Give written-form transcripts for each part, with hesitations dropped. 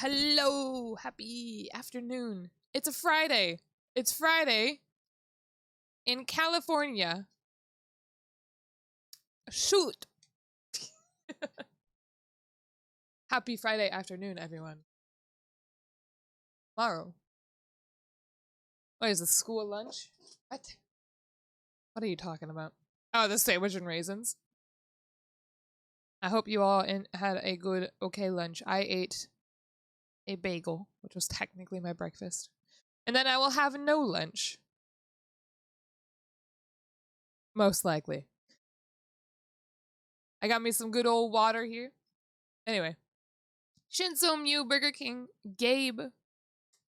Hello, happy afternoon. It's a Friday. It's Friday in California. Shoot. Happy Friday afternoon, everyone. Tomorrow. What is this, school lunch? What? What are you talking about? Oh, the sandwich and raisins. I hope you all had a good, okay lunch. I ate a bagel, which was technically my breakfast. And then I will have no lunch. Most likely. I got me some good old water here. Anyway. Shinzo Mew, Burger King, Gabe,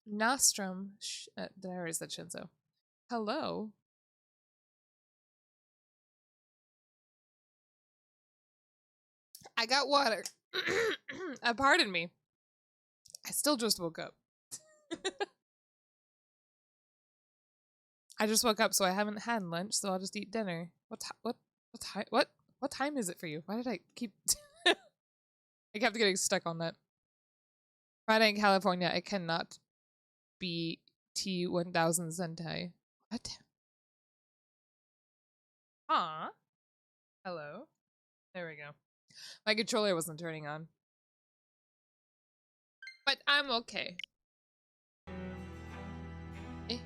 Nostrum. There is that Shinzo. Hello. I got water. Pardon me. I still just woke up. I just woke up, so I haven't had lunch, so I'll just eat dinner. What time is it for you? Why did I keep... I kept getting stuck on that. Friday in California, it cannot be T1000 Sentai. What? Huh? Hello? There we go. My controller wasn't turning on. But I'm okay. Eh?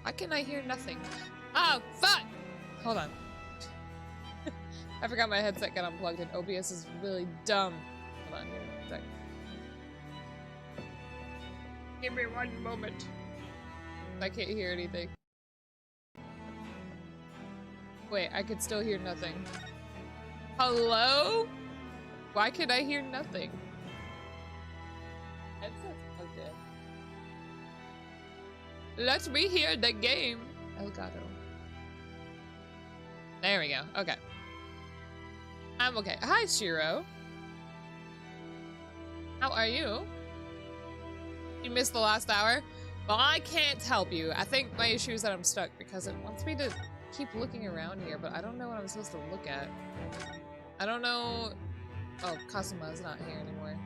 Why can I hear nothing? Oh, fuck! Hold on. I forgot my headset got unplugged and OBS is really dumb. Hold on, give me a sec. Give me one moment. I can't hear anything. Wait, I could still hear nothing. Hello? Why could I hear nothing? Headset's plugged in. Let me hear the game. Elgato. There we go. Okay. I'm okay. Hi, Shiro. How are you? You missed the last hour? Well, I can't help you. I think my issue is that I'm stuck because it wants me to keep looking around here, but I don't know what I'm supposed to look at. I don't know... Oh, Kasuma's not here anymore.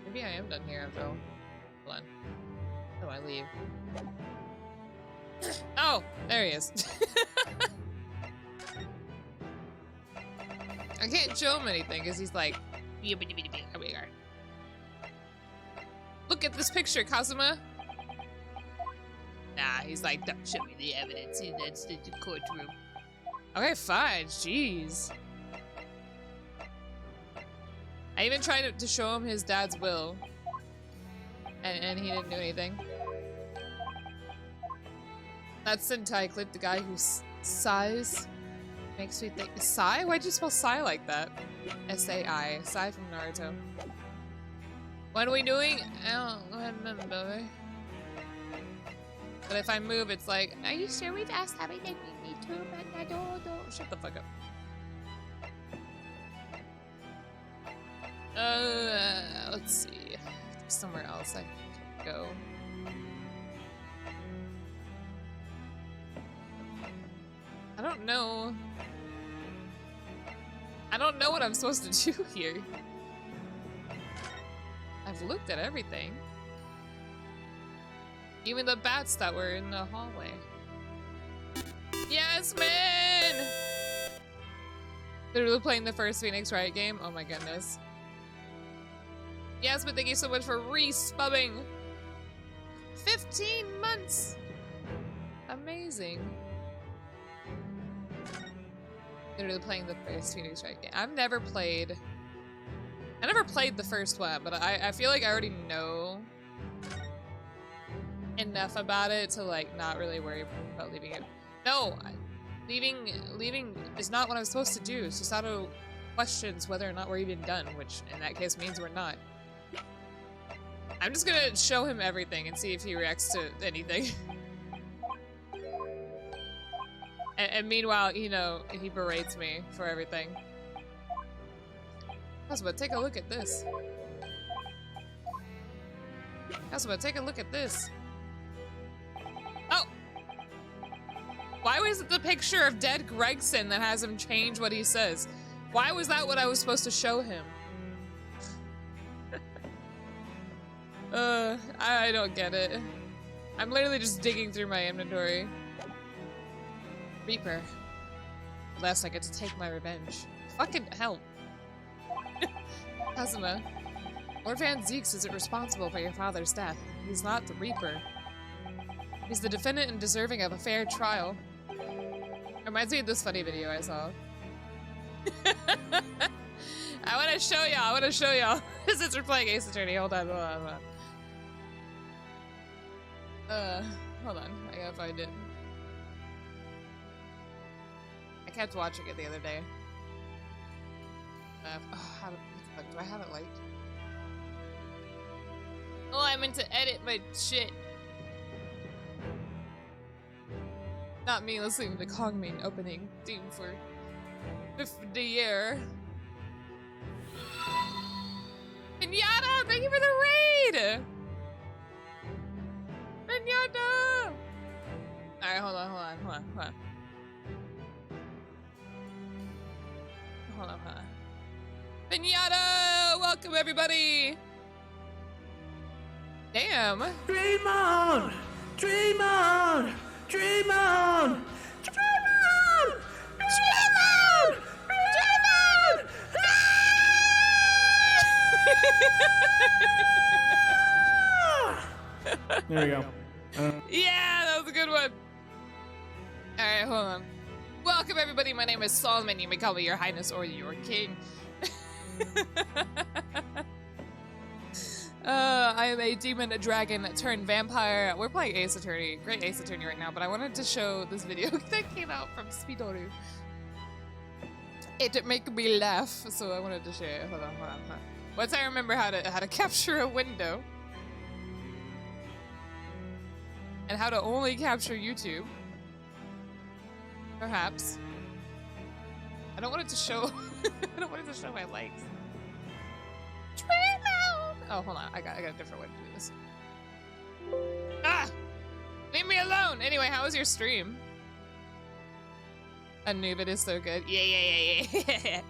Maybe I am done here after all. Hold on. How do I leave? Oh! There he is. I can't show him anything because he's like... Here we are. Look at this picture, Kazuma. Nah, he's like, don't show me the evidence. That's the courtroom. Okay, fine. Jeez. I even tried to show him his dad's will. And he didn't do anything. That Sentai clip, the guy who sighs, makes me think. Sai? Why'd you spell Sai like that? S-A-I. Sai from Naruto. What are we doing? I don't remember. But if I move, it's like, are you sure we've asked everything we need to? Shut the fuck up. Let's see. There's somewhere else I can go. I don't know. I don't know what I'm supposed to do here. I've looked at everything. Even the bats that were in the hallway. Yes, man! Literally playing the first Phoenix Wright game. Oh my goodness. Yes, but thank you so much for respubbing. 15 months! Amazing. Literally playing the first Phoenix Wright game. I never played the first one, but I feel like I already know enough about it to like not really worry about leaving it. No, leaving is not what I'm supposed to do. It's just auto questions whether or not we're even done, which in that case means we're not. I'm just gonna show him everything and see if he reacts to anything. and meanwhile, you know, he berates me for everything. Kasuba, take a look at this. Kasuba, take a look at this. Oh! Why was it the picture of dead Gregson that has him change what he says? Why was that what I was supposed to show him? I don't get it. I'm literally just digging through my inventory. Reaper. At last I get to take my revenge. Fucking hell. Kazuma. Lord Van Zeeks isn't responsible for your father's death. He's not the Reaper. He's the defendant and deserving of a fair trial. Reminds me of this funny video I saw. I want to show y'all. Since we're playing Ace Attorney. Hold on. Hold on. I gotta find it. I kept watching it the other day. Do I have it liked? Oh, I meant to edit my shit. Not me listening to the Kongming opening theme for 50 year. Pinata, thank you for the raid! Pinata! Alright, hold on. Pinata! Welcome, everybody! Damn. Dream on! Dream on! Dream on! Dream on! Dream on! Dream on! There we go. Yeah, that was a good one. Alright, hold on. Welcome, everybody. My name is Solomon. You may call me your highness or your king. I am a demon, a dragon, turned vampire. We're playing Ace Attorney. Great Ace Attorney right now, but I wanted to show this video that came out from Speedoru. It made me laugh, so I wanted to share it. Hold on. Once I remember how to capture a window. And how to only capture YouTube. Perhaps. I don't want it to show I don't want it to show my legs. Oh, hold on. I got a different way to do this. Ah! Leave me alone! Anyway, how was your stream? A noob, it is so good. Yeah.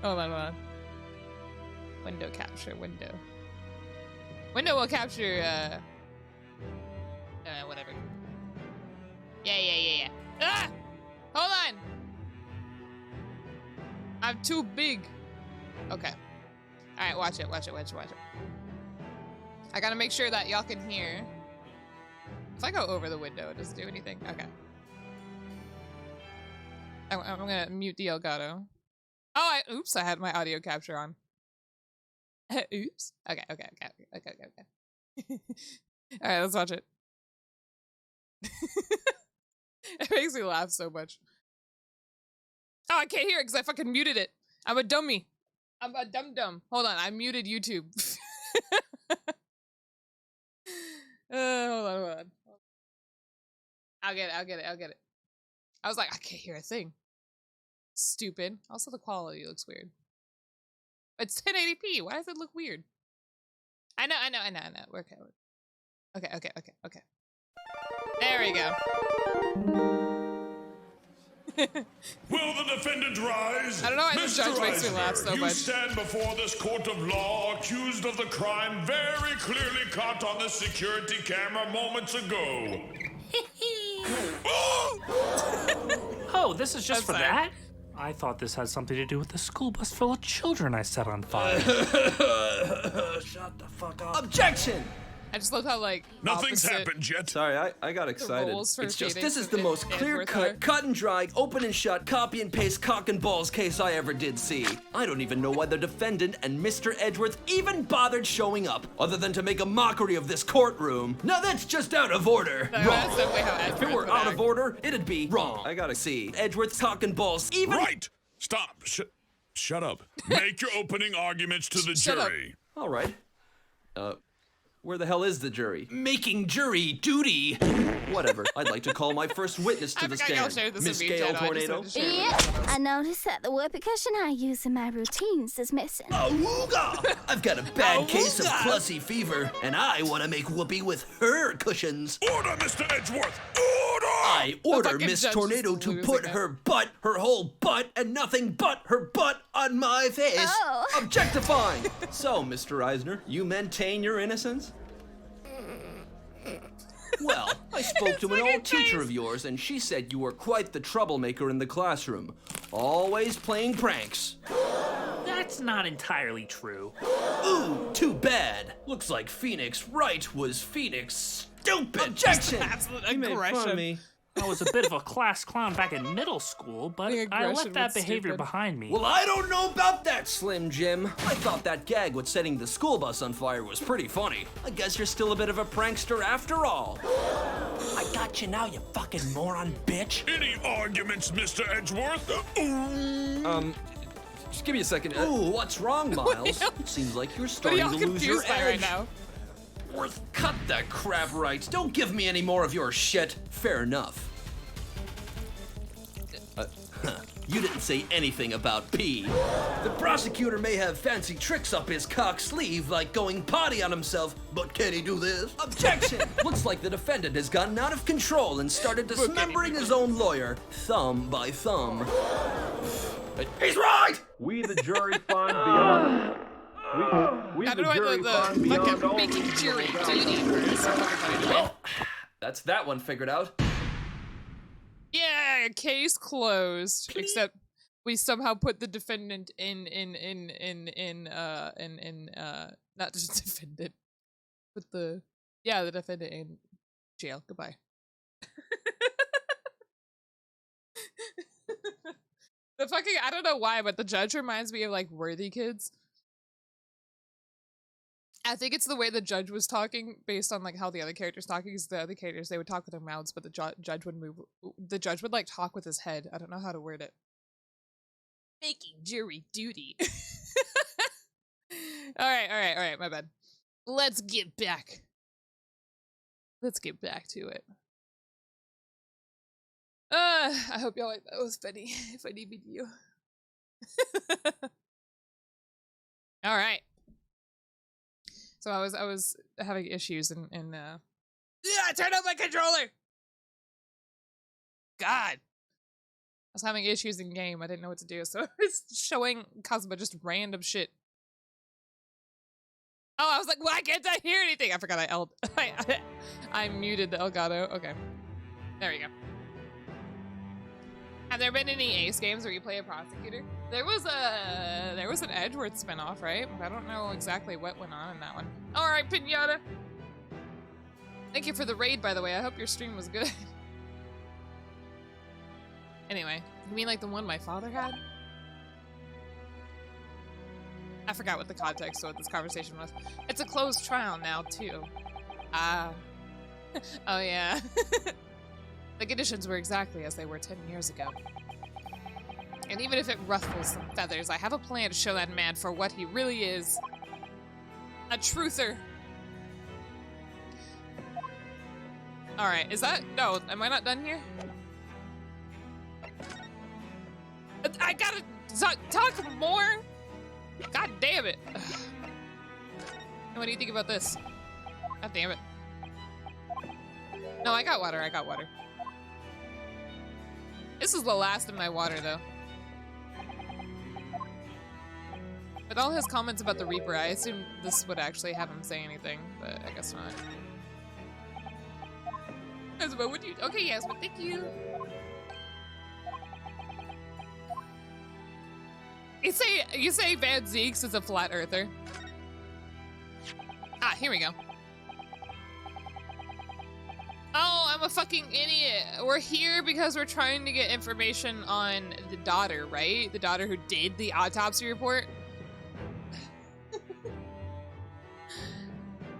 Hold on. Window capture, window. Window will capture, whatever. Yeah. Ah! Hold on! I'm too big. Okay. Alright, watch it. I gotta make sure that y'all can hear. If I go over the window, does it do anything? Okay. I'm gonna mute the Elgato. Oh, oops, I had my audio capture on. Oops. Okay. Alright, let's watch it. It makes me laugh so much. Oh, I can't hear it because I fucking muted it. I'm a dummy. I'm a dum-dum. Hold on, I muted YouTube. Hold on. I'll get it. I was like, I can't hear a thing. Stupid. Also, the quality looks weird. It's 1080p. Why does it look weird? I know. We're okay. Okay. There we go. Will the defendant rise? I don't know why this judge makes me laugh so you much. stand before this court of law accused of the crime very clearly caught on the security camera moments ago. Oh, this is just I'm for sorry. that? I thought this had something to do with the school bus full of children I set on fire. Shut the fuck up. Objection! I just love how, like, Nothing's opposite happened yet. Sorry, I got the excited. rules for It's just, Phoenix this is and- the most and clear-cut, Edward cut and dry, open and shut, copy and paste, cock and balls case I ever did see. I don't even know why the defendant and Mr. Edgeworth even bothered showing up, other than to make a mockery of this courtroom. Now that's just out of order. No, Wrong. that's definitely how If it Edgeworth were would out act. of order, it'd be wrong. I gotta see. Edgeworth's cock and balls even- Right! Stop. Shut up. Make your opening arguments to the Shut up. jury. All right. Where the hell is the jury? Making jury duty! Whatever. I'd like to call my first witness to I the forgot y'all stand. shared this Miss with me, Gail Jed. I just Tornado. wanted to share it. Yep, I noticed that the word percussion I use in my routines is missing. Awooga! I've got a bad case of Clussy fever, and I want to make Whoopi with her cushions. Order, Mr. Edgeworth! Order! I order fucking Miss judge is Tornado to losing put it. her butt, her whole butt, and nothing but her butt on my face. Oh. Objectifying. So, Mr. Eisner, you maintain your innocence? Well, I spoke to an fucking old teacher face. of yours, and she said you were quite the troublemaker in the classroom. Always playing pranks. That's not entirely true. Ooh, too bad. Looks like Phoenix Wright was Phoenix Stupid. Objection! Absolute You made fun of aggression. me. I was a bit of a class clown back in middle school, but The I aggression left that was behavior stupid. behind me. Well, I don't know about that, Slim Jim. I thought that gag with setting the school bus on fire was pretty funny. I guess you're still a bit of a prankster after all. I got you now, you fucking moron bitch. Any arguments, Mr. Edgeworth? Just give me a second. Ooh, what's wrong, Miles? Seems like you're What are starting y'all to lose your confused by edge. right now? Worth, cut that crap right. Don't give me any more of your shit. Fair enough. You didn't say anything about pee. The prosecutor may have fancy tricks up his cock sleeve, like going potty on himself, but can he do this? Objection! Looks like the defendant has gotten out of control and started dismembering his own lawyer, thumb by thumb. He's right! We the jury find beyond. We How the do I jury do find the beyond fucking all making reasonable jury doubt. duty first? Well, that's that one figured out. Yeah, case closed. Except we somehow put the defendant not just defendant, but the defendant in jail. Goodbye. The fucking, I don't know why, but the judge reminds me of like Worthy Kids. I think it's the way the judge was talking based on like how the other characters talking, because the other characters, they would talk with their mouths, but the judge would move, the judge would like talk with his head. I don't know how to word it. Making jury duty. all right, my bad. Let's get back to it. I hope y'all like that. It was funny. Funny video. All right. So I was having issues and yeah, turn on my controller. God. I was having issues in game. I didn't know what to do, so I was showing Cosmo just random shit. Oh, I was like, why can't I hear anything? I forgot I muted the Elgato. Okay. There we go. Have there been any Ace games where you play a prosecutor? There was an Edgeworth spinoff, right? But I don't know exactly what went on in that one. All right, Pinata. Thank you for the raid, by the way. I hope your stream was good. Anyway, you mean like the one my father had? I forgot what the context of this conversation was. It's a closed trial now, too. Ah. Oh, yeah. The conditions were exactly as they were 10 years ago. And even if it ruffles some feathers, I have a plan to show that man for what he really is. A truther. Alright, is that... No, am I not done here? I gotta talk more? God damn it. Ugh. What do you think about this? God damn it. No, I got water, This is the last of my water, though. With all his comments about the Reaper, I assume this would actually have him say anything, but I guess not. Yasma, would you? Okay, Yasma, thank you. You say Van Zeeks is a flat earther. Ah, here we go. Oh, I'm a fucking idiot. We're here because we're trying to get information on the daughter, right? The daughter who did the autopsy report.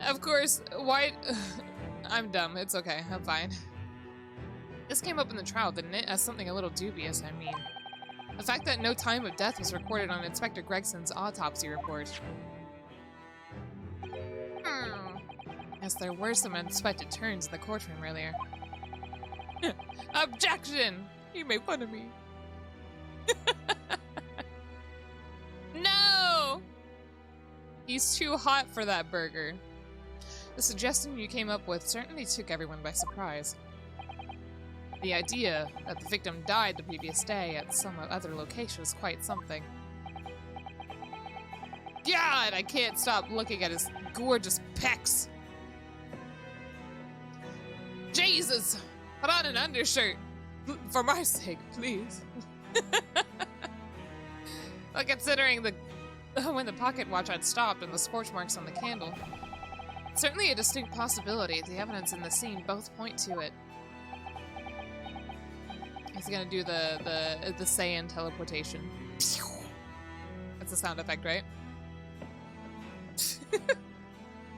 Of course, why? I'm dumb. It's okay. I'm fine. This came up in the trial, didn't it? As something a little dubious, I mean. The fact that no time of death was recorded on Inspector Gregson's autopsy report. Yes, there were some unexpected turns in the courtroom earlier. Objection! He made fun of me. No! He's too hot for that burger. The suggestion you came up with certainly took everyone by surprise. The idea that the victim died the previous day at some other location was quite something. God, I can't stop looking at his gorgeous pecs. Jesus, put on an undershirt. For my sake, please. But considering when the pocket watch had stopped and the scorch marks on the candle, it's certainly a distinct possibility. The evidence in the scene both point to it. He's gonna do the Saiyan teleportation. That's a sound effect, right?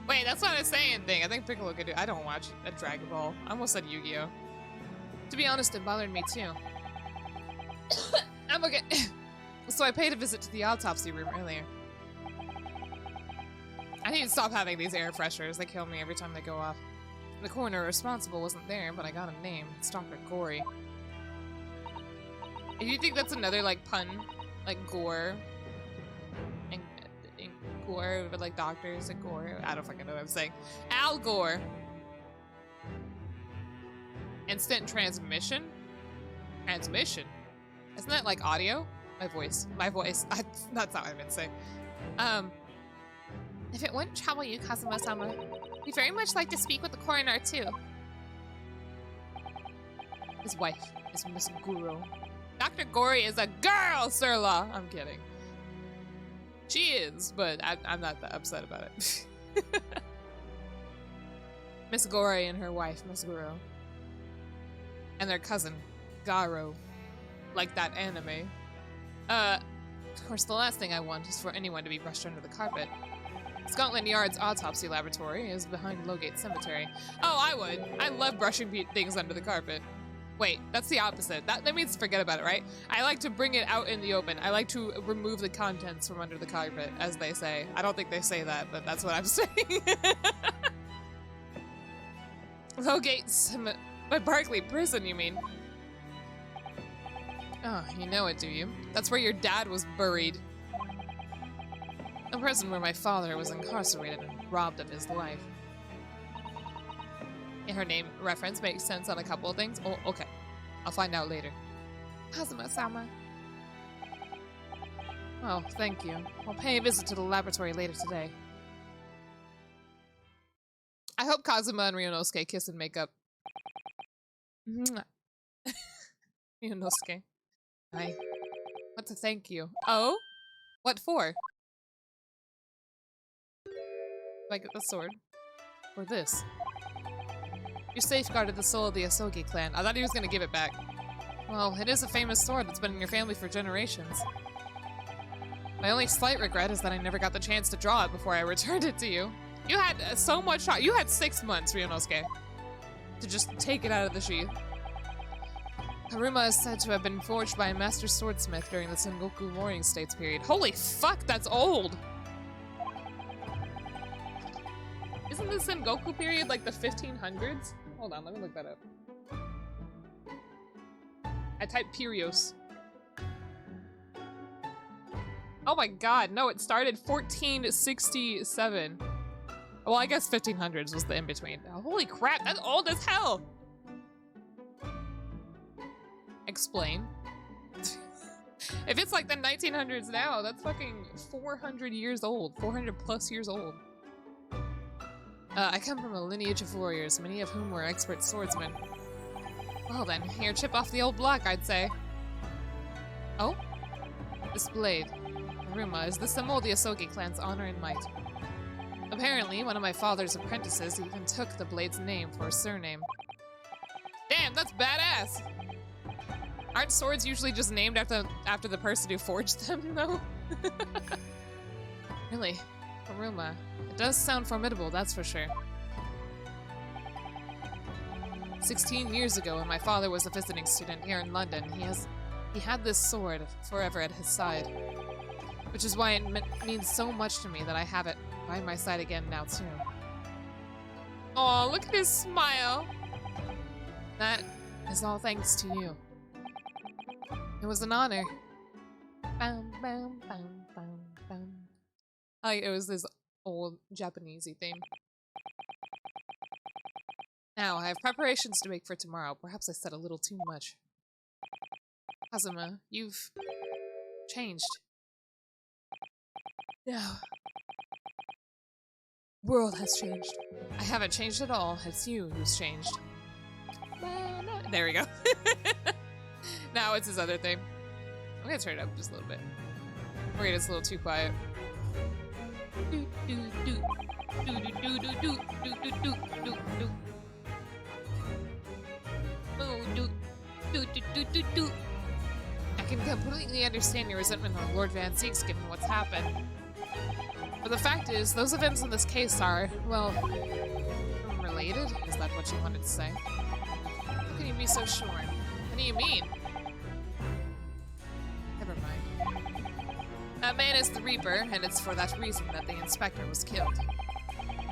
Wait, that's not a Saiyan thing. I think Piccolo could do. I don't watch a Dragon Ball. I almost said Yu-Gi-Oh. To be honest, it bothered me too. I'm okay. So I paid a visit to the autopsy room earlier. I need to stop having these air fresheners. They kill me every time they go off. The coroner responsible wasn't there, but I got a name. It's Dr. Gory. If you think that's another, like, pun, like gore, and gore, but like doctors and gore, I don't fucking know what I'm saying. Al Gore. Instant transmission? Transmission? Isn't that like audio? My voice. That's not what I meant to say. If it wouldn't trouble you, Kazuma-sama, we'd very much like to speak with the coroner, too. His wife is Miss Guru. Dr. Gory is a girl, Sir Law! I'm kidding. She is, but I'm not that upset about it. Miss Gory and her wife, Miss Guru. And their cousin, Garo. Like that anime. Of course, the last thing I want is for anyone to be brushed under the carpet. Scotland Yard's autopsy laboratory is behind Lowgate Cemetery. Oh, I would. I love brushing things under the carpet. Wait, that's the opposite. That means forget about it, right? I like to bring it out in the open. I like to remove the contents from under the carpet, as they say. I don't think they say that, but that's what I'm saying. Lowgate by Barclay Prison, you mean? Oh, you know it, do you? That's where your dad was buried. A prison where my father was incarcerated and robbed of his life. Her name reference makes sense on a couple of things. Oh, okay. I'll find out later. Kazuma-sama. Oh, thank you. I'll pay a visit to the laboratory later today. I hope Kazuma and Ryunosuke kiss and make up. Ryunosuke. Hi. What to thank you? Oh? What for? Do I get the sword? Or this? You safeguarded the soul of the Asogi clan. I thought he was gonna give it back. Well, it is a famous sword that's been in your family for generations. My only slight regret is that I never got the chance to draw it before I returned it to you. You had so much time. You had 6 months, Ryunosuke, to just take it out of the sheath. Haruma is said to have been forged by a master swordsmith during the Sengoku Warring States period. Holy fuck, that's old! Isn't the Sengoku period like the 1500s? Hold on, let me look that up. I typed Perios. Oh my god, no, it started 1467. Well, I guess 1500s was the in-between. Holy crap, that's old as hell! Explain. If it's like the 1900s now, that's fucking 400 years old. 400 plus years old. I come from a lineage of warriors, many of whom were expert swordsmen. Well then, here, chip off the old block, I'd say. Oh? This blade, Haruma, is the symbol of the Asogi clan's honor and might. Apparently, one of my father's apprentices even took the blade's name for a surname. Damn, that's badass! Aren't swords usually just named after the person who forged them, though? Really, Haruma. It does sound formidable, that's for sure. 16 years ago, when my father was a visiting student here in London, he had this sword forever at his side. Which is why it means so much to me that I have it by my side again now, too. Aw, look at his smile! That is all thanks to you. It was an honor. Bam, bam, bam, bam, bam. It was this old Japanesey theme. Now, I have preparations to make for tomorrow. Perhaps I said a little too much. Kazuma, you've changed. No. World has changed. I haven't changed at all. It's you who's changed. There we go. Now it's his other thing. I'm gonna turn it up just a little bit. Wait, it's a little too quiet. I can completely understand your resentment on Lord Van Sieg's given what's happened. But the fact is, those events in this case are, well, related? Is that what you wanted to say? How can you be so sure? What do you mean? Never mind. That man is the Reaper, and it's for that reason that the inspector was killed.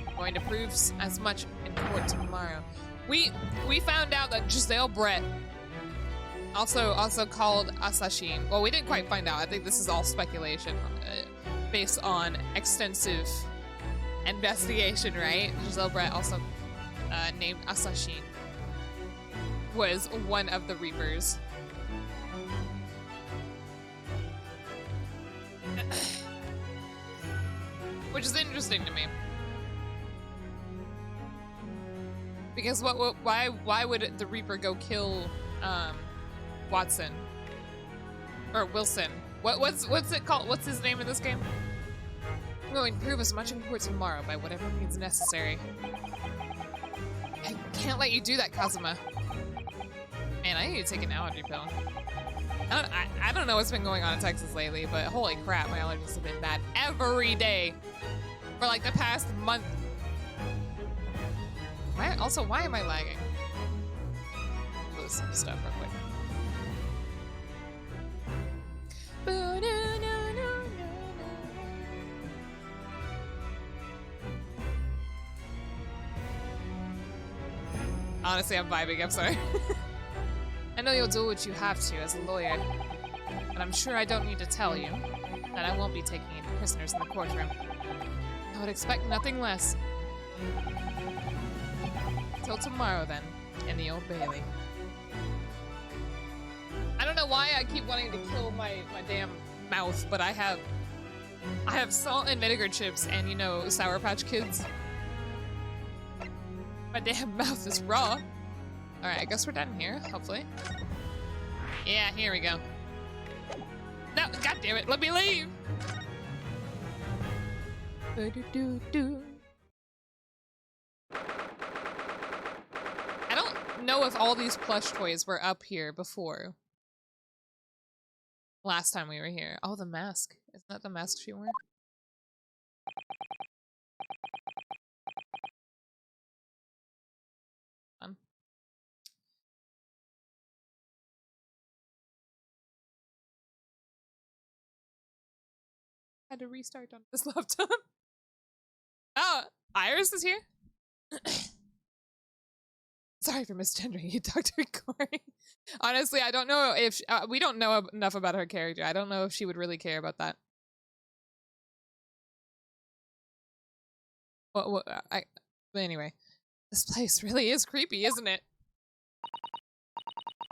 I'm going to prove as much in court tomorrow. We found out that Giselle Brett, also called Asashin. Well, we didn't quite find out. I think this is all speculation based on extensive investigation, right? Giselle Brett, also named Asashin, was one of the Reapers. Which is interesting to me. Because why would the Reaper go kill Watson or Wilson? What's it called? What's his name in this game? I'm going to prove as much in court tomorrow by whatever means necessary. I can't let you do that, Kazuma. Man, I need to take an allergy pill. I don't know what's been going on in Texas lately, but holy crap, my allergies have been bad every day for like the past month. Why am I lagging? Lose some stuff real quick. Honestly, I'm vibing, I'm sorry. I know you'll do what you have to as a lawyer, but I'm sure I don't need to tell you that I won't be taking any prisoners in the courtroom. I would expect nothing less. Till tomorrow, then, in the Old Bailey. I don't know why I keep wanting to kill my damn mouth, but I have salt and vinegar chips and, you know, Sour Patch Kids. My damn mouth is raw. Alright, I guess we're done here, hopefully. Yeah, here we go. No, god damn it, let me leave! I don't know if all these plush toys were up here before. Last time we were here. Oh, the mask. Isn't that the mask she wore? Fun. Had to restart on this laptop. Oh, Iris is here? Sorry for misgendering you, Dr. Corey. Honestly, I don't know if we don't know enough about her character. I don't know if she would really care about that. But anyway, this place really is creepy, isn't it?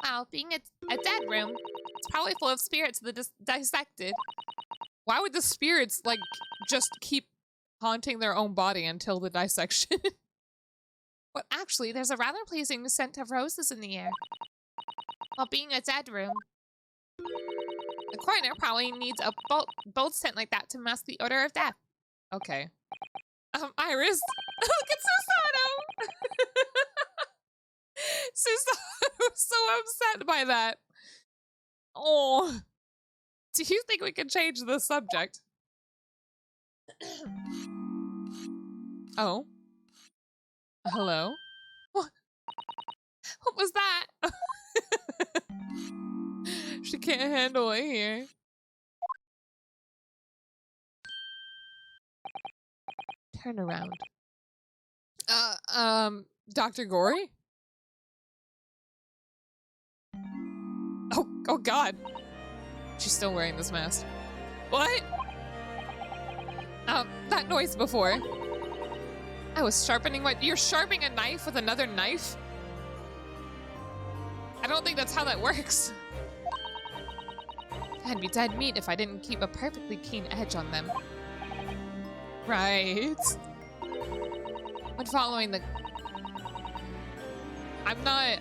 Wow, being a dead room, it's probably full of spirits of the dissected. Why would the spirits, like, just keep haunting their own body until the dissection? But actually, there's a rather pleasing scent of roses in the air. While being a dead room, the coroner probably needs a bold scent like that to mask the odor of death. Okay. Iris, look at Susanoo! Susanoo was so upset by that. Oh. Do you think we can change the subject? Oh. Hello? What was that? She can't handle it here. Turn around. Dr. Gory? Oh god. She's still wearing this mask. What? That noise before. I was sharpening my- You're sharpening a knife with another knife? I don't think that's how that works. I'd be dead meat if I didn't keep a perfectly keen edge on them. Right. When following the... I'm not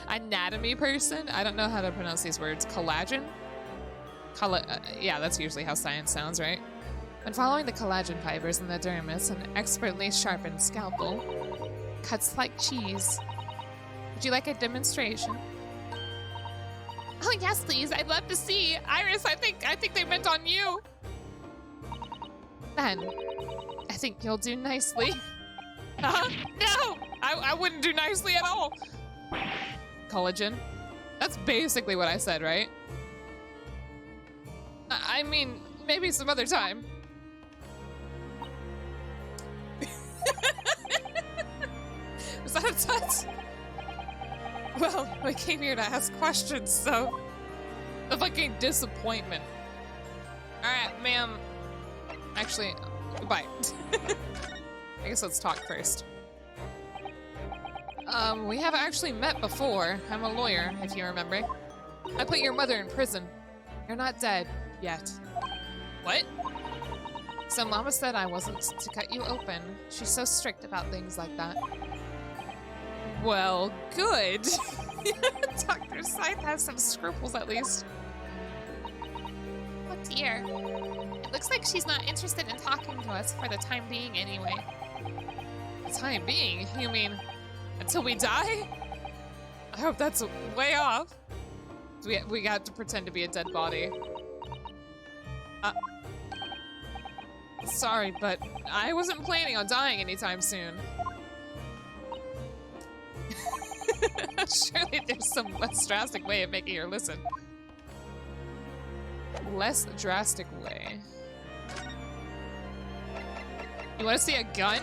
anatomy person. I don't know how to pronounce these words. Collagen? Yeah, that's usually how science sounds, right? When following the collagen fibers in the dermis, an expertly sharpened scalpel cuts like cheese. Would you like a demonstration? Oh yes, please. I'd love to see. Iris, I think they meant on you. Then, I think you'll do nicely. No! I wouldn't do nicely at all. Collagen. That's basically what I said, right? I mean, maybe some other time. Was that a touch? Well, we came here to ask questions, so... The fucking disappointment. Alright, ma'am. Actually, goodbye. I guess let's talk first. We haven't actually met before. I'm a lawyer, if you remember. I put your mother in prison. You're not dead yet. What? So Mama said I wasn't to cut you open. She's so strict about things like that. Well, good. Dr. Scythe has some scruples at least. Oh dear. It looks like she's not interested in talking to us for the time being anyway. The time being? You mean until we die? I hope that's way off. We got to pretend to be a dead body. Sorry, but I wasn't planning on dying anytime soon. Surely there's some less drastic way of making her listen. Less drastic way. You want to see a gun?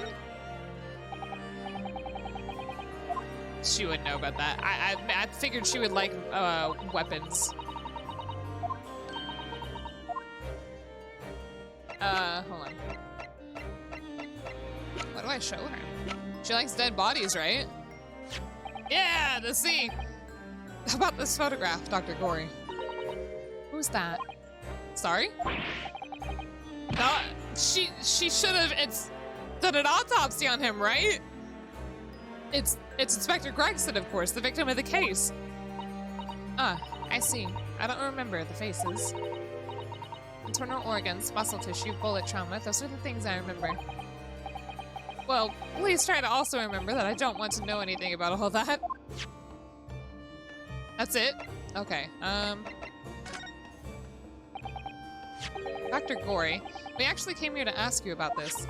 She would know about that. I figured she would like weapons. Hold on. What do I show her? She likes dead bodies, right? Yeah, the sea. How about this photograph, Dr. Gory? Who's that? Sorry? She should have done an autopsy on him, right? It's Inspector Gregson, of course, the victim of the case. Ah, I see. I don't remember the faces. Internal organs, muscle tissue, bullet trauma, those are the things I remember. Well, please try to also remember that I don't want to know anything about all that. That's it? Okay, Dr. Gory, we actually came here to ask you about this.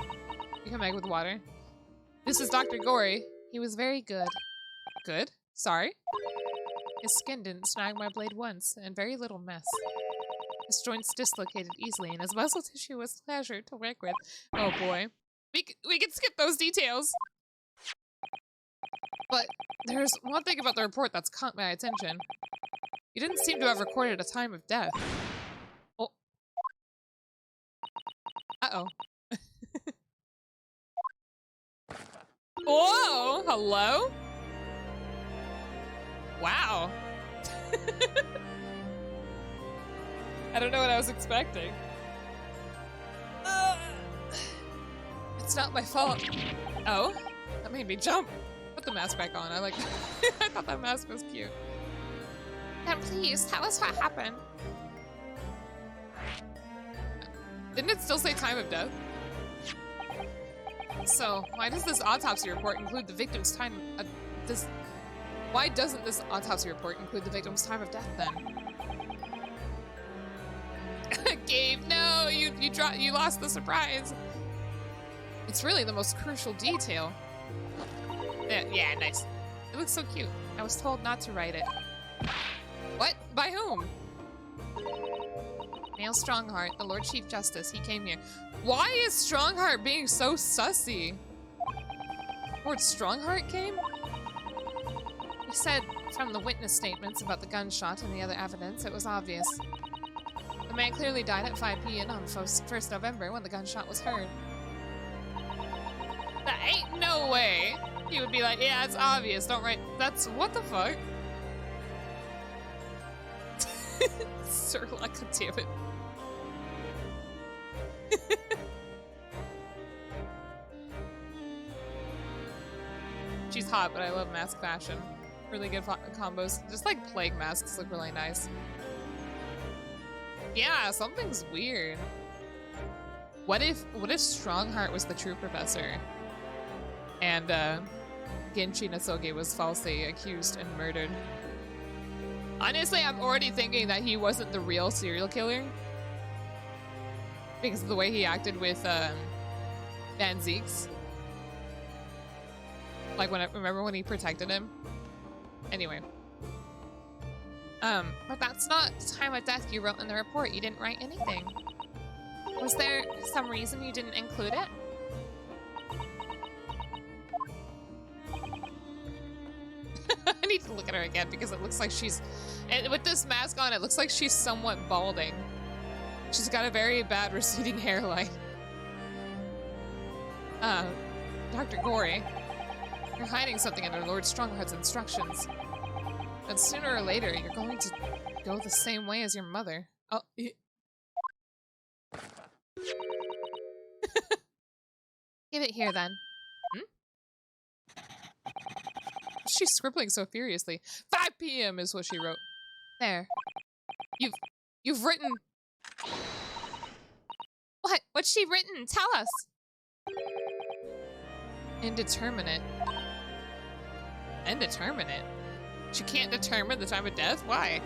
You come back with water. This is Dr. Gory. He was very good. Good? Sorry? His skin didn't snag my blade once, and very little mess. His joints dislocated easily, and his muscle tissue was a pleasure to work with. Oh boy. We can skip those details. But there's one thing about the report that's caught my attention. You didn't seem to have recorded a time of death. Oh. Uh-oh. Whoa! Hello? Wow. I don't know what I was expecting. It's not my fault. Oh? That made me jump. Put the mask back on. I like I thought that mask was cute. Then please, tell us what happened. Didn't it still say time of death? So, why does this autopsy report include the victim's time why doesn't this autopsy report include the victim's time of death then? Gabe, no, you lost the surprise. It's really the most crucial detail. Yeah, nice. It looks so cute. I was told not to write it. What? By whom? Neil Strongheart, the Lord Chief Justice. He came here. Why is Strongheart being so sussy? Lord Strongheart came? He said from the witness statements about the gunshot and the other evidence, it was obvious. The man clearly died at 5 p.m. on 1st November when the gunshot was heard. That ain't no way. He would be like, yeah, it's obvious, don't write. That's, what the fuck? Sir, like, God damn it. She's hot, but I love mask fashion. Really good combos. Just like plague masks look really nice. Yeah, something's weird. What if Strongheart was the true professor? And Genshi Natsuge was falsely accused and murdered. Honestly, I'm already thinking that he wasn't the real serial killer. Because of the way he acted with Van Zeeks. Like remember when he protected him? Anyway. But that's not the time of death you wrote in the report. You didn't write anything. Was there some reason you didn't include it? I need to look at her again because it looks like she's... with this mask on, it looks like she's somewhat balding. She's got a very bad receding hairline. Dr. Gory, you're hiding something under Lord Strongheart's instructions. And sooner or later, you're going to go the same way as your mother. Oh, Give it here, then. She's scribbling so furiously. 5 p.m. is what she wrote. There. You've written... What? What's she written? Tell us! Indeterminate. Indeterminate? She can't determine the time of death? Why?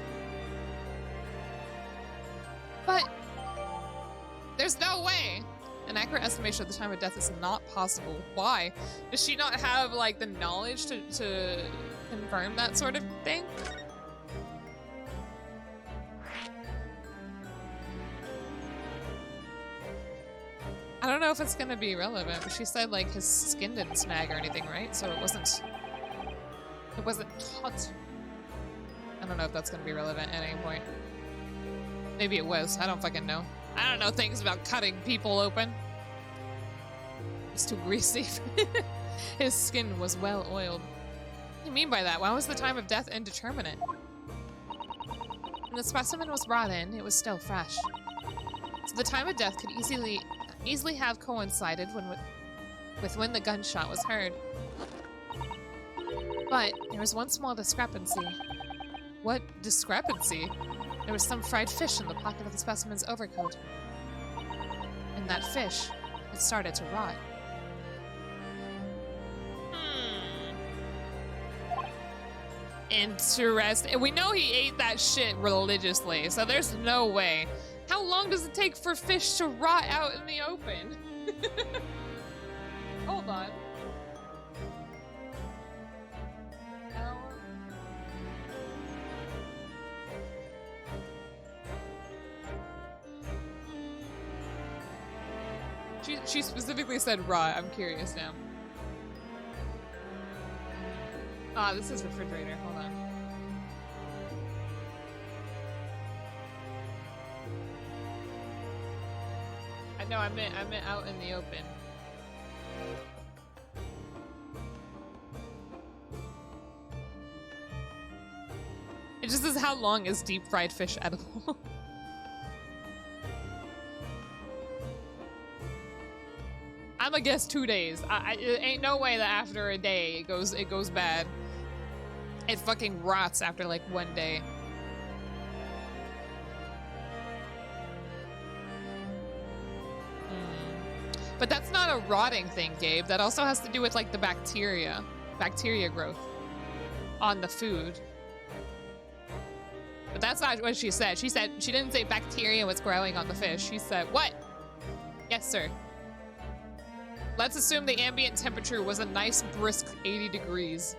But... There's no way! An accurate estimation of the time of death is not possible. Why? Does she not have, like, the knowledge to confirm that sort of thing? I don't know if it's gonna be relevant, but she said, like, his skin didn't snag or anything, right? So it wasn't hot. I don't know if that's gonna be relevant at any point. Maybe it was. I don't fucking know. I don't know things about cutting people open. It's too greasy. His skin was well oiled. What do you mean by that? Why was the time of death indeterminate? When the specimen was brought in, it was still fresh. So the time of death could easily have coincided with when the gunshot was heard. But there was one small discrepancy. What discrepancy? There was some fried fish in the pocket of the specimen's overcoat. And that fish had started to rot. Interesting. We know he ate that shit religiously, so there's no way. How long does it take for fish to rot out in the open? Hold on. She specifically said raw. I'm curious now. Ah, this is refrigerator. Hold on. No, I meant out in the open. It just says, how long is deep fried fish edible? I'm gonna guess 2 days. It ain't no way that after a day it goes bad. It fucking rots after like 1 day. But that's not a rotting thing, Gabe. That also has to do with like the bacteria growth on the food. But that's not what she said. She didn't say bacteria was growing on the fish. She said, what? Yes, sir. Let's assume the ambient temperature was a nice brisk 80 degrees.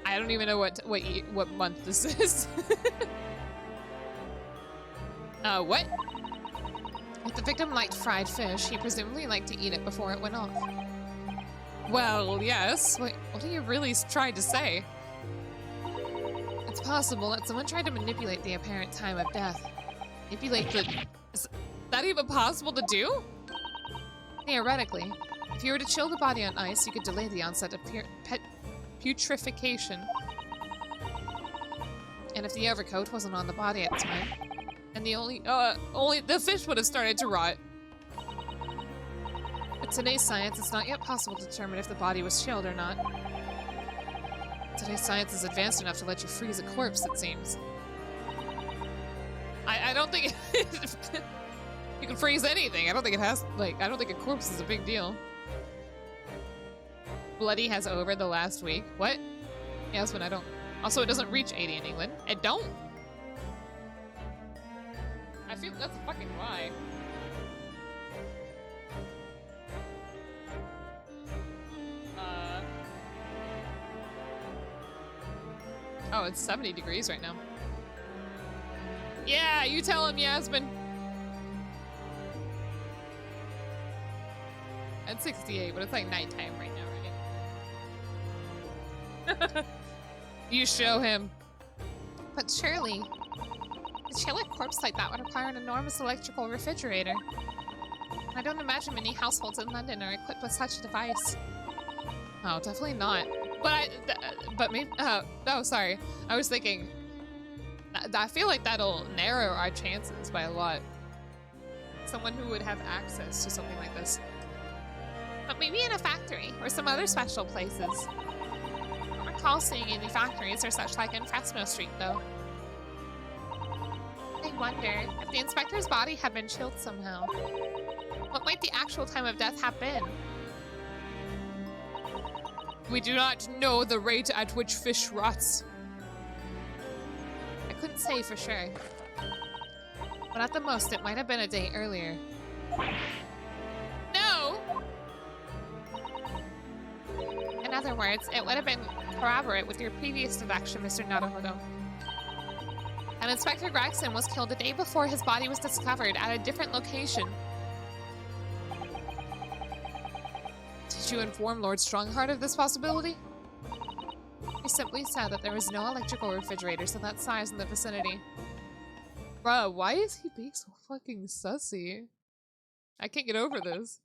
I don't even know what month this is. What? If the victim liked fried fish, he presumably liked to eat it before it went off. Well, yes. Wait, what are you really trying to say? It's possible that someone tried to manipulate the apparent time of death. Manipulate the... Is that even possible to do? Theoretically, If you were to chill the body on ice, you could delay the onset of putrefaction. And if the overcoat wasn't on the body at the time, and only the fish would have started to rot. With today's science, it's not yet possible to determine if the body was chilled or not. Today's science is advanced enough to let you freeze a corpse, it seems. I don't think you can freeze anything. I don't think it has, like, I don't think a corpse is a big deal. Bloody has over the last week. What? Yes, when I don't. Also, it doesn't reach 80 in England. It don't. I feel that's a fucking lie. Oh, it's 70 degrees right now. Yeah, you tell him, Yasmin. At 68, but it's like nighttime right now, right? You show him. But surely, to chill a corpse like that would require an enormous electrical refrigerator. I don't imagine many households in London are equipped with such a device. Oh, definitely not. But maybe, oh, sorry. I was thinking, I feel like that'll narrow our chances by a lot. Someone who would have access to something like this. But maybe in a factory, or some other special places. I don't recall seeing any factories or such like in Fresno Street, though. I wonder if the inspector's body had been chilled somehow. What might the actual time of death have been? We do not know the rate at which fish rots. I couldn't say for sure. But at the most, it might have been a day earlier. No! In other words, it would have been corroborate with your previous deduction, Mr. Naruhodo. And Inspector Gregson was killed the day before his body was discovered at a different location. Did you inform Lord Strongheart of this possibility? He simply said that there was no electrical refrigerators of that size in the vicinity. Bruh, why is he being so fucking sussy? I can't get over this.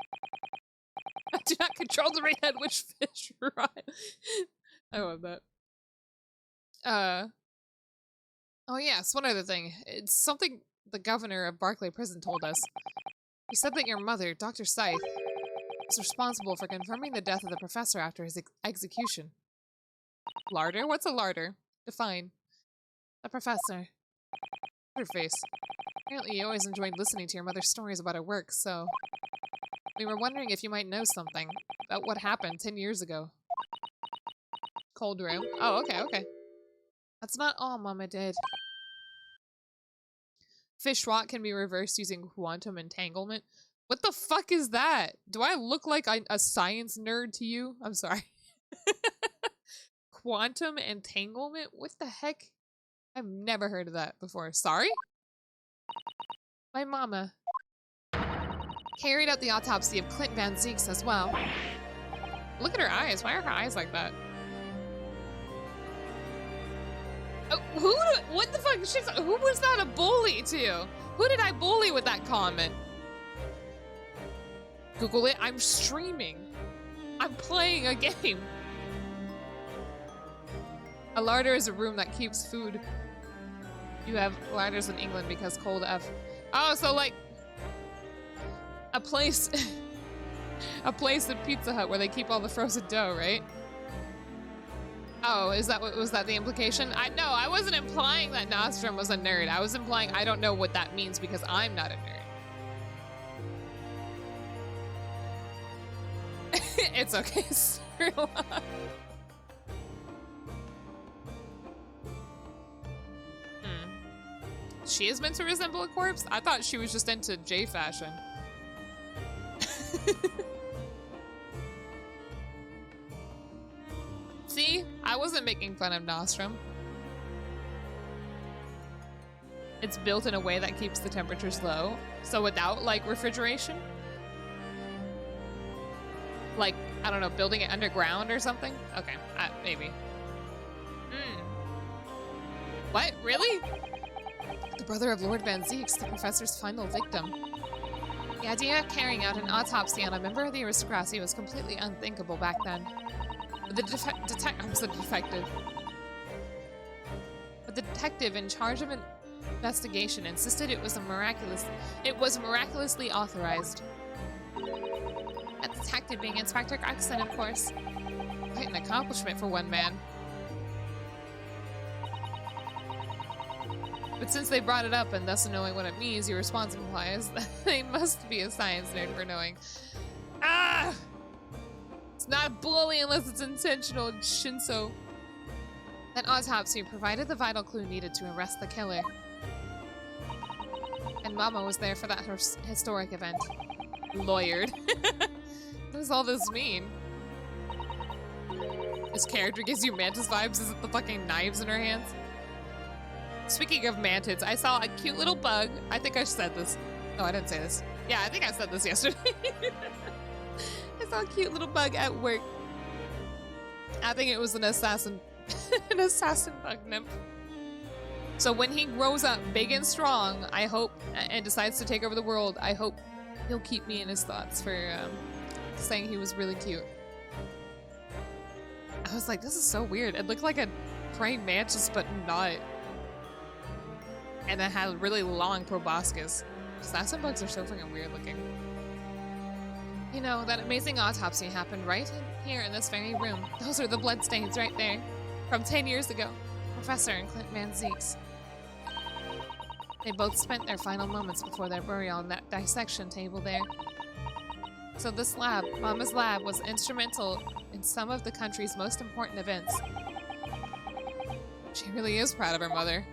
I do not control the rate at which fish rot. I love that. Oh yes, one other thing. It's something the governor of Barclay Prison told us. He said that your mother, Dr. Scythe, was responsible for confirming the death of the professor after his execution. Larder? What's a larder? Define. The professor. Her face. Apparently you always enjoyed listening to your mother's stories about her work, so... We were wondering if you might know something about what happened 10 years ago. Cold room. Oh, okay. That's not all Mama did. Fish rot can be reversed using quantum entanglement. What the fuck is that? Do I look like a science nerd to you? I'm sorry. Quantum entanglement? What the heck? I've never heard of that before. Sorry? My mama carried out the autopsy of Clint Van Zeeks as well. Look at her eyes. Why are her eyes like that? Oh, what the fuck? Who was that a bully to? Who did I bully with that comment? Google it. I'm streaming. I'm playing a game. A larder is a room that keeps food. You have larders in England because cold F. Oh, so like a place in Pizza Hut where they keep all the frozen dough, right? Oh, was that the implication? No, I wasn't implying that Nostrum was a nerd. I was implying I don't know what that means because I'm not a nerd. It's okay, Sirla. She is meant to resemble a corpse? I thought she was just into J fashion. See? I wasn't making fun of Nostrum. It's built in a way that keeps the temperatures low. So without, like, refrigeration? Like, I don't know, building it underground or something? Okay, maybe. What? Really? The brother of Lord Van Zeeks, the professor's final victim. The idea of carrying out an autopsy on a member of the aristocracy was completely unthinkable back then. But the detective in charge of an investigation insisted it was miraculously authorized. That detective being Inspector Gregson, of course. Quite an accomplishment for one man. But since they brought it up and thus knowing what it means, your response implies that they must be a science nerd for knowing. Ah! It's not a bully unless it's intentional, Shinso. That autopsy provided the vital clue needed to arrest the killer. And Mama was there for that historic event. Lawyered. What does all this mean? This character gives you Mantis vibes. Is it the fucking knives in her hands? Speaking of mantids, I saw a cute little bug. I think I said this. No, I didn't say this. Yeah, I think I said this yesterday. I saw a cute little bug at work. I think it was an assassin. An assassin bug nymph. So when he grows up big and strong, I hope, and decides to take over the world, I hope he'll keep me in his thoughts for saying he was really cute. I was like, this is so weird. It looked like a praying mantis, but not. And it had really long proboscis. Assassin bugs are so freaking weird looking. You know, that amazing autopsy happened right here in this very room. Those are the bloodstains right there. From 10 years ago. Professor and Clint Van Zeeks. They both spent their final moments before their burial on that dissection table there. So this lab, Mama's lab, was instrumental in some of the country's most important events. She really is proud of her mother.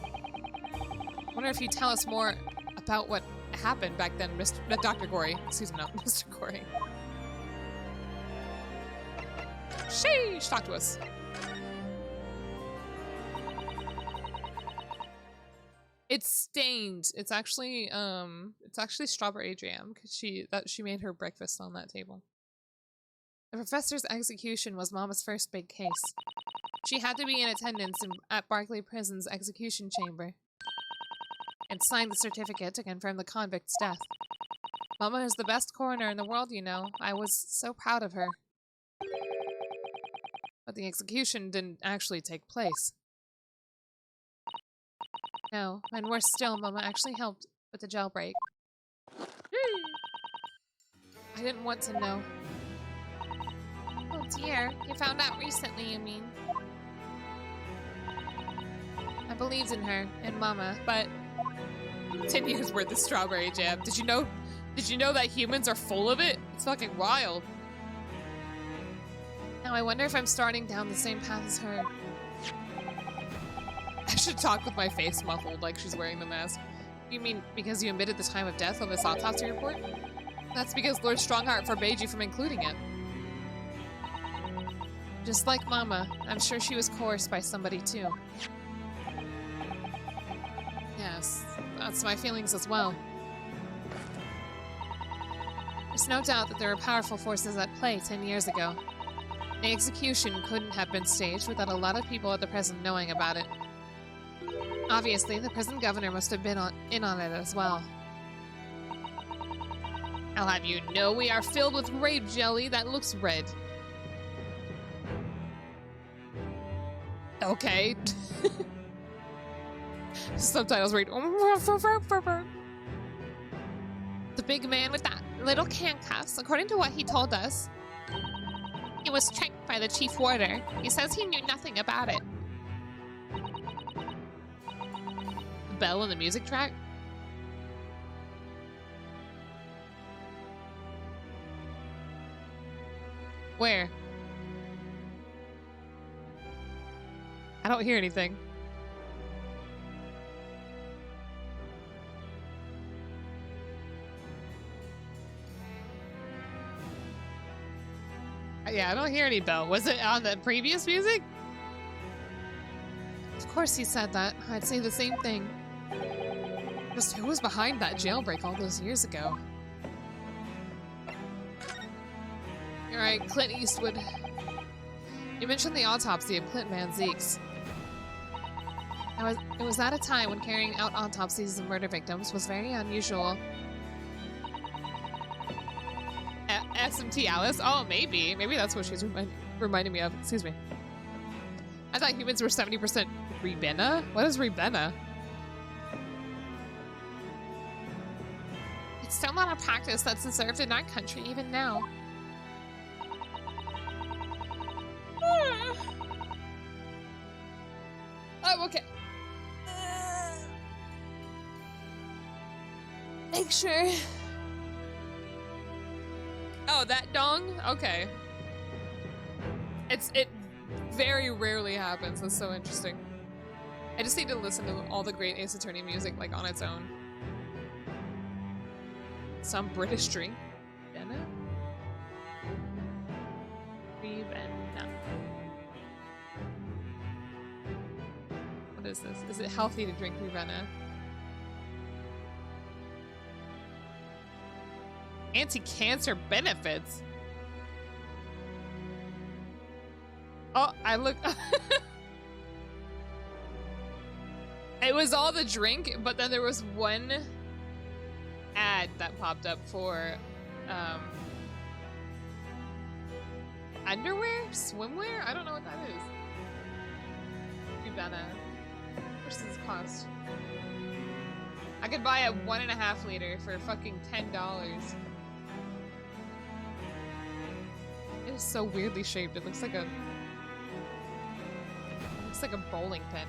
I wonder if you tell us more about what happened back then, Dr. Gory. Excuse me, not Mr. Gory. Sheesh, talk to us. It's stained. It's actually strawberry jam because she made her breakfast on that table. The professor's execution was Mama's first big case. She had to be in attendance at Barclay Prison's execution chamber and signed the certificate to confirm the convict's death. Mama is the best coroner in the world, you know. I was so proud of her. But the execution didn't actually take place. No, and worse still, Mama actually helped with the jailbreak. I didn't want to know. Oh dear, you found out recently, you mean? I believed in her, and Mama, but 10 years worth of strawberry jam. Did you know that humans are full of it? It's fucking wild. Now I wonder if I'm starting down the same path as her. I should talk with my face muffled like she's wearing the mask. You mean because you omitted the time of death on this autopsy report? That's because Lord Strongheart forbade you from including it. Just like Mama, I'm sure she was coerced by somebody too. Yes, that's my feelings as well. There's no doubt that there were powerful forces at play 10 years ago. The execution couldn't have been staged without a lot of people at the prison knowing about it. Obviously, the prison governor must have been in on it as well. I'll have you know we are filled with grape jelly that looks red. Okay. Subtitles read. The big man with that little handcuffs, according to what he told us, he was tricked by the chief warder. He says he knew nothing about it. The bell in the music track? Where? I don't hear anything. Yeah, I don't hear any bell. Was it on the previous music? Of course he said that. I'd say the same thing. Just who was behind that jailbreak all those years ago? You're right, Clint Eastwood. You mentioned the autopsy of Clint Van Zeeks. It was at a time when carrying out autopsies of murder victims was very unusual. SMT Alice? Oh, maybe. Maybe that's what she's reminding me of. Excuse me. I thought humans were 70% Rebena? What is Rebena? It's still not a practice that's observed in our country even now. Oh, okay. Make sure. Oh, that dong? Okay. It very rarely happens. That's so interesting. I just need to listen to all the great Ace Attorney music like on its own. Some British drink. Benna? Benna. What is this? Is it healthy to drink Benna? Anti-cancer benefits? Oh, I look. It was all the drink, but then there was one ad that popped up for underwear? Swimwear? I don't know what that is. Rebena. How much does this cost? I could buy a 1.5 liter for fucking $10. It is so weirdly shaped. It looks like a bowling pin.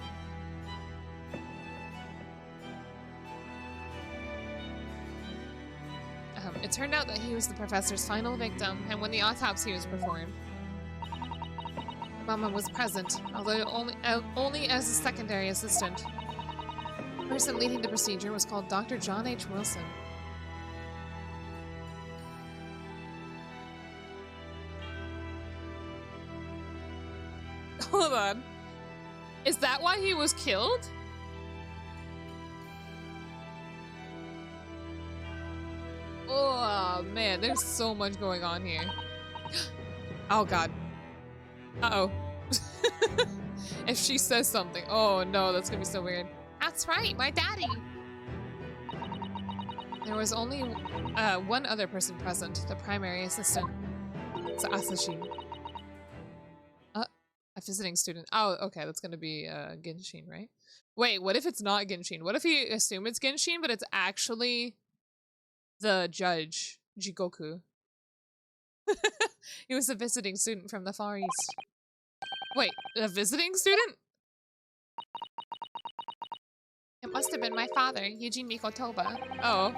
It turned out that he was the professor's final victim, and when the autopsy was performed, Mama was present, although only as a secondary assistant. The person leading the procedure was called Dr. John H. Wilson. Hold on. Is that why he was killed? Oh man, there's so much going on here. Oh god. Uh-oh. If she says something, oh no, that's gonna be so weird. That's right, my daddy! There was only one other person present, the primary assistant. It's Asashi. A visiting student. Oh, okay, that's gonna be Genshin, right? Wait, what if it's not Genshin? What if you assume it's Genshin, but it's actually the judge, Jigoku? He was a visiting student from the Far East. Wait, a visiting student? It must have been my father, Eugene Mikotoba. Oh.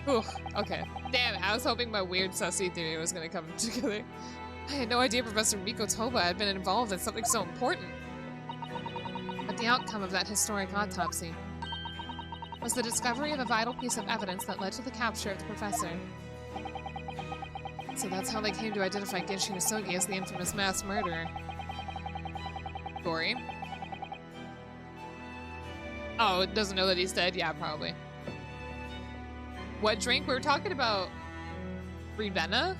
Whew. Okay. Damn it, I was hoping my weird sussy theory was gonna come together. I had no idea Professor Mikotoba had been involved in something so important. But the outcome of that historic autopsy was the discovery of a vital piece of evidence that led to the capture of the professor. So that's how they came to identify Genshin Isogi as the infamous mass murderer. Gory. Oh, it doesn't know that he's dead? Yeah, probably. What drink? We were talking about Rebena?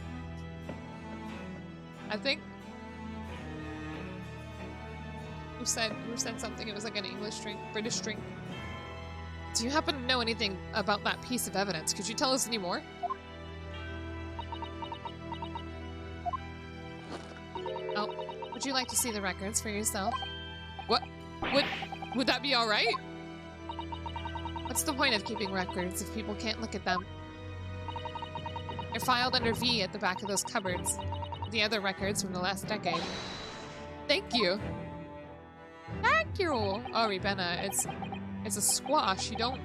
I think. Who said something? It was like an English drink, British drink. Do you happen to know anything about that piece of evidence? Could you tell us any more? Oh, would you like to see the records for yourself? What? Would that be alright? What's the point of keeping records if people can't look at them? They're filed under V at the back of those cupboards. The other records from the last decade. Thank you. Thank you. Oh, Rebena, it's a squash. You don't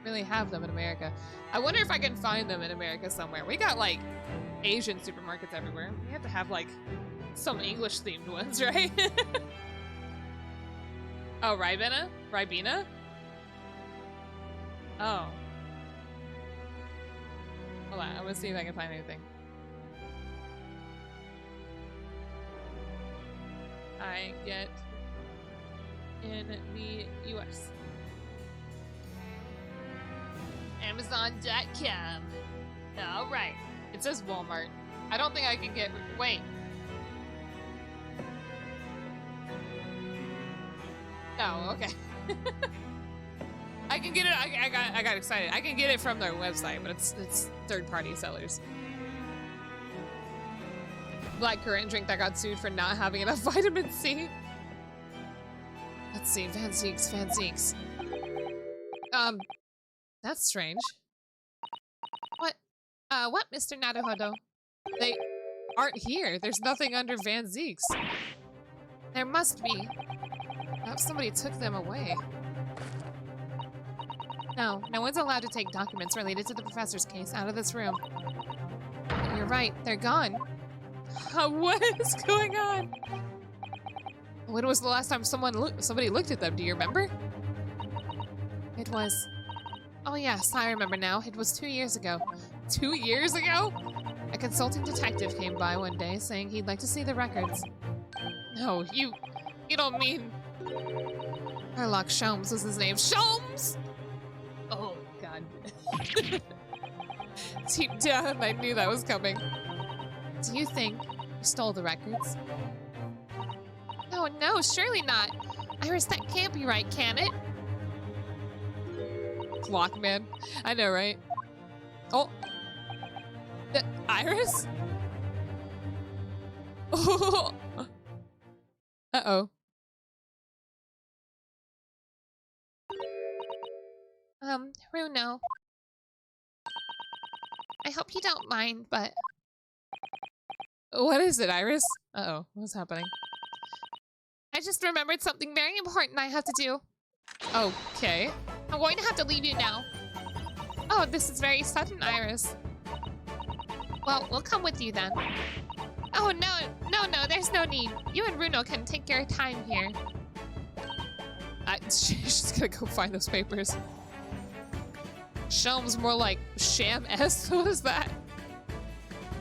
really have them in America. I wonder if I can find them in America somewhere. We got like Asian supermarkets everywhere. We have to have like some English themed ones, right? Oh, Ribena? Ribena? Oh. Hold on, I'm gonna see if I can find anything. I get in the US. Amazon.com. Alright. It says Walmart. I don't think I can get. Wait. Oh, okay. I can get it. I got excited. I can get it from their website, but it's third-party sellers. black currant drink that got sued for not having enough vitamin C. Let's see, Van Zeeks. That's strange. What, Mr. Naruhodo? They aren't here. There's nothing under Van Zeeks. There must be. Perhaps somebody took them away. No one's allowed to take documents related to the professor's case out of this room. You're right, they're gone. What is going on? When was the last time somebody looked at them? Do you remember? It was... Oh yes, I remember now. It was 2 years ago. 2 years ago? A consulting detective came by one day saying he'd like to see the records. No, you don't mean... Sherlock Sholmes was his name. Sholmes! Oh, God. Deep down, I knew that was coming. Do you think you stole the records? No, surely not. Iris, that can't be right, can it? Clockman. I know, right? Oh. Iris? Oh. Uh-oh. Runo. I hope you don't mind, but... What is it, Iris? Uh-oh, what's happening? I just remembered something very important I have to do. Okay. I'm going to have to leave you now. Oh, this is very sudden, Iris. Well, we'll come with you then. Oh, no, there's no need. You and Runo can take your time here. She's gonna go find those papers. Shelm's more like Sham-esque. What is that?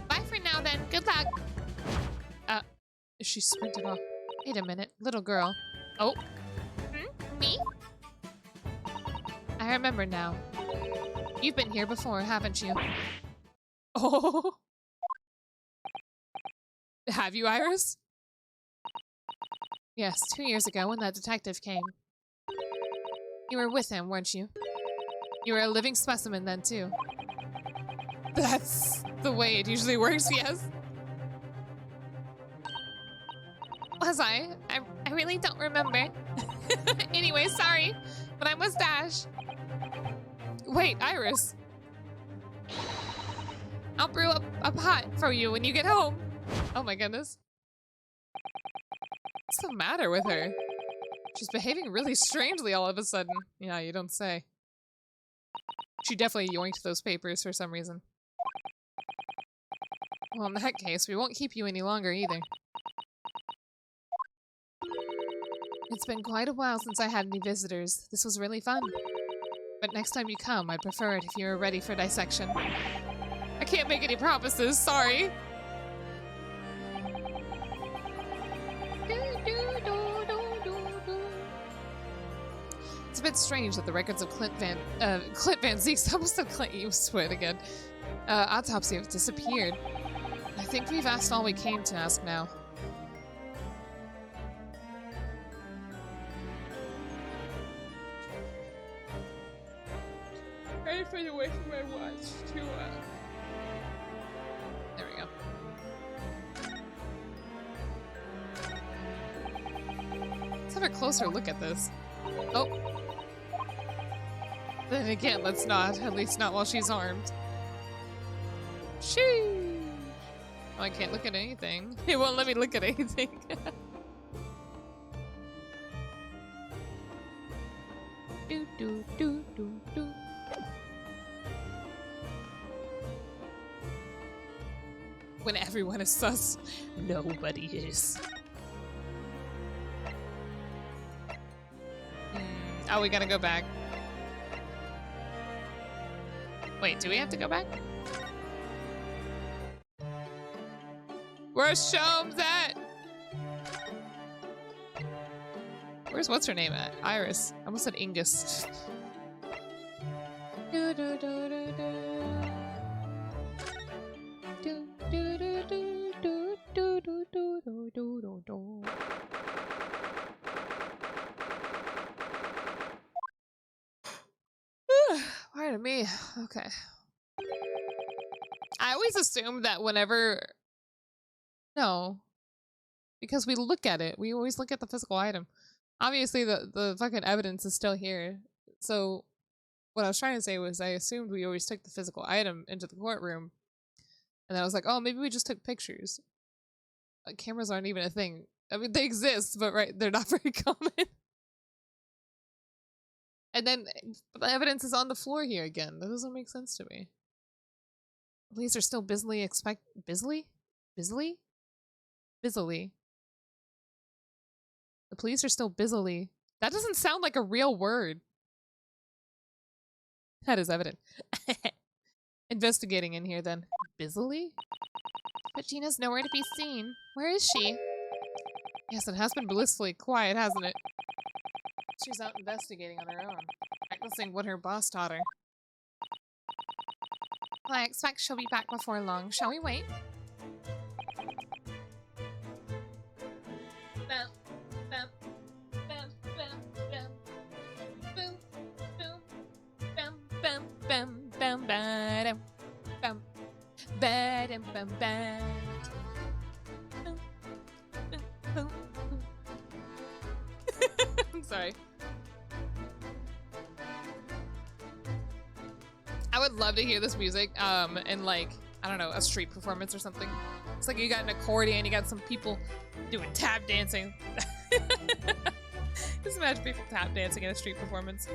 Bye for now, then. Good luck. She sprinted off. Wait a minute, little girl. Oh. Me? I remember now. You've been here before, haven't you? Oh. Have you, Iris? Yes, 2 years ago when that detective came. You were with him, weren't you? You were a living specimen then, too. That's the way it usually works, yes? Was I? I really don't remember. Anyway, sorry, but I must dash. Wait, Iris. I'll brew up a pot for you when you get home. Oh my goodness. What's the matter with her? She's behaving really strangely all of a sudden. Yeah, you don't say. She definitely yoinked those papers for some reason. Well, in that case, we won't keep you any longer either. It's been quite a while since I had any visitors. This was really fun. But next time you come, I'd prefer it if you were ready for dissection. I can't make any promises, sorry. It's a bit strange that the records of Clint Van Zeeks, I almost said Clint Eastwood again, autopsy have disappeared. I think we've asked all we came to ask now. Ready for you away from my watch to, there we go. Let's have a closer look at this. Oh. Then again, let's not. At least not while she's armed. Sheesh. Oh, I can't look at anything. It won't let me look at anything. Do, do, do, do, do. When everyone is sus, nobody is. Oh, we gotta go back. Wait, do we have to go back? Where's Sholmes at? Where's what's her name at? Iris. I almost said Ingus. Do, do, do, do, do. Do, do, do, do, do, do, do, do, do, do, do. Pardon me. Okay. I always assumed that whenever No, because we look at it. We always look at the physical item. Obviously, the fucking evidence is still here. So, what I was trying to say was I assumed we always took the physical item into the courtroom. And I was like, oh, maybe we just took pictures. Cameras aren't even a thing. I mean, they exist, but they're not very common. And then the evidence is on the floor here again. That doesn't make sense to me. Police are still busily busily? Busily? Busily. The police are still busily. That doesn't sound like a real word. That is evident. Investigating in here then. Busily? But Gina's nowhere to be seen. Where is she? Yes, it has been blissfully quiet, hasn't it? She's out investigating on her own, practicing what her boss taught her. Well, I expect she'll be back before long. Shall we wait? I'm sorry. I would love to hear this music in like, I don't know, a street performance or something. It's like you got an accordion, you got some people doing tap dancing. Just imagine people tap dancing in a street performance.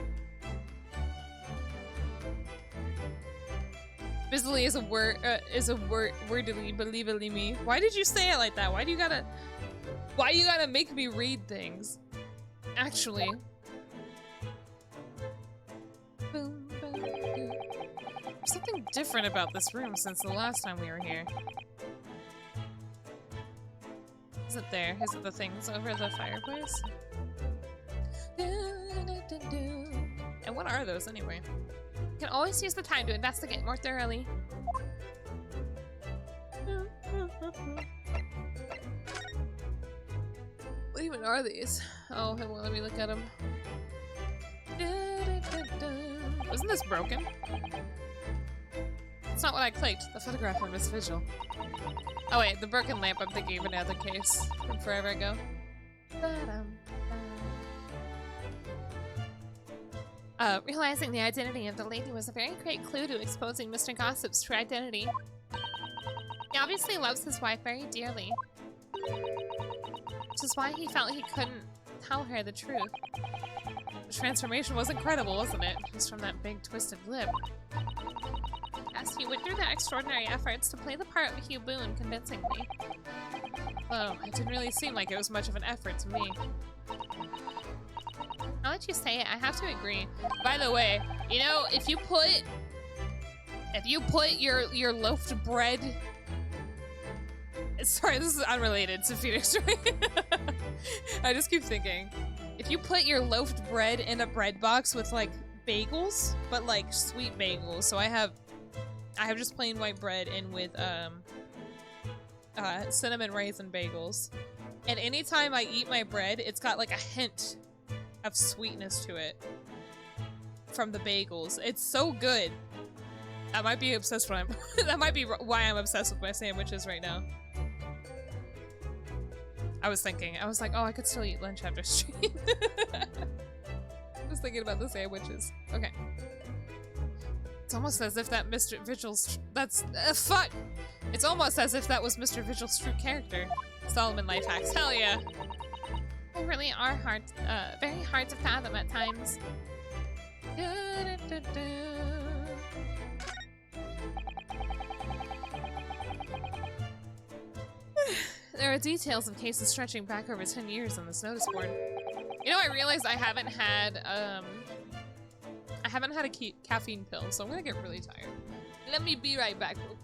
Busily is a wordily believably me. Why did you say it like that? Why do you gotta make me read things? Actually. Boom, boom, boom. There's something different about this room since the last time we were here. Is it there? Is it the things over the fireplace? And what are those anyway? You can always use the time to investigate more thoroughly. What even are these? Oh, well, let me look at them. Wasn't this broken? It's not what I clicked. The photograph on Miss Vigil. Oh wait, the broken lamp I'm thinking of another case from forever ago. Realizing the identity of the lady was a very great clue to exposing Mr. Gossip's true identity. He obviously loves his wife very dearly, which is why he felt he couldn't tell her the truth. The transformation was incredible, wasn't it? Just from that big twisted lip. Yes, he went through the extraordinary efforts to play the part of Hugh Boone convincingly. Though, it didn't really seem like it was much of an effort to me. Now that you say it, I have to agree. By the way, you know, if you put your loafed bread. Sorry, this is unrelated to Phoenix Wright. I just keep thinking, if you put your loafed bread in a bread box with like bagels, but like sweet bagels. So I have just plain white bread and with cinnamon raisin bagels. And anytime I eat my bread, it's got like a hint of sweetness to it from the bagels. It's so good. I might be obsessed with that might be why I'm obsessed with my sandwiches right now. I was like, oh, I could still eat lunch after stream. I was thinking about the sandwiches. Okay. It's almost as if that Mr. Vigil's fuck! It's almost as if that was Mr. Vigil's true character. Solomon life hacks. Hell yeah. They really are hard, very hard to fathom at times. There are details of cases stretching back over 10 years on this notice board. You know, I realized I haven't had a caffeine pill, so I'm gonna get really tired. Let me be right back real quick.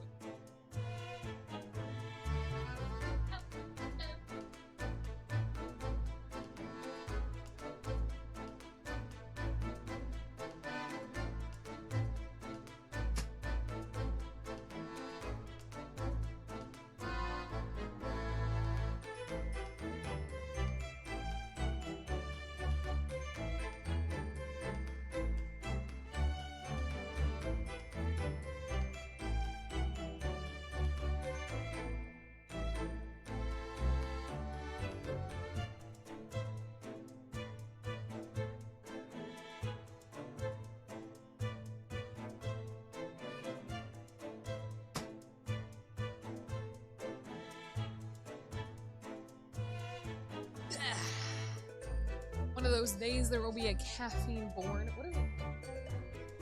those days there will be a caffeine born. What is it?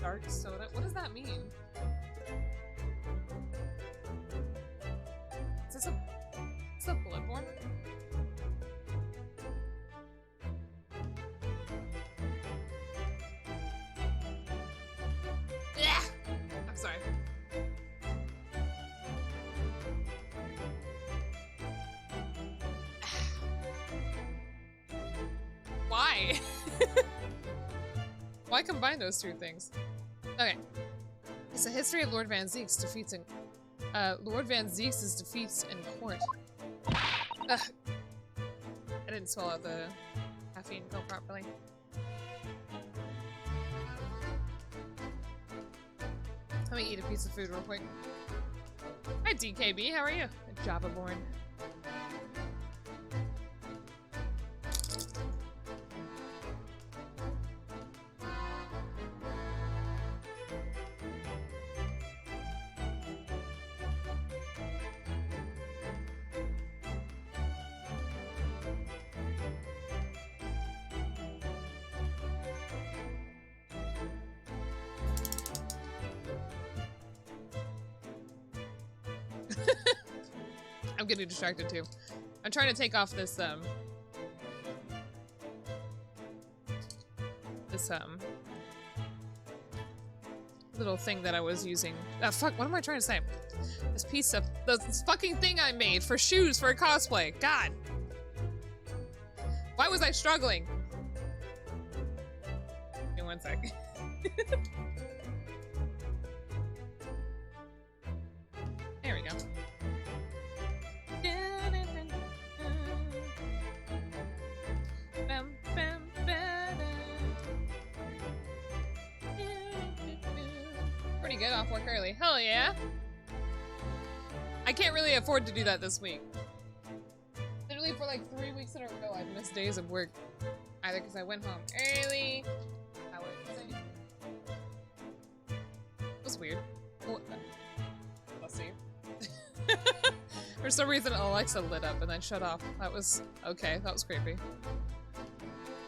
Dark soda? What does that mean? Is this a Bloodborne? Yeah! I'm sorry. Why? Why combine those two things? Okay. It's a history of Lord Van Ziek's defeats in Lord Van Ziek's defeats in court. Ugh. I didn't swallow the caffeine pill properly. Let me eat a piece of food real quick. Hi DKB, how are you? Java born. I'm getting distracted too. I'm trying to take off this little thing that I was using. Fuck, what am I trying to say? This piece of this fucking thing I made for shoes for a cosplay. God. Why was I struggling? Give me one sec. There we go. Pretty good, off work early. Hell yeah! I can't really afford to do that this week. Literally for like 3 weeks in a row, I've missed days of work. Either because I went home early, I was late. It was weird. Let's see. For some reason, Alexa lit up and then shut off. That was okay. That was creepy.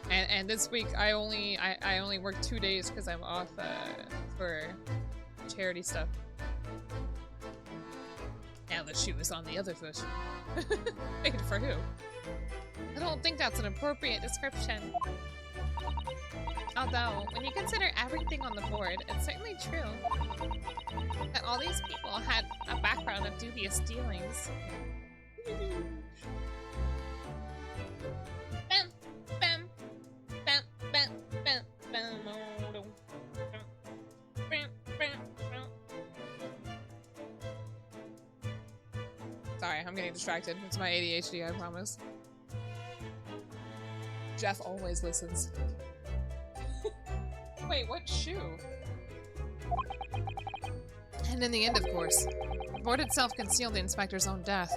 And this week, I only worked 2 days because I'm off for charity stuff. Now the shoe is on the other foot. Wait, for who? I don't think that's an appropriate description. Although, when you consider everything on the board, it's certainly true that all these people had a background of dubious dealings. Bam, bam, bam, bam, bam, bam, Sorry, I'm getting distracted. It's my ADHD, I promise. Jeff always listens. Wait, what shoe? And in the end, of course, the board itself concealed the inspector's own death.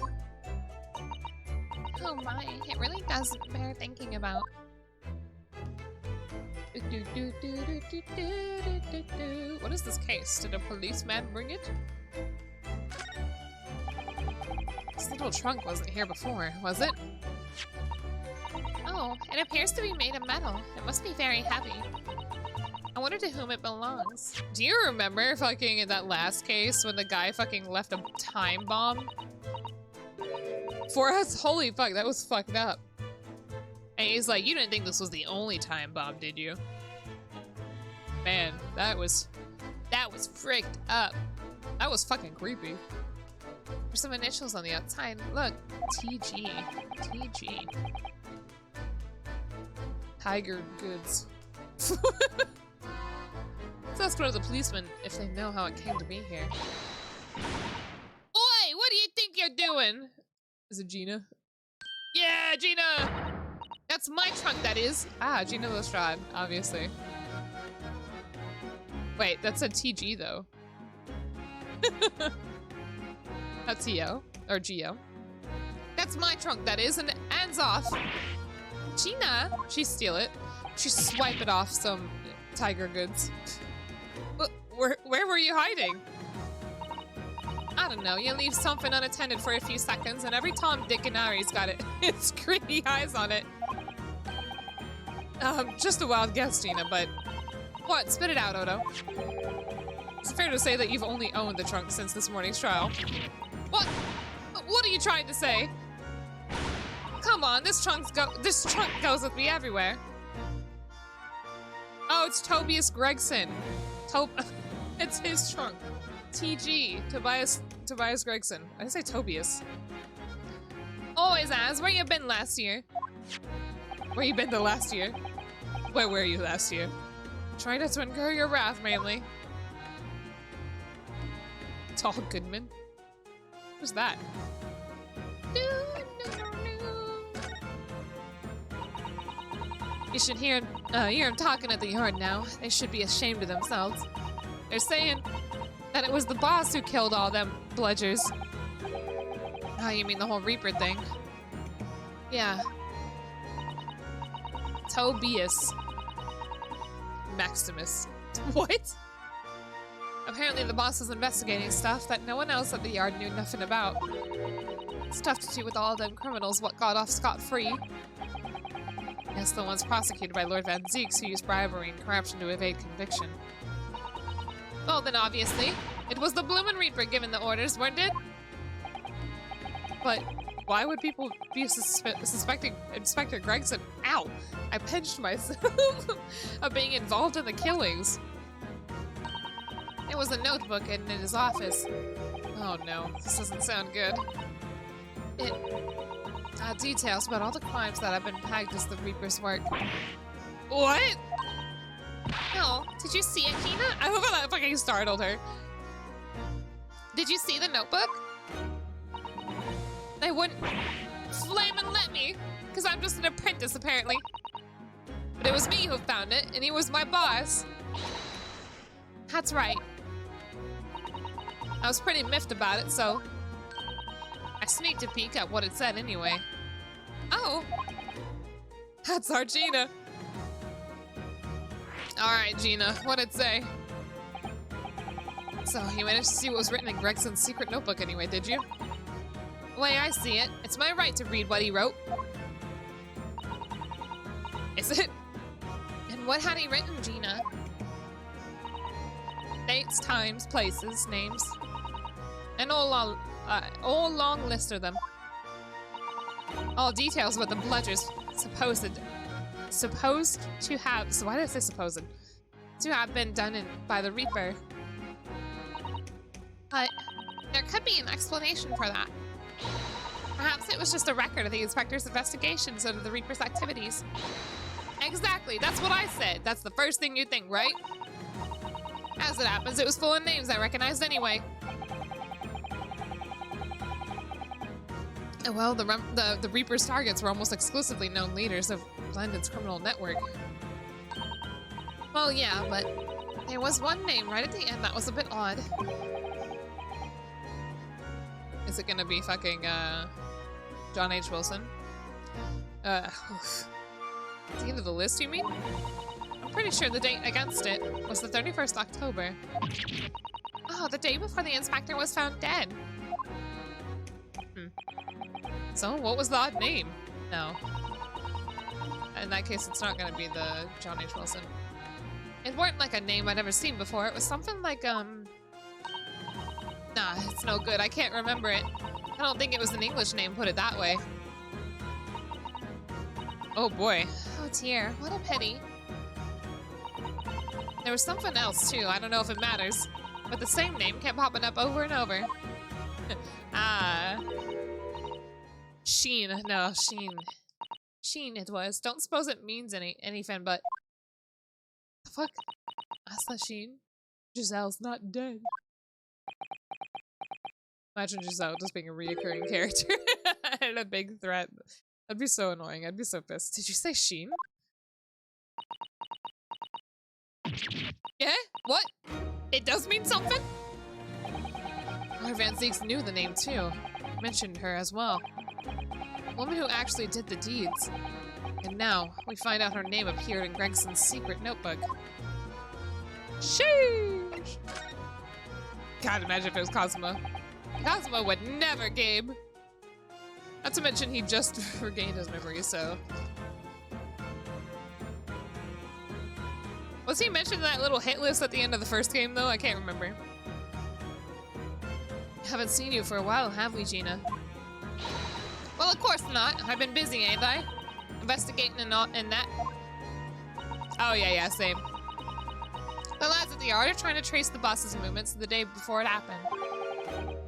Oh my, it really does bear thinking about. What is this case? Did a policeman bring it? This little trunk wasn't here before, was it? Oh, it appears to be made of metal. It must be very heavy. I wonder to whom it belongs. Do you remember fucking in that last case when the guy fucking left a time bomb for us? Holy fuck, that was fucked up. And he's like, you didn't think this was the only time bomb, did you? Man, that was fricked up. That was fucking creepy. There's some initials on the outside. Look, TG. TG. Tiger goods. Let's ask one of the policemen if they know how it came to be here. Oi! What do you think you're doing? Is it Gina? Yeah, Gina! That's my trunk, that is. Ah, Gina Lestrade, obviously. Wait, that's a TG, though. Not TO. Or GO. That's my trunk, that is, and hands off. Gina! She steal it. She swipe it off some tiger goods. Where were you hiding? I don't know. You leave something unattended for a few seconds, and every Tom, Dick, and Harry's got it. It's creepy eyes on it. Just a wild guess, Gina, but... What? Spit it out, Odo. Is it fair to say that you've only owned the trunk since this morning's trial? What? What are you trying to say? Come on, this trunk goes with me everywhere. Oh, it's Tobias Gregson. It's his trunk. TG, Tobias Gregson. I didn't say Tobias. Always as, where you been last year? Where you been the last year? Where were you last year? Trying not to incur your wrath, mainly. Tall Goodman? Who's that? You should hear him talking at the yard now. They should be ashamed of themselves. They're saying that it was the boss who killed all them bludgers. Oh, you mean the whole Reaper thing? Yeah. Tobias. Maximus. What? Apparently the boss was investigating stuff that no one else at the yard knew nothing about. Stuff to do with all them criminals what got off scot-free. Yes, the ones prosecuted by Lord Van Zeeks who used bribery and corruption to evade conviction. Well then obviously, it was the bloomin' Reaper giving the orders, weren't it? But why would people be suspecting Inspector Gregson? Ow! I pinched myself of being involved in the killings. It was a notebook in his office. Oh no, this doesn't sound good. It details about all the crimes that have been pegged as the Reaper's work. What? No, did you see it, Gina? I hope that fucking startled her. Did you see the notebook? They wouldn't flamin' let me, because I'm just an apprentice apparently. But it was me who found it, and he was my boss. That's right. I was pretty miffed about it, so I sneaked a peek at what it said anyway. Oh, that's our Gina. All right, Gina, what'd it say? So you managed to see what was written in Gregson's secret notebook anyway, did you? The way I see it, it's my right to read what he wrote. Is it? And what had he written, Gina? Dates, times, places, names, and all long list of them. All details about the bludgers supposed to have. So why did I say supposed? To have been done by the Reaper. But there could be an explanation for that. Perhaps it was just a record of the inspector's investigations into the Reaper's activities. Exactly, that's what I said. That's the first thing you think, right? As it happens, it was full of names I recognized anyway. Well, the Reaper's targets were almost exclusively known leaders of London's criminal network. Well, yeah, but there was one name right at the end that was a bit odd. Is it gonna be fucking, John H. Wilson? At the end of the list, you mean? I'm pretty sure the date against it was the 31st October. Oh, the day before the inspector was found dead. So, what was the odd name? No. In that case, it's not gonna be the John H. Wilson. It weren't like a name I'd ever seen before. It was something like, Nah, it's no good. I can't remember it. I don't think it was an English name, put it that way. Oh boy. Oh dear, what a pity. There was something else too, I don't know if it matters. But the same name kept popping up over and over. Sheen. No, Sheen. Sheen it was. Don't suppose it means anything, but... The fuck? Asla Sheen? Giselle's not dead. Imagine Giselle just being a reoccurring character and a big threat. That'd be so annoying. I'd be so pissed. Did you say Sheen? Yeah? What? It does mean something? Lord Van Zeeks knew the name too. Mentioned her as well. The woman who actually did the deeds. And now, we find out her name appeared in Gregson's secret notebook. Sheesh! God, imagine if it was Cosmo. Cosmo would never game. Not to mention he just regained his memory, so... Was he mentioned that little hit list at the end of the first game, though? I can't remember. Haven't seen you for a while, have we, Gina? Well, of course not. I've been busy, ain't I? Investigating and that. Oh, yeah, same. The lads at the yard are trying to trace the boss's movements the day before it happened.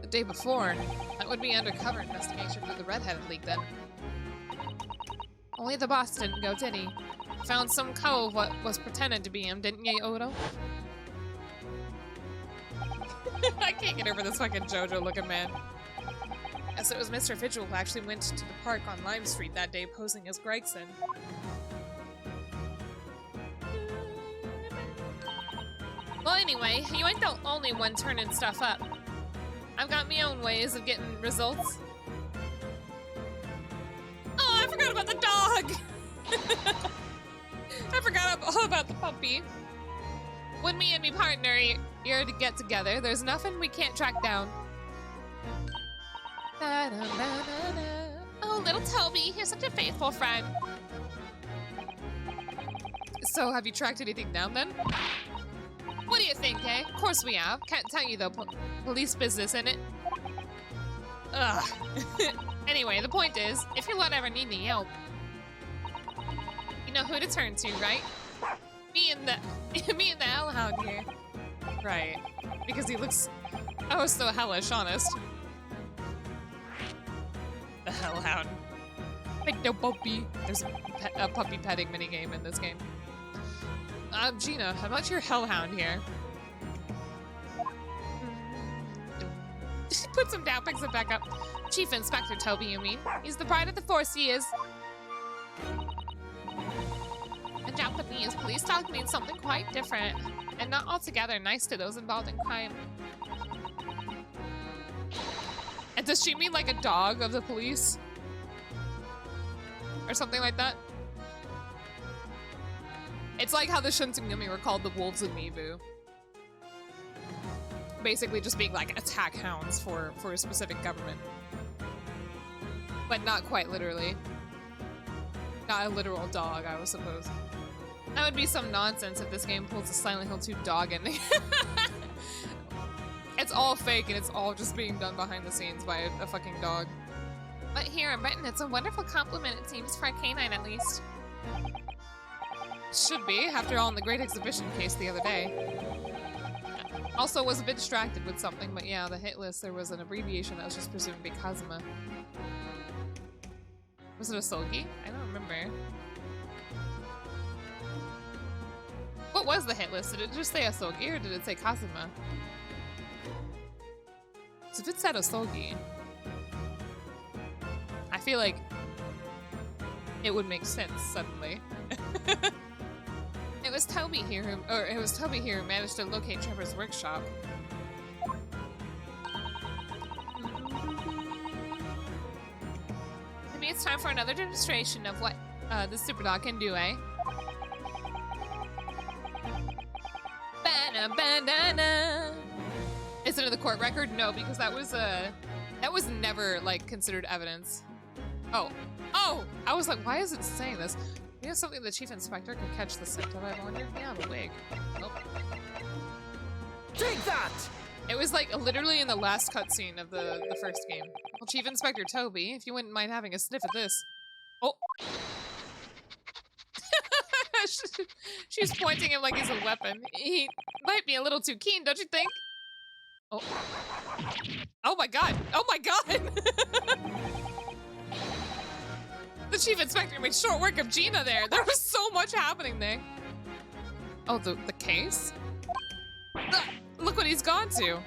The day before? That would be undercover investigation for the Redheaded League, then. Only the boss didn't go, did he? Found some cove what was pretending to be him, didn't you, Odo? I can't get over this fucking JoJo-looking man. Yes, it was Mr. Vigil who actually went to the park on Lime Street that day posing as Gregson. Well, anyway, you ain't the only one turning stuff up. I've got my own ways of getting results. Oh, I forgot about the dog! I forgot all about the puppy. When me and me partner are to get together, there's nothing we can't track down. Oh, little Toby, you're such a faithful friend. So, have you tracked anything down then? What do you think, eh? Of course we have. Can't tell you though, police business, innit? Ugh. Anyway, the point is, if you ever need any help, you know who to turn to, right? Me and the hellhound here. Right. Because he looks oh so hellish, honest. The hellhound. Like no puppy. There's a puppy petting minigame in this game. Gina, how about your hellhound here? She puts him down, picks him back up. Chief Inspector Toby, you mean? He's the pride of the force, he is. In Japanese, police talk means something quite different, and not altogether nice to those involved in crime. And does she mean like a dog of the police? Or something like that? It's like how the Shinsengumi were called the Wolves of Mibu. Basically just being like attack hounds for a specific government. But not quite literally. Not a literal dog, I would suppose. That would be some nonsense if this game pulls a Silent Hill 2 dog ending. It's all fake and it's all just being done behind the scenes by a fucking dog. But here in Britain, it's a wonderful compliment, it seems, for a canine at least. Should be, after all in the Great Exhibition case the other day. Also was a bit distracted with something, but yeah, the hit list, there was an abbreviation that was just presumed to be Kazuma. Was it a Sogi? I don't remember. What was the hit list? Did it just say Asogi or did it say Kazuma? So if it said Asogi, I feel like it would make sense suddenly. It was Toby here who managed to locate Trevor's workshop. Maybe it's time for another demonstration of what the super dog can do, eh? Ba-na-ba-na-na. Is it in the court record? No, because that was never like considered evidence. Oh, I was like, why is it saying this? You know something the chief inspector could catch the scent of, I wonder? Yeah, the wig. Oh. Take that! It was like literally in the last cutscene of the first game. Well, Chief Inspector Toby, if you wouldn't mind having a sniff at this. Oh. She's pointing him like he's a weapon. He might be a little too keen, don't you think? Oh. Oh my god. Oh my god! The Chief Inspector made short work of Gina there. There was so much happening there. Oh, the case? Look what he's gone to.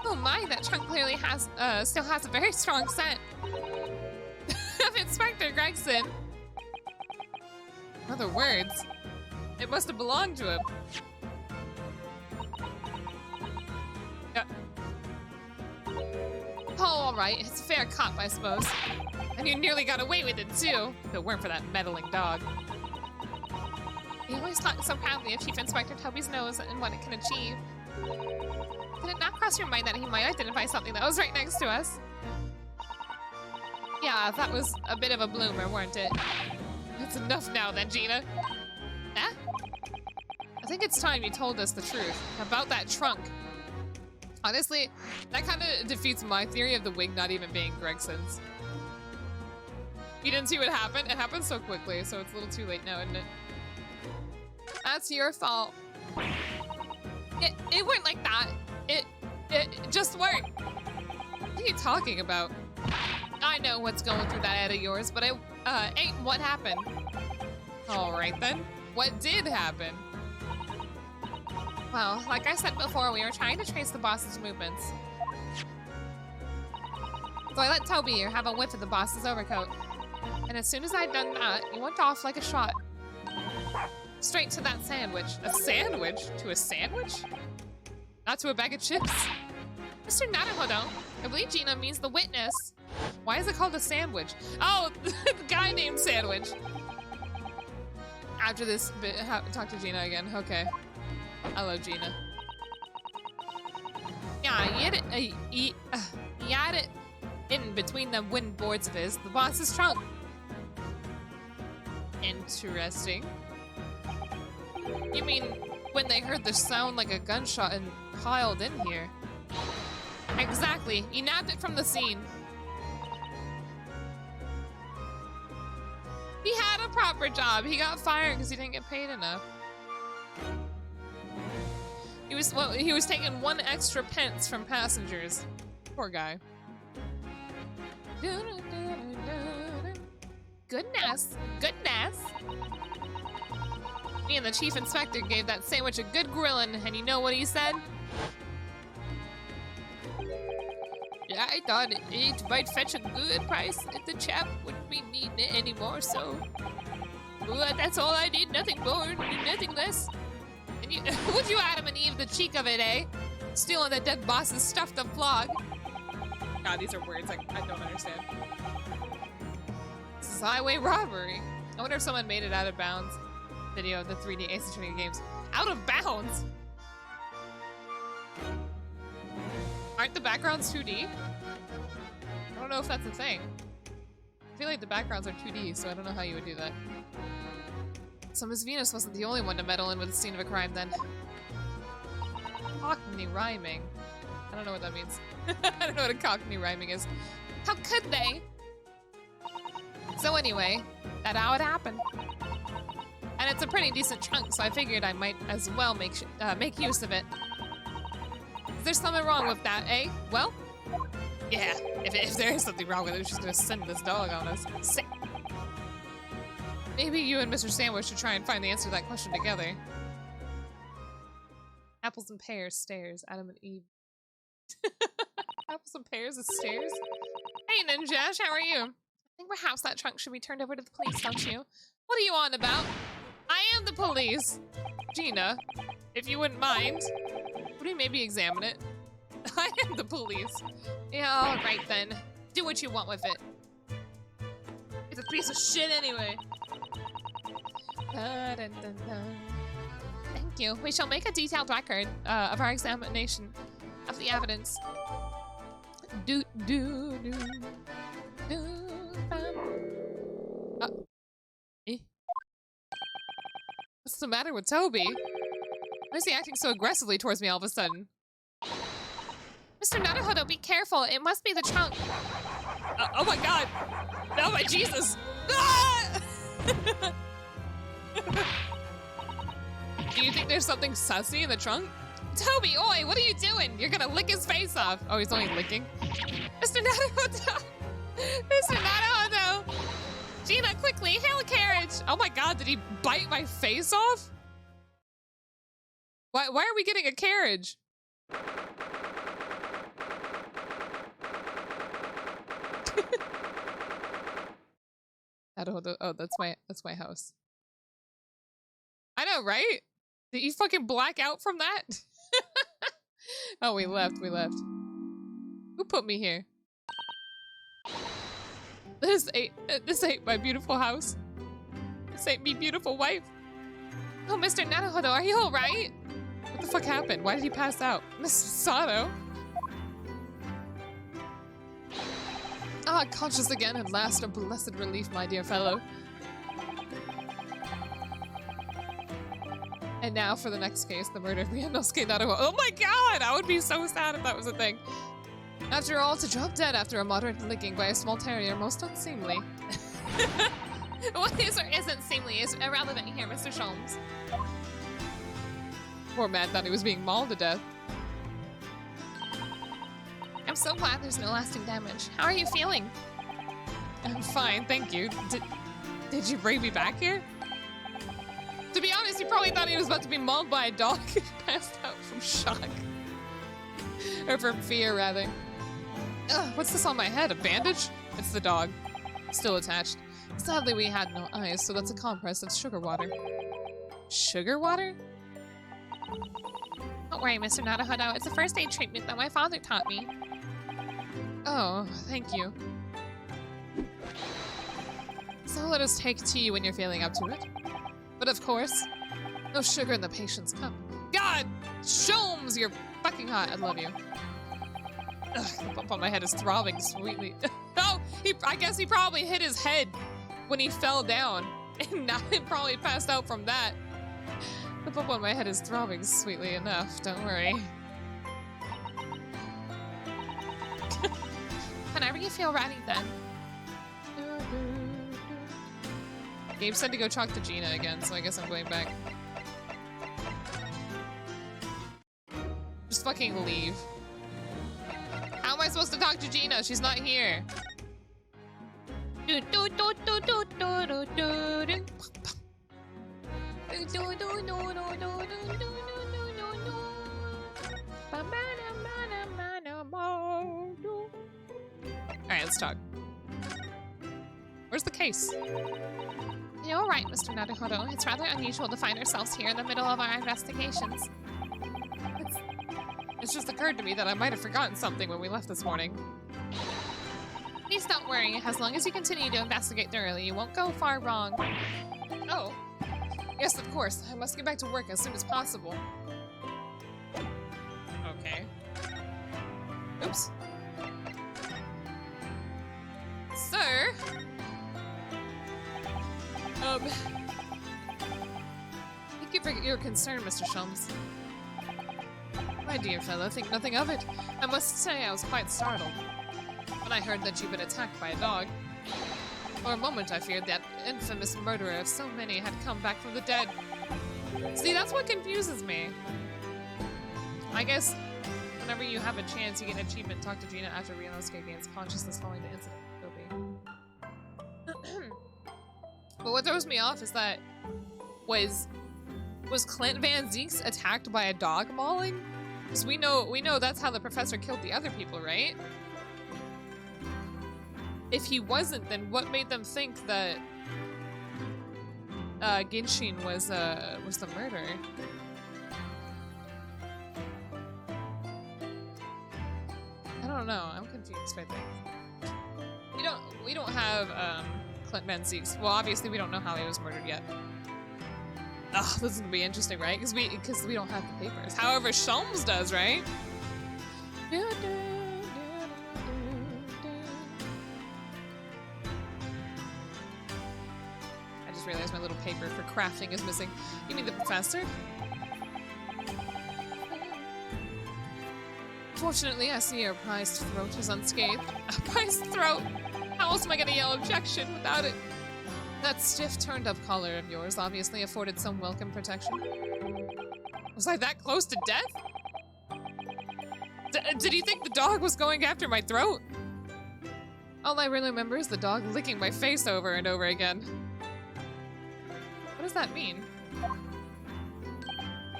Oh my, that trunk clearly has, still has a very strong scent. Of Inspector Gregson. In other words, it must have belonged to him. Yeah. Oh, alright, it's a fair cop, I suppose. And you nearly got away with it, too, if it weren't for that meddling dog. He always talks so proudly of Chief Inspector Toby's nose and what it can achieve. Did it not cross your mind that he might identify something that was right next to us? Yeah, that was a bit of a bloomer, weren't it? That's enough now then, Gina. Huh? I think it's time you told us the truth about that trunk. Honestly, that kind of defeats my theory of the wig not even being Gregson's. You didn't see what happened? It happened so quickly, so it's a little too late now, isn't it? That's your fault. It weren't like that. It just weren't. What are you talking about? I know what's going through that head of yours, but it ain't what happened. Alright then. What did happen? Well, like I said before, we were trying to trace the boss's movements. So I let Toby here have a whiff of the boss's overcoat. And as soon as I'd done that, he went off like a shot. Straight to that sandwich. A sandwich? To a sandwich? Not to a bag of chips. Mr. Naruhodo, I believe Gina means the witness. Why is it called a sandwich? Oh, the guy named Sandwich. After this bit, talk to Gina again. Okay. I love Gina. Yeah, he had it in between the wooden boards of his, the boss's trunk. Interesting. You mean when they heard the sound like a gunshot and piled in here? Exactly. He nabbed it from the scene. He had a proper job. He got fired because he didn't get paid enough. He was taking 1 extra pence from passengers. Poor guy. Goodness. Goodness. Me and the chief inspector gave that sandwich a good grilling, and you know what he said? Yeah, I thought it might fetch a good price if the chap wouldn't be needing it anymore, so... But that's all I need, nothing more, nothing less. And you, would you Adam and Eve the cheek of it, eh? Stealing the dead boss's stuff to vlog. God, these are words I don't understand. This is highway robbery. I wonder if someone made it out of bounds. Video of the 3D Ace Attorney games. Out of bounds? Aren't the backgrounds 2D? I don't know if that's a thing. I feel like the backgrounds are 2D, so I don't know how you would do that. So Miss Venus wasn't the only one to meddle in with the scene of a crime then. Cockney rhyming. I don't know what that means. I don't know what a Cockney rhyming is. How could they? So anyway, that's how it happened. And it's a pretty decent trunk, so I figured I might as well make use of it. Is there something wrong with that, eh? Well, yeah, if there is something wrong with it, she's gonna send this dog on us. Sick. Maybe you and Mr. Sandwich should try and find the answer to that question together. Apples and pears, stairs, Adam and Eve. Apples and pears and stairs? Hey, Ninja, how are you? I think perhaps that trunk should be turned over to the police, don't you? What are you on about? I am the police. Gina, if you wouldn't mind, would we maybe examine it? I am the police. Yeah, all right then. Do what you want with it. It's a piece of shit anyway. Dun, dun, dun, dun. Thank you. We shall make a detailed record of our examination of the evidence. Do do do do. What's the matter with Toby? Why is he acting so aggressively towards me all of a sudden? Mr. Naruhodo, be careful. It must be the trunk. Oh my god. Oh my Jesus. Ah! Do you think there's something sussy in the trunk? Toby, oi, what are you doing? You're gonna lick his face off. Oh, he's only licking. Mr. Naruhodo. Mr. Naruhodo. Gina, quickly, hail a carriage! Oh my god, did he bite my face off? Why are we getting a carriage? Oh, that's my house. I know, right? Did you fucking black out from that? Oh, we left. Who put me here? This ain't my beautiful house. This ain't me beautiful wife. Oh, Mr. Naruhodo, are you alright? What the fuck happened? Why did he pass out? Mrs. Sato? Ah, conscious again at last, a blessed relief, my dear fellow. And now for the next case, the murder of Ryunosuke Naruhodo. Oh my god! I would be so sad if that was a thing. After all, to drop dead after a moderate licking by a small terrier, most unseemly. What is or isn't seemly is irrelevant here, Mr. Sholmes. Poor man thought he was being mauled to death. I'm so glad there's no lasting damage. How are you feeling? I'm fine, thank you. Did you bring me back here? To be honest, you probably thought he was about to be mauled by a dog and passed out from shock. Or from fear, rather. Ugh, what's this on my head? A bandage? It's the dog. Still attached. Sadly, we had no eyes, so that's a compress of sugar water. Sugar water? Don't worry, Mr. Naruhodo. It's a first aid treatment that my father taught me. Oh, thank you. So let us take tea when you're feeling up to it. But of course, no sugar in the patient's cup. God! Sholmes, you're fucking hot. I love you. Ugh, the bump on my head is throbbing sweetly. Oh, I guess he probably hit his head when he fell down. And now he probably passed out from that. The bump on my head is throbbing sweetly enough, don't worry. Whenever you feel ready, then. Gabe said to go talk to Gina again, so I guess I'm going back. Just fucking leave. How am I supposed to talk to Gina? She's not here. Alright, let's talk. Where's the case? You're all right, Mr. Naruhodo. It's rather unusual to find ourselves here in the middle of our investigations. It's just occurred to me that I might have forgotten something when we left this morning. Please don't worry. As long as you continue to investigate thoroughly, you won't go far wrong. Oh. Yes, of course. I must get back to work as soon as possible. Okay. Oops. Sir? Thank you for your concern, Mr. Sholmes. My dear fellow, think nothing of it. I must say I was quite startled when I heard that you'd been attacked by a dog. For a moment I feared that infamous murderer of so many had come back from the dead. See, that's what confuses me. I guess whenever you have a chance, you get an achievement, talk to Gina after Ryunosuke gains consciousness following the incident. But what throws me off is that was Clint Van Zieks attacked by a dog mauling? Because we know that's how the professor killed the other people, right? If he wasn't, then what made them think that Genshin was the murderer? I don't know. I'm confused right there. We don't have Clint Van Zieks. Well, obviously we don't know how he was murdered yet. Ugh, this is gonna be interesting, right? Because we don't have the papers. However, Sholmes does, right? I just realized my little paper for crafting is missing. You mean the professor? Fortunately, I see your prized throat is unscathed. A prized throat? How else am I gonna yell objection without it? That stiff turned-up collar of yours obviously afforded some welcome protection. Was I that close to death? Did he think the dog was going after my throat? All I really remember is the dog licking my face over and over again. What does that mean?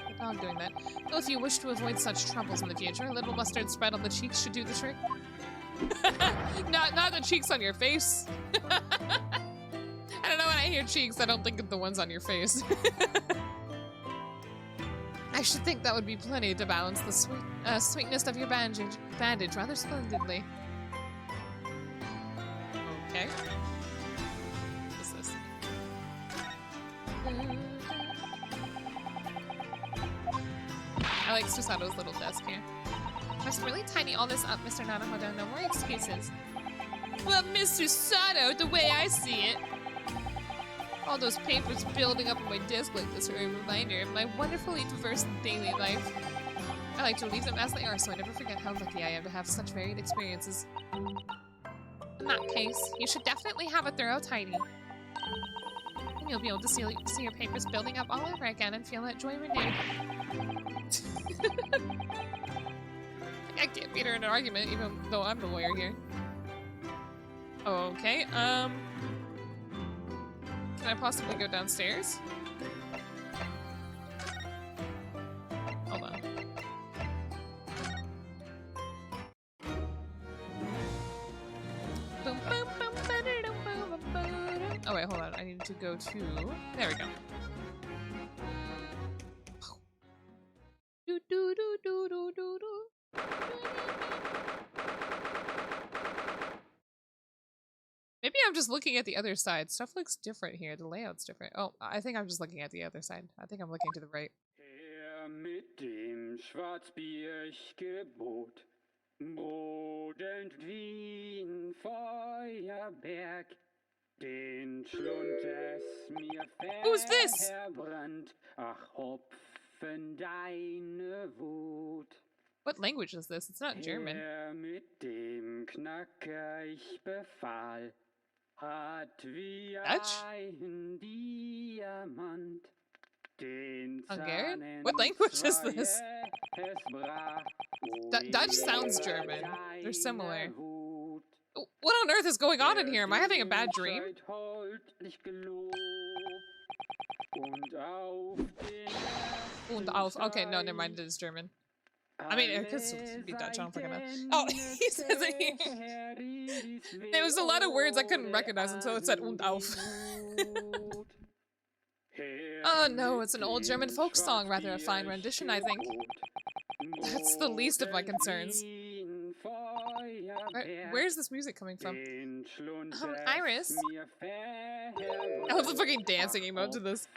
The dog doing that. Well, if you wish to avoid such troubles in the future, a little mustard spread on the cheeks should do the trick. Not the cheeks on your face. I don't know, when I hear cheeks, I don't think of the ones on your face. I should think that would be plenty to balance the sweetness of your bandage rather splendidly. Okay. What's this? I like Susato's little desk here. Must really tidy all this up, Mr. Naruhodo. No more excuses. Well, Miss Susato, the way I see it. All those papers building up on my desk like this are a reminder of my wonderfully diverse daily life. I like to leave them as they are so I never forget how lucky I am to have such varied experiences. In that case, you should definitely have a thorough tidy. And you'll be able to see your papers building up all over again and feel that joy renewed. I can't beat her in an argument even though I'm the lawyer here. Okay, can I possibly go downstairs? Hold on. Oh wait, hold on. I need to go to... There we go. Do, do, do, do, do, do, do. Maybe I'm just looking at the other side. Stuff looks different here. The layout's different. Oh, I think I'm just looking at the other side. I think I'm looking to the right. Herr mit dem Schwarzbiergebot, brodelt wie ein Feuerberg, den Schlund es mir Who's this? verbrannt, ach Hopfen deine Wut. What language is this? It's not German. Herr mit dem Knacker ich befahl, hat wie Dutch? ein Diamant. Hungarian? What language is this? Dutch sounds German. They're similar. What on earth is going on in here? Am I having a bad dream? Und auf. Okay, no, never mind. It is German. I mean, it could be Dutch. I don't fucking know. Oh, he says it here. There was a lot of words I couldn't recognize until it said und auf. Oh no, it's an old German folk song, rather a fine rendition, I think. That's the least of my concerns. Where's this music coming from? Iris? I love the fucking dancing emote to this.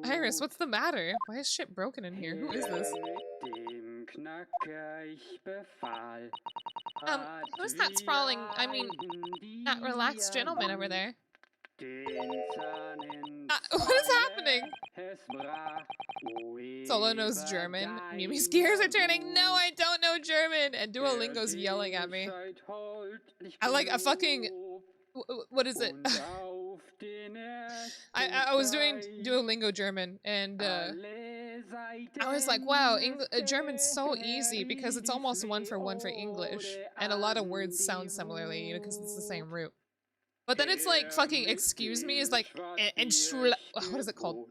Iris, what's the matter? Why is shit broken in here? Who is this? Who's that sprawling, I mean, that relaxed gentleman over there? What is happening? Solo knows German. Mimi's gears are turning. No, I don't know German. And Duolingo's yelling at me. I like a fucking... What is it? I was doing Duolingo German, and I was like, wow, German's so easy because it's almost one for English. And a lot of words sound similarly, you know, because it's the same root. But then it's like fucking excuse me is like what is it called?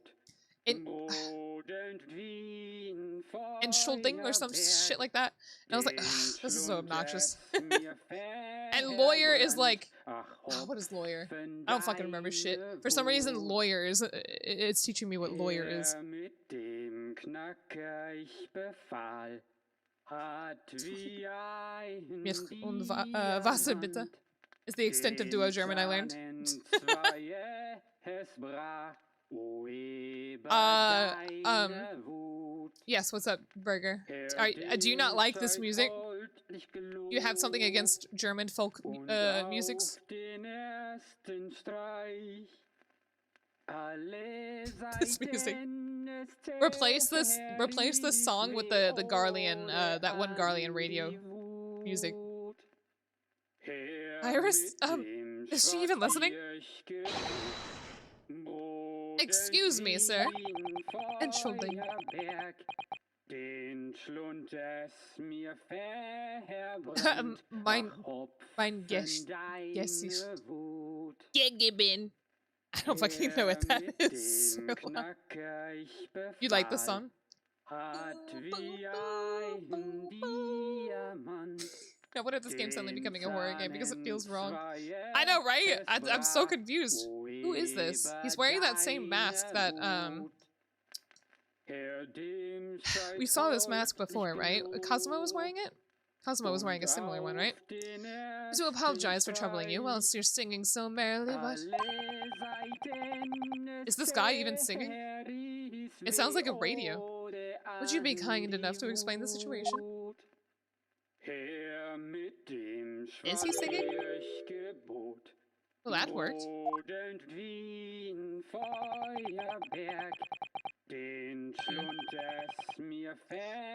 Entschuldigung or some shit like that. And I was like, this is so obnoxious. And lawyer is like, what is lawyer? I don't fucking remember shit. For some reason, lawyers, it's teaching me what lawyer is. Und Wasser bitte. Is the extent of Duo German I learned. Yes, what's up, Burger? Do you not like this music? You have something against German folk musics? This music. Replace this song with the Garlean, that one Garlean radio music. Iris, is she even listening? Excuse me, sir. Entschuldigung. Mein Gesicht. Gegeben. I don't fucking know what that is. You like the song? Now, what if this game's suddenly becoming a horror game because it feels wrong? I know, right? I'm so confused. Who is this? He's wearing that same mask that, we saw this mask before, right? Cosmo was wearing it? Cosmo was wearing a similar one, right? I do apologize for troubling you whilst you're singing so merrily, but... Is this guy even singing? It sounds like a radio. Would you be kind enough to explain the situation? Is he singing? Well, that worked. Irgendwie ein Feuerwerk, den Schlund es mir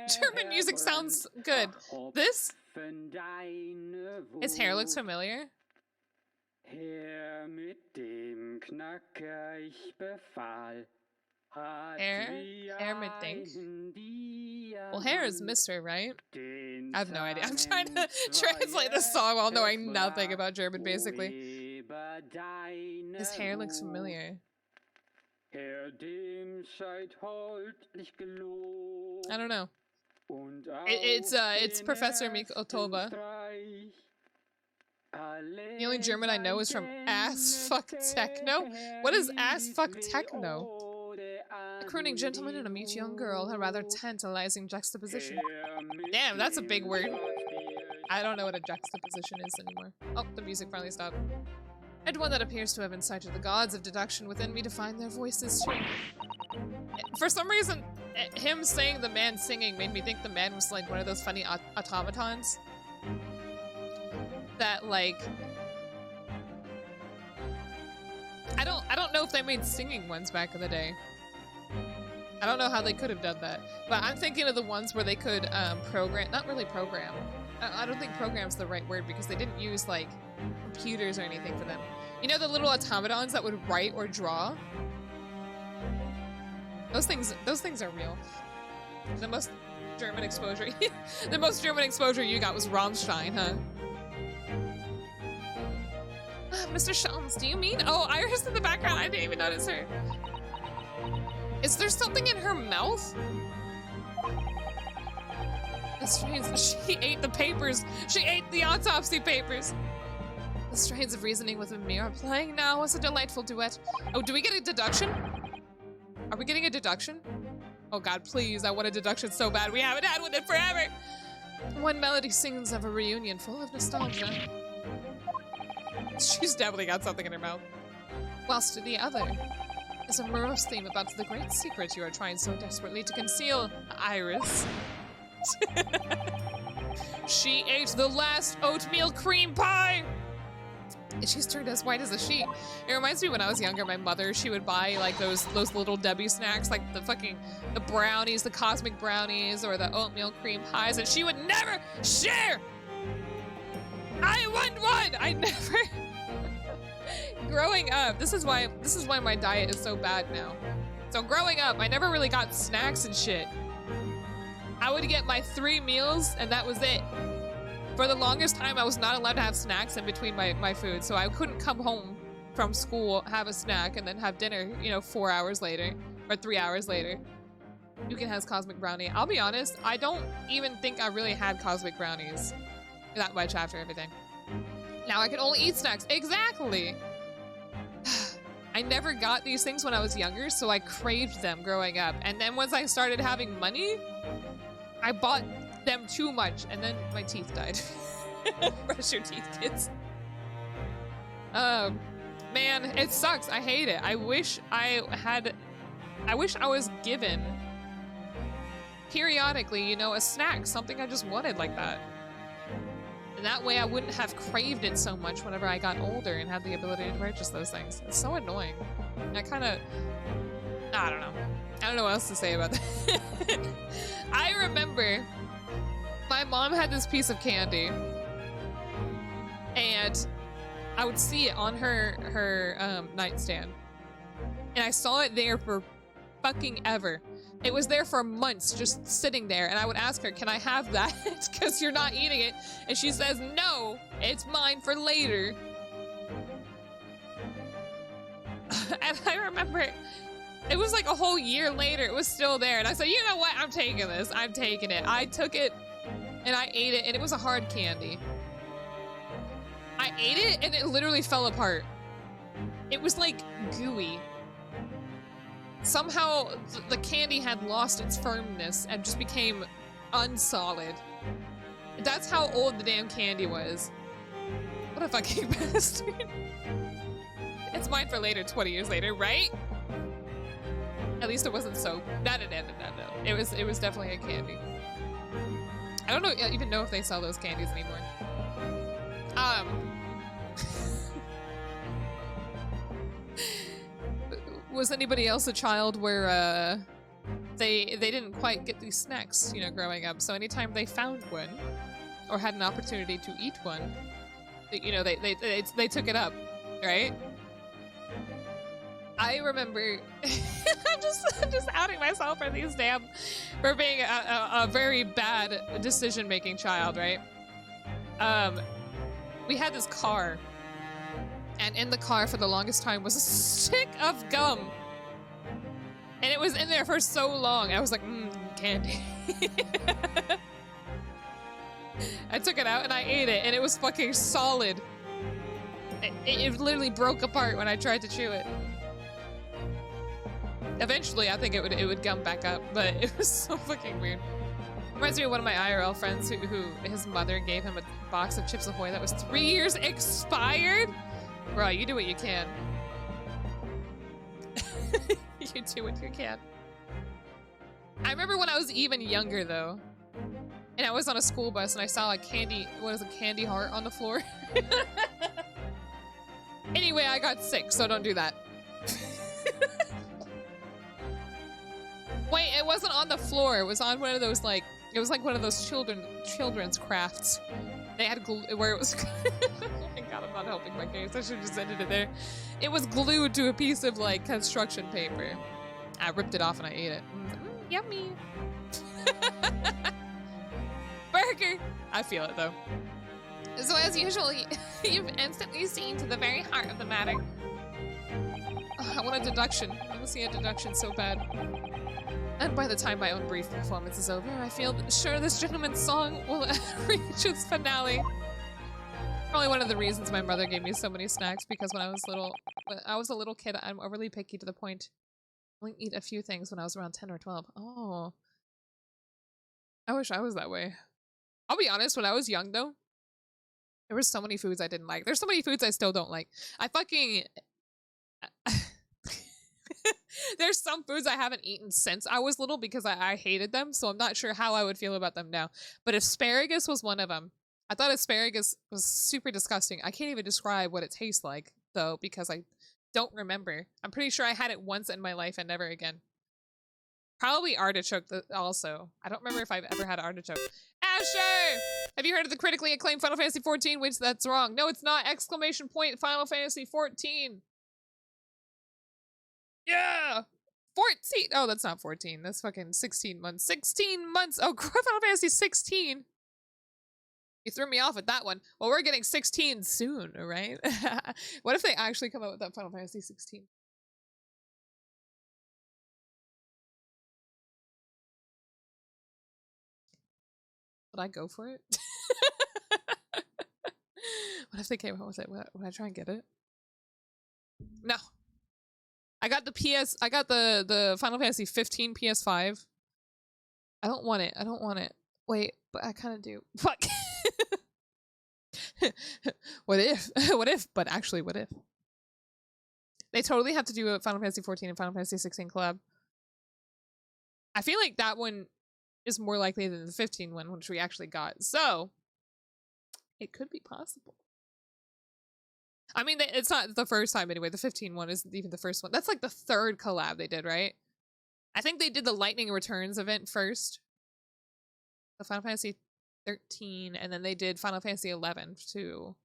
German music sounds good. This? verhopfen deine His hair looks Wut. familiar. Herr mit dem Knacker ich befahl, hat Hair mit Ding. ein Well, hair is Diamant Mr., right? den I have no idea. I'm trying to seinem translate the song while knowing Feuer nothing about German, wo basically. über deine His hair looks Wut familiar. Herr dem seid holdlich gelobt. I don't know. Und It's auf Professor den Mikotoba. ersten Streich The only German I know is from Ass Fuck Techno. What is Ass Fuck Techno? A crooning gentleman and a mute young girl, a rather tantalizing juxtaposition. Damn, that's a big word. I don't know what a juxtaposition is anymore. Oh, the music finally stopped. And one that appears to have incited the gods of deduction within me to find their voices too. For some reason, him saying the man singing made me think the man was like one of those funny automatons. That like... I don't know if they made singing ones back in the day. I don't know how they could have done that. But I'm thinking of the ones where they could program, not really program. I don't think program's the right word because they didn't use like computers or anything for them. You know the little automatons that would write or draw? Those things are real. The most German exposure the most German exposure you got was Rammstein, huh? Mr. Shams, do you mean? Oh, Iris in the background, I didn't even notice her. Is there something in her mouth? It's strange. She ate the papers. She ate the autopsy papers. The strains of reasoning with me are playing now as a delightful duet. Oh, do we get a deduction? Are we getting a deduction? Oh god, please, I want a deduction so bad. We haven't had one in forever. One melody sings of a reunion full of nostalgia. She's definitely got something in her mouth. Whilst the other is a morose theme about the great secret you are trying so desperately to conceal, Iris. She ate the last oatmeal cream pie! She's turned as white as a sheet. It reminds me when I was younger, my mother, she would buy like those little Debbie snacks, like the brownies, the cosmic brownies, or the oatmeal cream pies, and she would never share! I want one! I never... Growing up, this is why my diet is so bad now. So growing up, I never really got snacks and shit. I would get my 3 meals, and that was it. For the longest time, I was not allowed to have snacks in between my food, so I couldn't come home from school, have a snack, and then have dinner, you know, 4 hours later, or 3 hours later. Yukin has cosmic brownie. I'll be honest, I don't even think I really had cosmic brownies that much after everything. Now I can only eat snacks. Exactly! I never got these things when I was younger, so I craved them growing up. And then once I started having money, I bought them too much, and then my teeth died. Brush your teeth, kids. Man, it sucks. I hate it. I wish I was given periodically, you know, a snack, something I just wanted like that. And that way I wouldn't have craved it so much whenever I got older and had the ability to purchase those things. It's so annoying. I don't know. I don't know what else to say about that. I remember my mom had this piece of candy and I would see it on her nightstand. And I saw it there for fucking ever. It was there for months, just sitting there, and I would ask her, can I have that? Because you're not eating it. And she says, no, it's mine for later. And I remember it was like a whole year later, it was still there. And I said, you know what, I'm taking this, I'm taking it. I took it, and I ate it, and it was a hard candy. I ate it, and it literally fell apart. It was like gooey. Somehow, the candy had lost its firmness and just became unsolid. That's how old the damn candy was. What a fucking bastard. It's mine for later, 20 years later, right? At least it wasn't soap. No. It was definitely a candy. I don't even know if they sell those candies anymore. Was anybody else a child where they didn't quite get these snacks, you know, growing up? So anytime they found one or had an opportunity to eat one, you know, they took it up, right? I remember, I'm just outing myself for for being a very bad decision-making child, right? We had this car, and in the car for the longest time was a stick of gum. And it was in there for so long. I was like, candy. I took it out and I ate it, and it was fucking solid. It literally broke apart when I tried to chew it. Eventually, I think it would gum back up, but it was so fucking weird. Reminds me of one of my IRL friends who his mother gave him a box of Chips Ahoy that was 3 years expired. Bro, you do what you can. You do what you can. I remember when I was even younger though, and I was on a school bus and I saw a candy heart on the floor. Anyway, I got sick, so don't do that. Wait, it wasn't on the floor. It was on one of those, like, it was like one of those children's crafts. They had glue where it was. Oh my god, I'm not helping my case. I should have just ended it there. It was glued to a piece of, like, construction paper. I ripped it off and I ate it. Yummy. Burger. I feel it though. So as usual, you've instantly seen to the very heart of the matter. Oh, I want a deduction. I want to see a deduction so bad. And by the time my own brief performance is over, I feel sure this gentleman's song will reach its finale. Probably one of the reasons my mother gave me so many snacks, because when I was a little kid, I'm overly picky to the point I only eat a few things when I was around 10 or 12. Oh. I wish I was that way. I'll be honest, when I was young though, there were so many foods I didn't like. There's so many foods I still don't like. There's some foods I haven't eaten since I was little because I hated them, so I'm not sure how I would feel about them now. But asparagus was one of them. I thought asparagus was super disgusting. I can't even describe what it tastes like, though, because I don't remember. I'm pretty sure I had it once in my life and never again. Probably artichoke also. I don't remember if I've ever had artichoke. Asher! Have you heard of the critically acclaimed Final Fantasy XIV? Which that's wrong. No, it's not! Exclamation point Final Fantasy XIV! Yeah! 14! Oh, that's not 14. That's fucking 16 months. 16 months! Oh, Final Fantasy 16! You threw me off at that one. Well, we're getting 16 soon, right? What if they actually come out with that Final Fantasy 16? Would I go for it? What if they came out with it? Would I try and get it? No. I got the Final Fantasy 15 PS5. I don't want it. I don't want it. Wait, but I kind of do. Fuck. What if? What if? But actually, what if? They totally have to do a Final Fantasy 14 and Final Fantasy 16 collab. I feel like that one is more likely than the 15 one, which we actually got. So, it could be possible. I mean, it's not the first time anyway. The 15 one isn't even the first one. That's like the third collab they did, right? I think they did the Lightning Returns event first. The Final Fantasy 13, and then they did Final Fantasy 11 to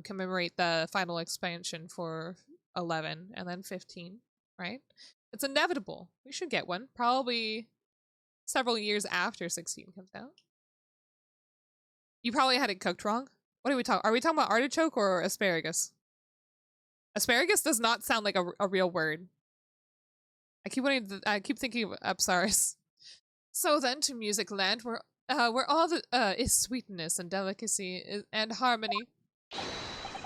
commemorate the final expansion for 11, and then 15, right? It's inevitable. We should get one. Probably several years after 16 comes out. You probably had it cooked wrong. What are we talking? Are we talking about artichoke or asparagus? Asparagus does not sound like a real word. I keep thinking of Apsaris. So then to Music Land, where all is sweetness and delicacy and harmony.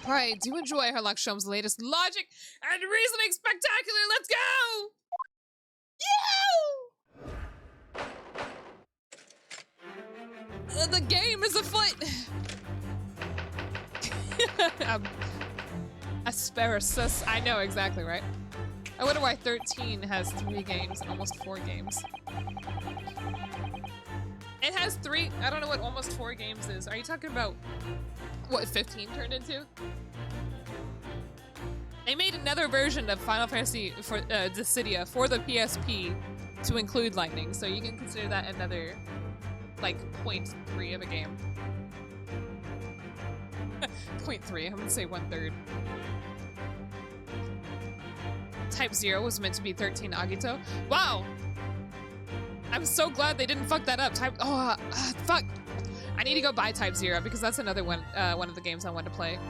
Pray, do enjoy Herlock-Sholmes' latest logic and reasoning spectacular. Let's go! The game is afoot. Asparagus. I know exactly, right? I wonder why 13 has 3 games and almost 4 games. It has 3. I don't know what almost 4 games is. Are you talking about what 15 turned into? They made another version of Final Fantasy for Dissidia for the PSP to include lightning, so you can consider that another, like, 0.3 of a game. 0.3, I'm gonna say 1/3. Type 0 was meant to be 13 Agito. Wow! I'm so glad they didn't fuck that up. Fuck! I need to go buy Type 0 because that's another one of the games I want to play.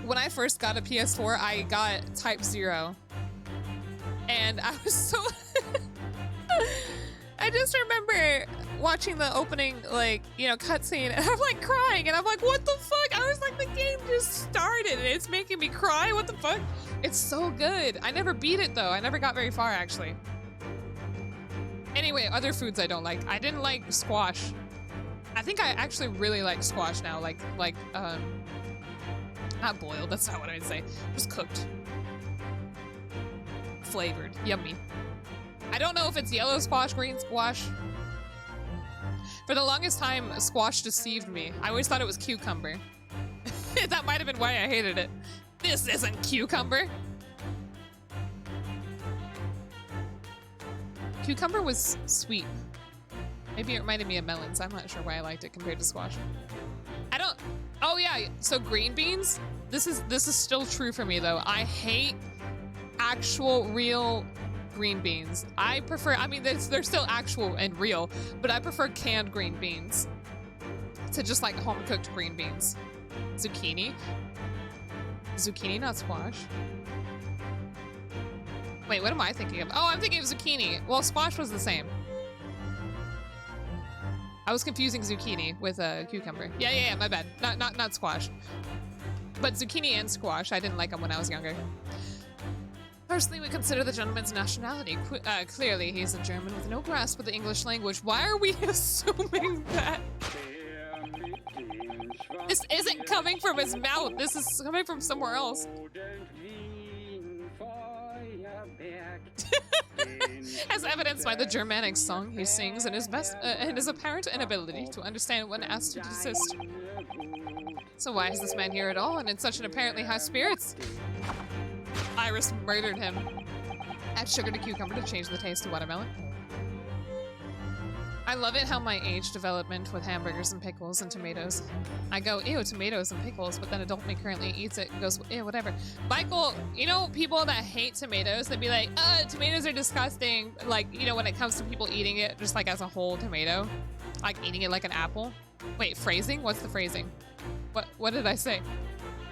When I first got a PS4, I got Type 0. And I was so... I just remember watching the opening, like, you know, cutscene, and I'm like crying, and I'm like, what the fuck? I was like, the game just started, and it's making me cry, what the fuck? It's so good. I never beat it, though. I never got very far, actually. Anyway, other foods I don't like. I didn't like squash. I think I actually really like squash now, not boiled, that's not what I'd say. Just cooked. Flavored. Yummy. I don't know if it's yellow squash, green squash. For the longest time, squash deceived me. I always thought it was cucumber. That might have been why I hated it. This isn't cucumber. Cucumber was sweet. Maybe it reminded me of melons. I'm not sure why I liked it compared to squash. Oh yeah, so green beans? This is still true for me though. I hate actual real green beans. I prefer, I mean, they're still actual and real, but I prefer canned green beans to just like home-cooked green beans. Zucchini? Zucchini, not squash. Wait, what am I thinking of? Oh, I'm thinking of zucchini. Well, squash was the same. I was confusing zucchini with a cucumber. Yeah, my bad. Not squash. But zucchini and squash, I didn't like them when I was younger. Personally, we consider the gentleman's nationality. Clearly, he's a German with no grasp of the English language. Why are we assuming that? This isn't coming from his mouth. This is coming from somewhere else. As evidenced by the Germanic song he sings and his apparent inability to understand when asked to desist. So why is this man here at all and in such an apparently high spirits? Iris murdered him. Add sugar to cucumber to change the taste to watermelon. I love it how my age development with hamburgers and pickles and tomatoes. I go, ew, tomatoes and pickles, but then adult me currently eats it and goes, ew, whatever. Michael, you know people that hate tomatoes, they'd be like, tomatoes are disgusting. Like, you know, when it comes to people eating it just like as a whole tomato, like eating it like an apple. Wait, phrasing? What's the phrasing? What did I say?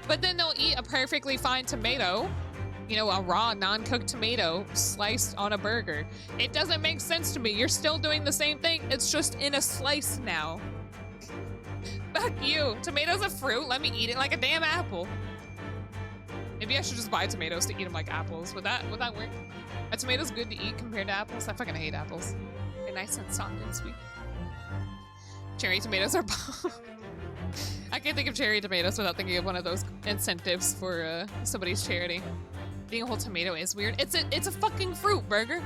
But then they'll eat a perfectly fine tomato, you know, a raw, non-cooked tomato sliced on a burger. It doesn't make sense to me. You're still doing the same thing. It's just in a slice now. Fuck you. Tomatoes a fruit. Let me eat it like a damn apple. Maybe I should just buy tomatoes to eat them like apples. Would that work? Are tomatoes good to eat compared to apples? I fucking hate apples. They're nice and soft and sweet. Cherry tomatoes are bomb. I can't think of cherry tomatoes without thinking of one of those incentives for somebody's charity. Eating a whole tomato is weird. It's a fucking fruit, burger.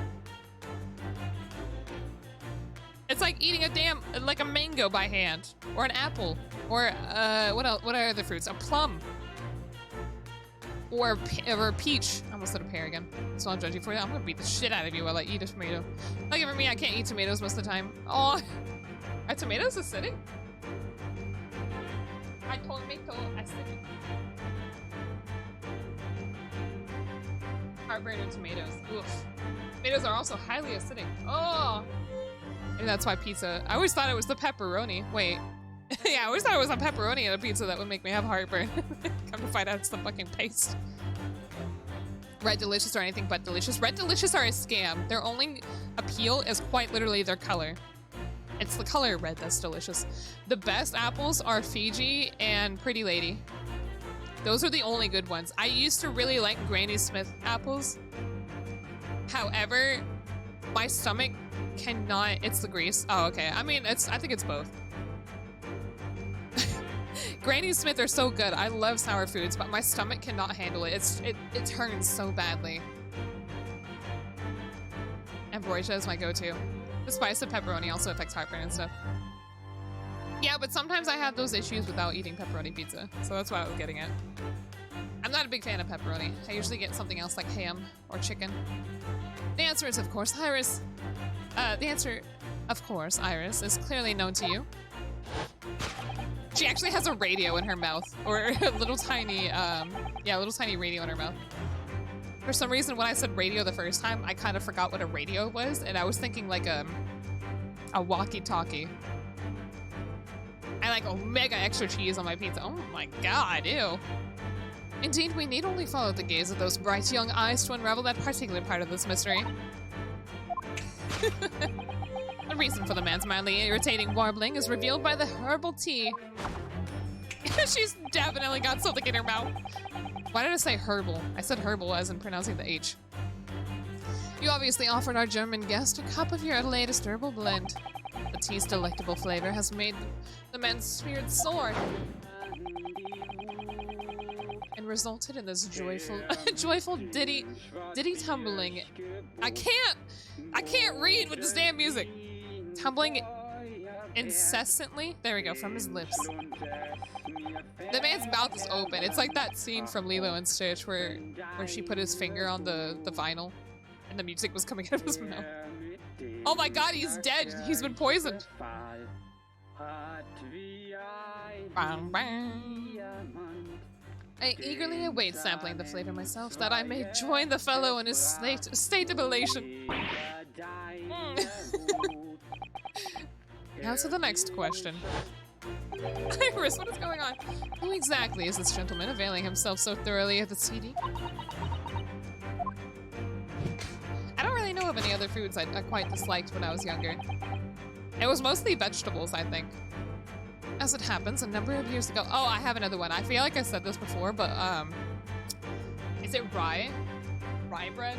It's like eating a mango by hand, or an apple, or what else? What are other fruits? A plum, or a peach. I almost said a pear again. So I'll judge you for that. I'm gonna beat the shit out of you while I eat a tomato. Like for me, I can't eat tomatoes most of the time. Oh, are tomatoes acidic? I tomato acidic. Heartburn and tomatoes. Oof. Tomatoes are also highly acidic. Oh! Maybe that's why pizza... I always thought it was the pepperoni. Wait. Yeah, I always thought it was a pepperoni in a pizza that would make me have heartburn. Come to find out it's the fucking paste. Red Delicious are anything but delicious. Red Delicious are a scam. Their only appeal is quite literally their color. It's the color red that's delicious. The best apples are Fiji and Pretty Lady. Those are the only good ones. I used to really like Granny Smith apples. However, my stomach cannot, it's the grease. Oh, okay. I mean, I think it's both. Granny Smith are so good. I love sour foods, but my stomach cannot handle it. It turns so badly. Ambrosia is my go-to. The spice of pepperoni also affects heartburn and stuff. Yeah, but sometimes I have those issues without eating pepperoni pizza, so that's what I was getting at. I'm not a big fan of pepperoni. I usually get something else like ham or chicken. The answer is, of course, Iris. The answer, of course, Iris, is clearly known to you. She actually has a radio in her mouth, or a little tiny, yeah, a little tiny radio in her mouth. For some reason, when I said radio the first time, I kind of forgot what a radio was, and I was thinking like a walkie-talkie. I like mega extra cheese on my pizza. Oh my god, ew. Indeed, we need only follow the gaze of those bright young eyes to unravel that particular part of this mystery. The reason for the man's mildly irritating warbling is revealed by the herbal tea. She's definitely got something in her mouth. Why did I say herbal? I said herbal as in pronouncing the H. You obviously offered our German guest a cup of your latest herbal blend. The tea's delectable flavor has made the man's spirit soar and resulted in this joyful ditty tumbling. I can't read with this damn music. Tumbling incessantly, there we go, from his lips. The man's mouth is open. It's like that scene from Lilo and Stitch where she put his finger on the vinyl and the music was coming out of his mouth. Oh my god, he's dead. He's been poisoned. Bang, bang. I eagerly await sampling the flavor myself, that I may join the fellow in his state of elation. Now to the next question. Iris, what is going on? Who exactly is this gentleman availing himself so thoroughly of the CD? I don't really know of any other foods I quite disliked when I was younger. It was mostly vegetables, I think. As it happens, a number of years ago— oh, I have another one. I feel like I said this before, but, is it rye? Rye bread?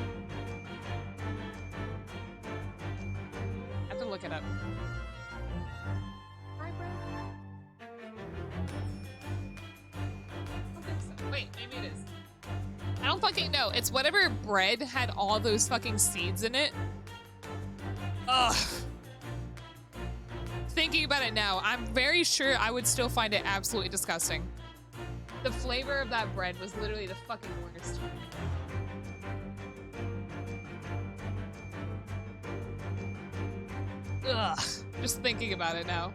I have to look it up. Rye bread? I don't think so. Wait, maybe it is. I don't fucking know. It's whatever bread had all those fucking seeds in it. Ugh. Thinking about it now, I'm very sure I would still find it absolutely disgusting. The flavor of that bread was literally the fucking worst. Ugh. Just thinking about it now.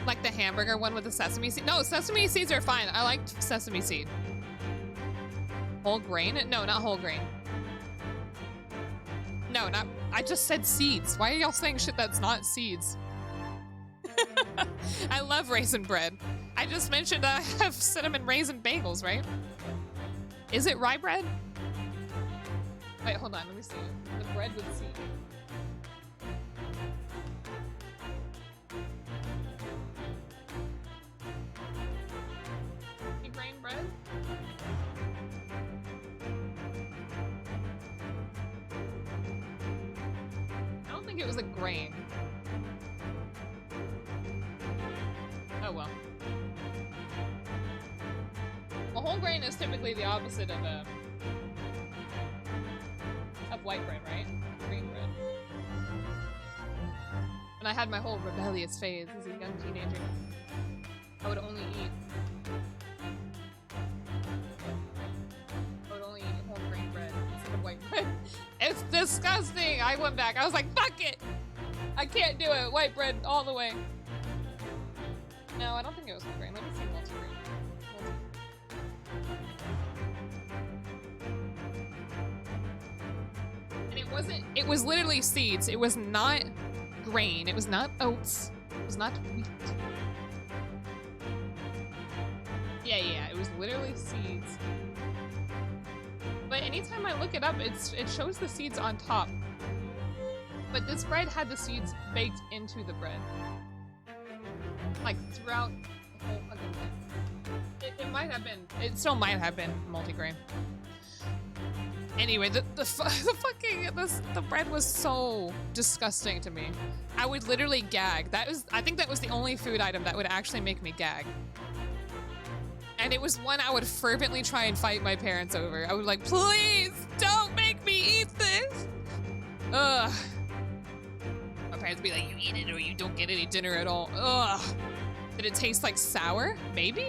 Like the hamburger one with the sesame seed. No, sesame seeds are fine. I liked sesame seed. Whole grain? No, not whole grain. No, not— I just said seeds. Why are y'all saying shit that's not seeds? I love raisin bread. I just mentioned I have cinnamon raisin bagels, right? Is it rye bread? Wait, hold on, let me see. The bread with seed. Grain bread? I don't think it was a grain. Oh well. A whole grain is typically the opposite of white bread, right? Green bread. When I had my whole rebellious phase as a young teenager, I would only eat whole grain bread instead of white bread. It's disgusting! I went back. I was like, fuck it! I can't do it. White bread all the way. No, I don't think it was whole grain. Let me see multigrain. And it wasn't— it was literally seeds. It was not grain. It was not oats. It was not wheat. Yeah, it was literally seeds. But anytime I look it up, it shows the seeds on top. But this bread had the seeds baked into the bread. Like, throughout the whole fucking thing. It might have been— it still might have been multigrain. Anyway, the bread was so disgusting to me. I would literally gag. I think that was the only food item that would actually make me gag. And it was one I would fervently try and fight my parents over. I would like, please don't make me eat this. Ugh. My parents would be like, you eat it or you don't get any dinner at all. Ugh. Did it taste like sour? Maybe?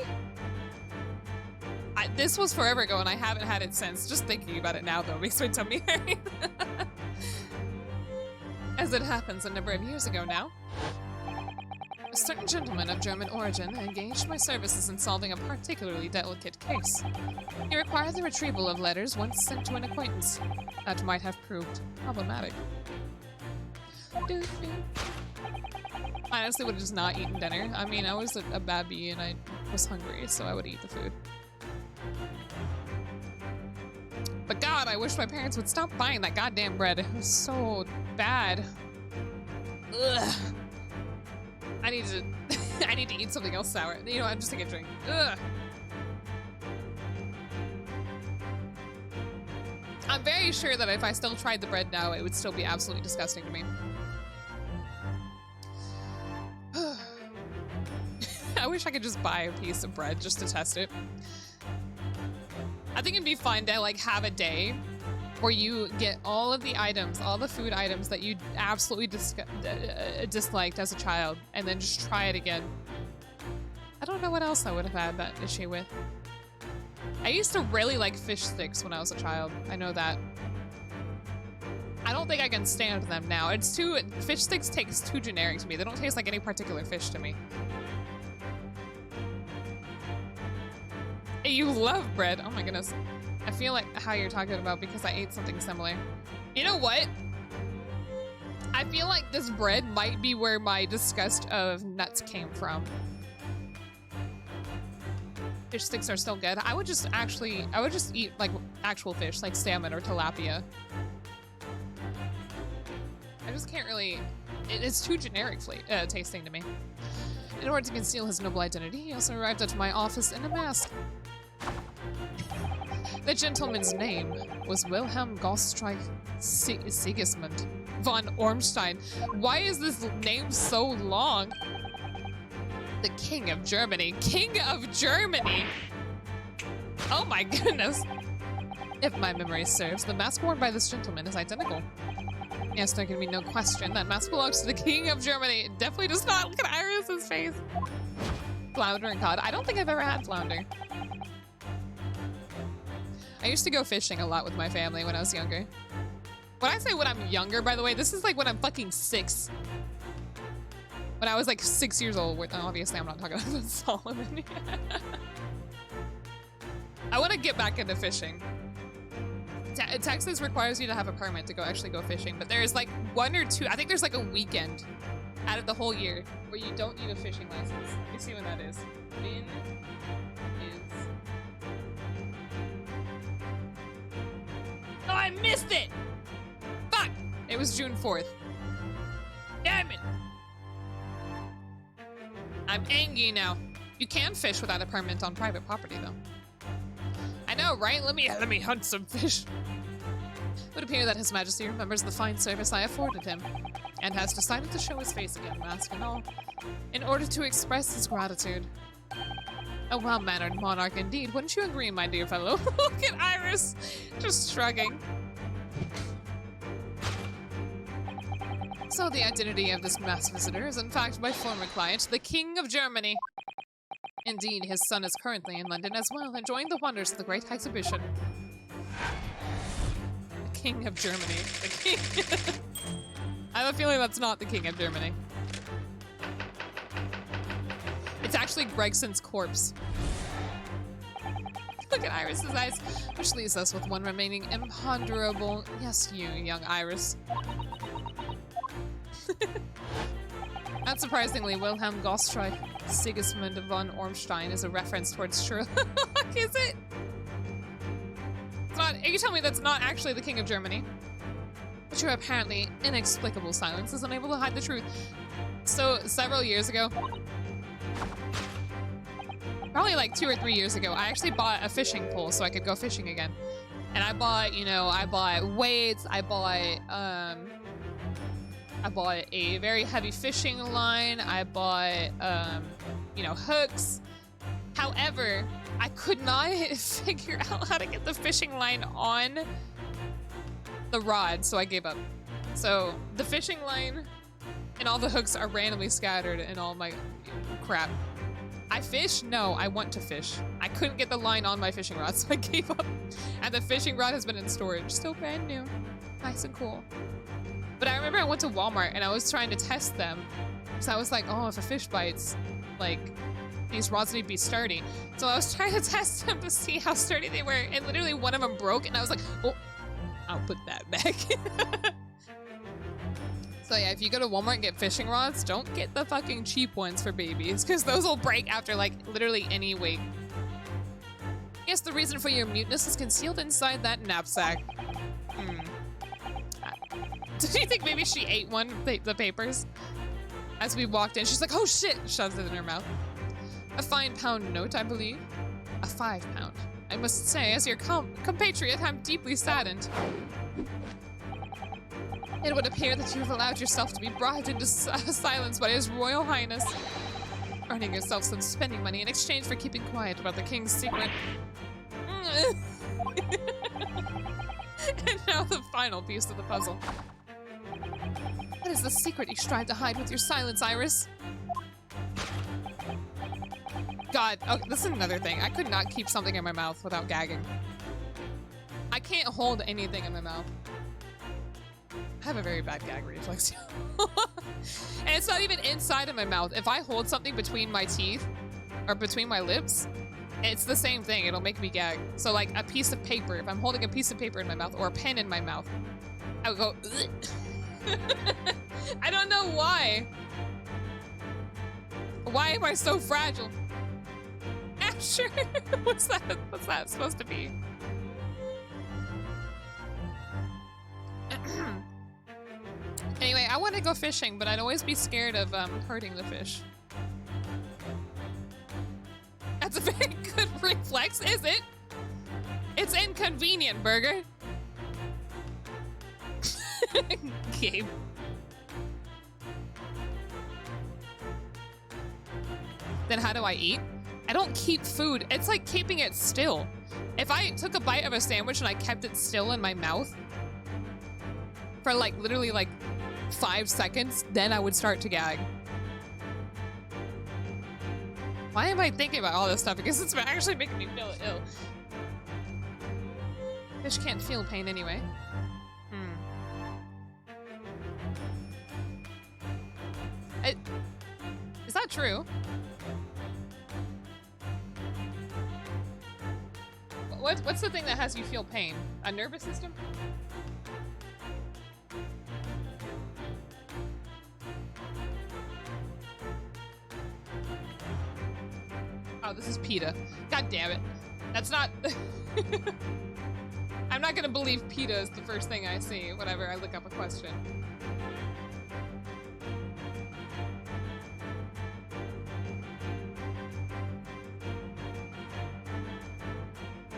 This was forever ago and I haven't had it since. Just thinking about it now though makes my tummy hurt. As it happens a number of years ago now, a certain gentleman of German origin engaged my services in solving a particularly delicate case. He required the retrieval of letters once sent to an acquaintance that might have proved problematic. I honestly would have just not eaten dinner. I mean, I was a babby and I was hungry, so I would eat the food. But God, I wish my parents would stop buying that goddamn bread. It was so bad. Ugh. I need to eat something else sour. You know, I'm just gonna drink. Ugh. I'm very sure that if I still tried the bread now, it would still be absolutely disgusting to me. I wish I could just buy a piece of bread just to test it. I think it'd be fun to like have a day where you get all of the items, all the food items that you absolutely disliked as a child, and then just try it again. I don't know what else I would have had that issue with. I used to really like fish sticks when I was a child. I know that. I don't think I can stand them now. It's too, fish sticks taste too generic to me. They don't taste like any particular fish to me. You love bread. Oh my goodness. I feel like how you're talking about because I ate something similar. You know what? I feel like this bread might be where my disgust of nuts came from. Fish sticks are still good. I would just eat like actual fish, like salmon or tilapia. I just can't really, it's too generic tasting to me. In order to conceal his noble identity, he also arrived at my office in a mask. The gentleman's name was Wilhelm Gottschalk Sigismund von Ormstein. Why is this name so long? The King of Germany. King of Germany? Oh my goodness. If my memory serves, the mask worn by this gentleman is identical. Yes, there can be no question. That mask belongs to the King of Germany. It definitely does not. Look at Iris's face. Flounder and cod. I don't think I've ever had flounder. I used to go fishing a lot with my family when I was younger. When I say when I'm younger, by the way, this is like when I'm fucking 6. When I was like 6 years old. Obviously, I'm not talking about Solomon. I want to get back into fishing. Texas requires you to have a permit to actually go fishing, but there's like 1 or 2, I think there's like a weekend out of the whole year where you don't need a fishing license. Let me see when that is. Oh, I missed it! Fuck! It was June 4th. Damn it! I'm angry now. You can fish without a permit on private property, though. I know, right? Let me hunt some fish. It would appear that His Majesty remembers the fine service I afforded him, and has decided to show his face again, mask and all, in order to express his gratitude. A well-mannered monarch indeed, wouldn't you agree, my dear fellow? Look at Iris, just shrugging. So the identity of this masked visitor is in fact my former client, the King of Germany. Indeed, his son is currently in London as well, enjoying the wonders of the Great Exhibition. The King of Germany. The King. I have a feeling that's not the King of Germany. It's actually Gregson's corpse. Look at Iris's eyes, which leaves us with one remaining imponderable. Yes, you, young Iris. Not surprisingly, Wilhelm Gottschalk Sigismund von Ormstein is a reference towards Sherlock. Is it? It's not. You tell me that's not actually the King of Germany. But your apparently inexplicable silence is unable to hide the truth. So, several years ago, probably like 2 or 3 years ago, I actually bought a fishing pole so I could go fishing again. And I bought, you know, I bought weights, I bought a very heavy fishing line, I bought, you know, hooks. However, I could not figure out how to get the fishing line on the rod, so I gave up. So, the fishing line And all the hooks are randomly scattered and all my crap. I fish? No, I want to fish. I couldn't get the line on my fishing rod, so I gave up. And the fishing rod has been in storage. Still brand new. Nice and cool. But I remember I went to Walmart and I was trying to test them. So I was like, oh, if a fish bites, like, these rods need to be sturdy. So I was trying to test them to see how sturdy they were. And literally one of them broke and I was like, oh, I'll put that back. So yeah, if you go to Walmart and get fishing rods, don't get the fucking cheap ones for babies, because those will break after like literally any weight. Yes, the reason for your muteness is concealed inside that knapsack. Did you think maybe she ate one of the papers? As we walked in, she's like, oh shit, shoves it in her mouth. A £5 note, I believe. A £5. I must say, as your compatriot, I'm deeply saddened. It would appear that you've allowed yourself to be brought into silence by His Royal Highness, earning yourself some spending money in exchange for keeping quiet about the king's secret. And now the final piece of the puzzle. What is the secret you strive to hide with your silence, Iris? God, oh, this is another thing. I could not keep something in my mouth without gagging. I can't hold anything in my mouth. I have a very bad gag reflex. And it's not even inside of my mouth. If I hold something between my teeth or between my lips, it's the same thing. It'll make me gag. So like a piece of paper, if I'm holding a piece of paper in my mouth or a pen in my mouth, I would go, I don't know why. Why am I so fragile? Asher, what's that supposed to be? Anyway, I want to go fishing, but I'd always be scared of hurting the fish. That's a very good reflex, is it? It's inconvenient, Burger. Gabe. Then how do I eat? I don't keep food. It's like keeping it still. If I took a bite of a sandwich and I kept it still in my mouth for like literally like 5 seconds, then I would start to gag. Why am I thinking about all this stuff? Because it's actually making me feel ill. Fish can't feel pain anyway. Is that true? What's the thing that has you feel pain? A nervous system? Oh, this is PETA. God damn it. That's not... I'm not gonna believe PETA is the first thing I see whenever I look up a question.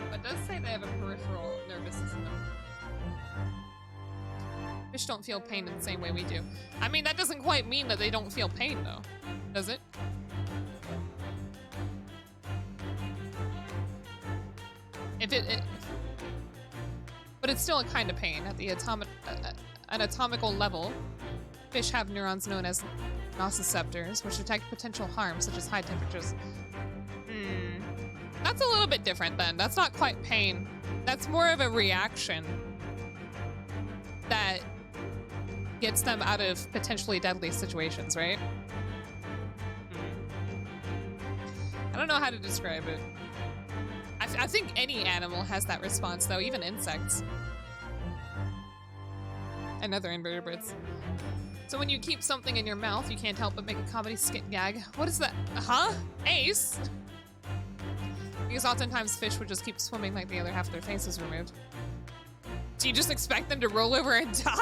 But it does say they have a peripheral nervous system. Fish don't feel pain in the same way we do. I mean, that doesn't quite mean that they don't feel pain, though. Does it? But it's still a kind of pain at the anatomical level. Fish have neurons known as nociceptors, which detect potential harm, such as high temperatures. That's a little bit different then. That's not quite pain. That's more of a reaction that gets them out of potentially deadly situations, right? I don't know how to describe it. I think any animal has that response, though, even insects. And other invertebrates. So when you keep something in your mouth, you can't help but make a comedy skit gag. What is that? Huh? Ace? Because oftentimes fish would just keep swimming like the other half of their face is removed. Do you just expect them to roll over and die?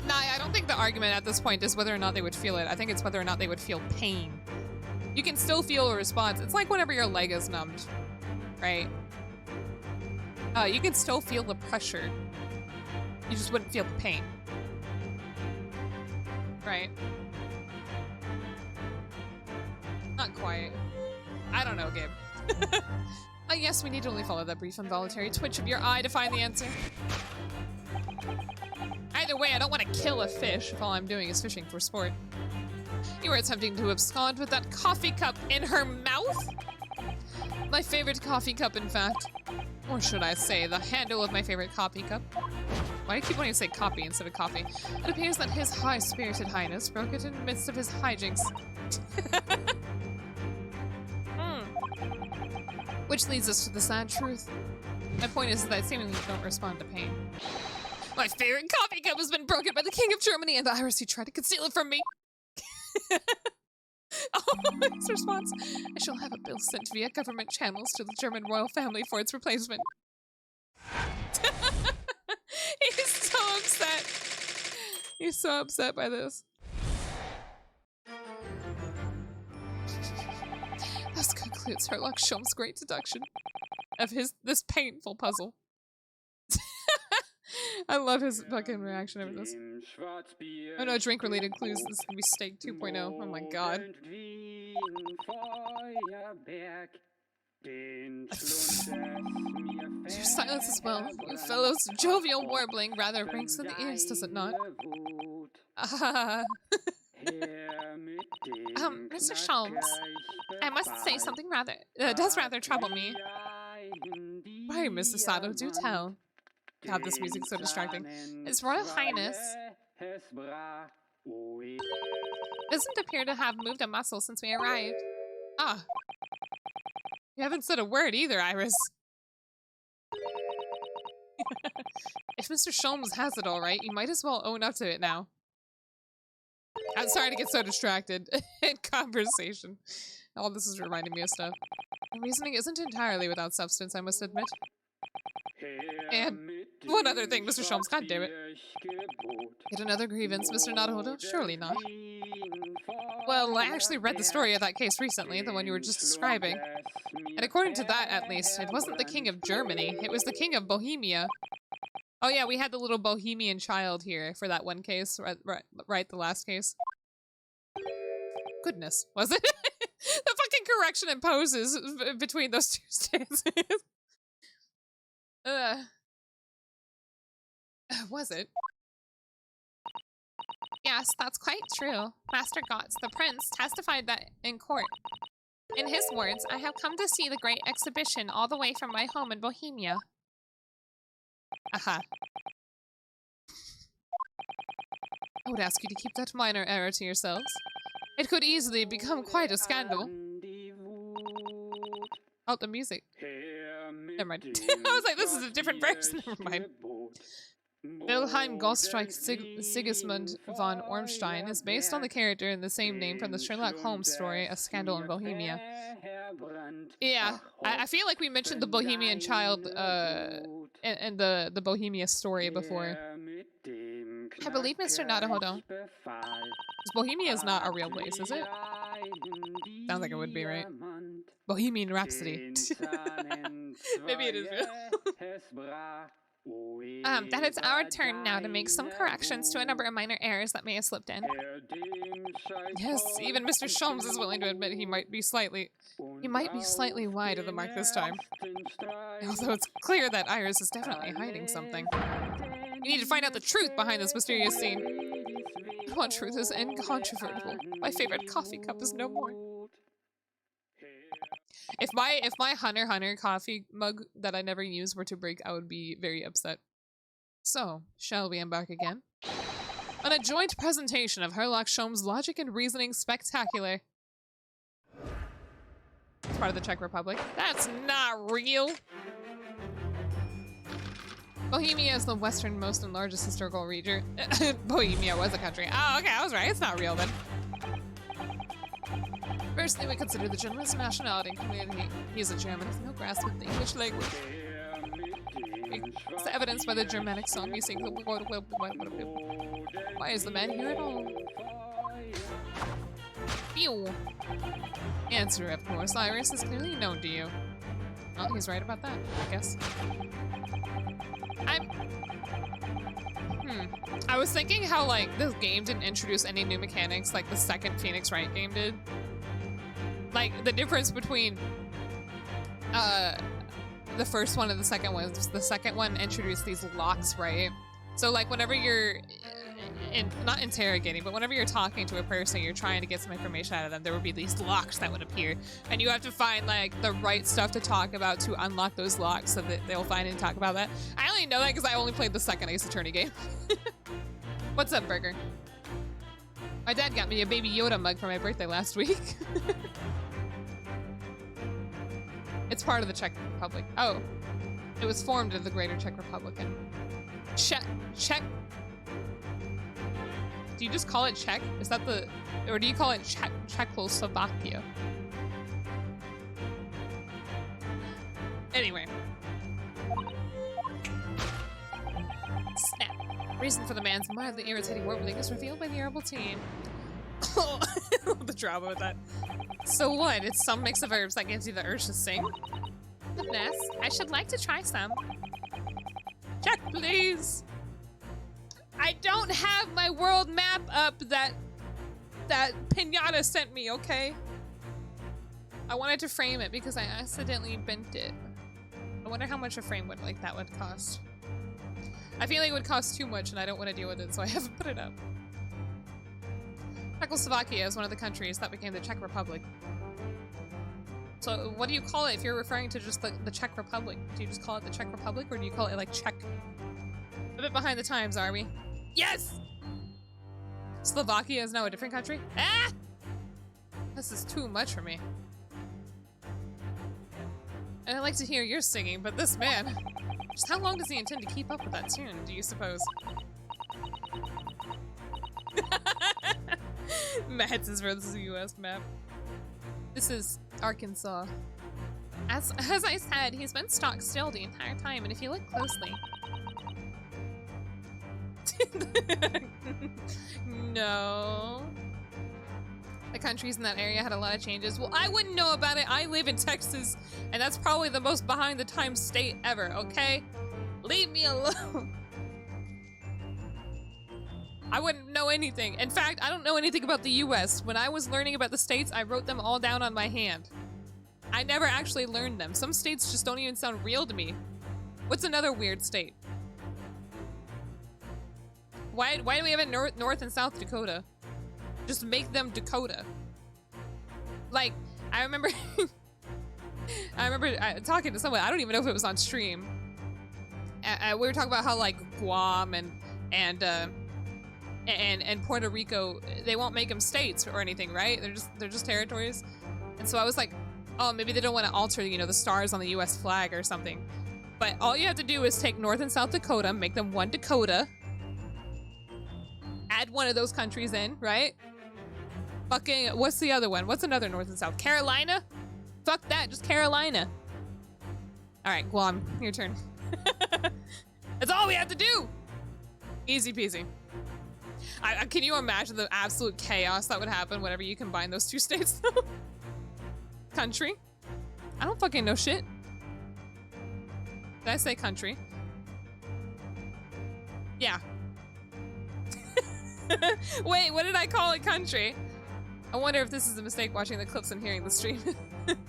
Nah, I don't think the argument at this point is whether or not they would feel it. I think it's whether or not they would feel pain. You can still feel a response. It's like whenever your leg is numbed, right? You can still feel the pressure. You just wouldn't feel the pain. Right? Not quite. I don't know, Gabe. Yes, we need only follow that brief involuntary twitch of your eye to find the answer. Either way, I don't want to kill a fish if all I'm doing is fishing for sport. You were attempting to abscond with that coffee cup in her mouth? My favorite coffee cup, in fact. Or should I say, the handle of my favorite coffee cup. Why do you keep wanting to say copy instead of coffee? It appears that His High-Spirited Highness broke it in the midst of his hijinks. Which leads us to the sad truth. My point is that I seemingly don't respond to pain. My favorite coffee cup has been broken by the King of Germany and the Iris who tried to conceal it from me. Oh, his response. I shall have a bill sent via government channels to the German royal family for its replacement. He's so upset. He's so upset by this. Thus concludes Herlock Sholm's great deduction of this painful puzzle. I love his fucking reaction over this. Oh no, drink-related clues. This is gonna be Steak 2.0. Oh my god. Your silence as well. You fellows' jovial warbling rather rings in the ears, does it not? Mr. Sholmes, I must say something does rather trouble me. Why, Mrs. Sato, do tell. God, this music's so distracting. His Royal Highness doesn't appear to have moved a muscle since we arrived. Ah. You haven't said a word either, Iris. If Mr. Sholmes has it all right, you might as well own up to it now. I'm sorry to get so distracted in conversation. All this is reminding me of stuff. The reasoning isn't entirely without substance, I must admit. And one other thing, Mr. Sholmes, god damn it. Get another grievance, Mr. Naruhodo? Surely not. Well, I actually read the story of that case recently, the one you were just describing. And according to that, at least, it wasn't the King of Germany, it was the King of Bohemia. Oh yeah, we had the little Bohemian child here for that one case, right, the last case. Goodness, was it? The fucking correction it poses between those two stances. Was it? Yes, that's quite true. Master Gotz, the prince, testified that in court. In his words, I have come to see the great exhibition all the way from my home in Bohemia. Aha. I would ask you to keep that minor error to yourselves. It could easily become quite a scandal. Oh, the music. Never mind. I was like, this is a different verse. Never mind. Wilhelm Gostreich Sigismund von Ormstein is based on the character in the same name from the Sherlock Holmes story, A Scandal in Bohemia. Yeah, I feel like we mentioned the Bohemian child and the Bohemia story before. I believe Mr. Naruhodo. Bohemia is not a real place, is it? Sounds like it would be, right? Bohemian Rhapsody. Maybe it is real. That it's our turn now to make some corrections to a number of minor errors that may have slipped in. Yes, even Mr. Sholmes is willing to admit he might be slightly wide of the mark this time. Although it's clear that Iris is definitely hiding something. We need to find out the truth behind this mysterious scene. One truth is incontrovertible. My favorite coffee cup is no more. If my Hunter x Hunter coffee mug that I never use were to break, I would be very upset. So, shall we embark again? On a joint presentation of Herlock Sholmes' Logic and Reasoning Spectacular. It's part of the Czech Republic. That's not real! Bohemia is the westernmost and largest historical region. Bohemia was a country. Oh, okay, I was right. It's not real then. Firstly, we consider the gentleman's nationality and community. He is a German with no grasp of the English language. It's evidenced by the Germanic song we sing. Why is the man here at all? Phew. Answer, of course. Iris is clearly known to you. Well, he's right about that, I guess. I was thinking how, like, this game didn't introduce any new mechanics like the second Phoenix Wright game did. Like, the difference between, the first one and the second one. The second one introduced these locks, right? So like whenever you're not interrogating, but whenever you're talking to a person, you're trying to get some information out of them, there would be these locks that would appear, and you have to find like the right stuff to talk about to unlock those locks so that they'll find and talk about that. I only know that because I only played the second Ace Attorney game. What's up, Burger? My dad got me a Baby Yoda mug for my birthday last week. It's part of the Czech Republic. Oh, it was formed of the Greater Czech Republic. Czech. Do you just call it Czech? Is that the, or do you call it Czechoslovakia? Anyway. Snap. Reason for the man's mildly irritating warbling is revealed by the herbal tea. Oh, the drama with that. So what? It's some mix of herbs that gives you the urge to sing? Goodness, I should like to try some. Check, please. I don't have my world map up that Pinata sent me, okay? I wanted to frame it because I accidentally bent it. I wonder how much a frame would that would cost. I feel like it would cost too much and I don't want to deal with it, so I haven't put it up. Czechoslovakia is one of the countries that became the Czech Republic. So what do you call it if you're referring to just the Czech Republic? Do you just call it the Czech Republic or do you call it like Czech? A bit behind the times, are we? Yes! Slovakia is now a different country? Ah! This is too much for me. And I like to hear your singing, but this man... Just how long does he intend to keep up with that tune, do you suppose? Matt's versus the US map. This is Arkansas. As I said, he's been stock still the entire time, and if you look closely... No. The countries in that area had a lot of changes. Well, I wouldn't know about it. I live in Texas, and that's probably the most behind the times state ever, okay? Leave me alone. I wouldn't know anything. In fact, I don't know anything about the US. When I was learning about the states, I wrote them all down on my hand. I never actually learned them. Some states just don't even sound real to me. What's another weird state? Why do we have it North and South Dakota? Just make them Dakota. Like, I remember talking to someone, I don't even know if it was on stream. We were talking about how like Guam and Puerto Rico, they won't make them states or anything, right? They're just territories. And so I was like, oh, maybe they don't want to alter, you know, the stars on the US flag or something. But all you have to do is take North and South Dakota, make them one Dakota, add one of those countries in, right? Fucking, what's the other one? What's another North and South? Carolina? Fuck that, just Carolina. All right, Guam, your turn. That's all we have to do. Easy peasy. Can you imagine the absolute chaos that would happen whenever you combine those two states, though? Country? I don't fucking know shit. Did I say country? Yeah. Wait, what did I call it? Country? I wonder if this is a mistake watching the clips and hearing the stream.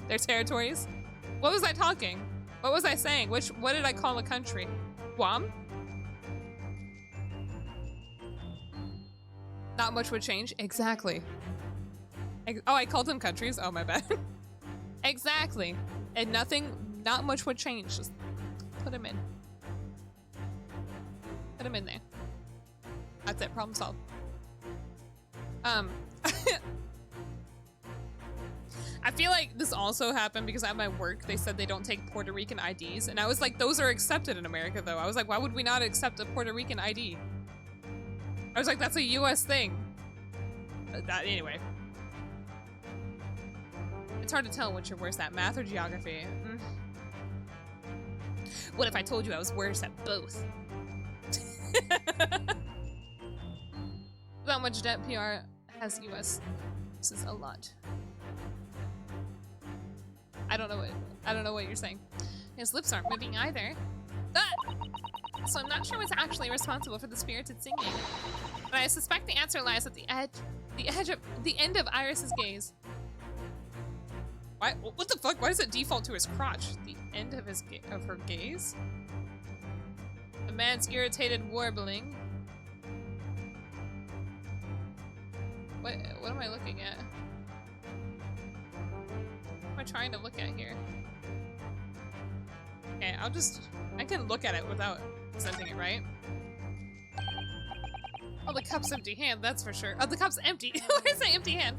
Their territories? What was I talking? What was I saying? What did I call a country? Guam? Not much would change. Exactly. Oh, I called them countries. Oh, my bad. Exactly. And not much would change. Just put them in. Put them in there. That's it. Problem solved. I feel like this also happened because at my work, they said they don't take Puerto Rican IDs. And I was like, those are accepted in America, though. I was like, why would we not accept a Puerto Rican ID? I was like, that's a US thing. Anyway. It's hard to tell which you're worse at, math or geography. What if I told you I was worse at both? How much debt PR has US? This is a lot. I don't know what you're saying. His lips aren't moving either. Ah! So I'm not sure what's actually responsible for the spirited singing. But I suspect the answer lies at the end of Iris's gaze. Why? What the fuck? Why does it default to his crotch? The end of his of her gaze? The man's irritated warbling. What am I looking at? What am I trying to look at here? Okay, I can look at it without presenting it, right? Oh, the cup's empty hand, that's for sure. Oh, the cup's empty. Why is it empty hand?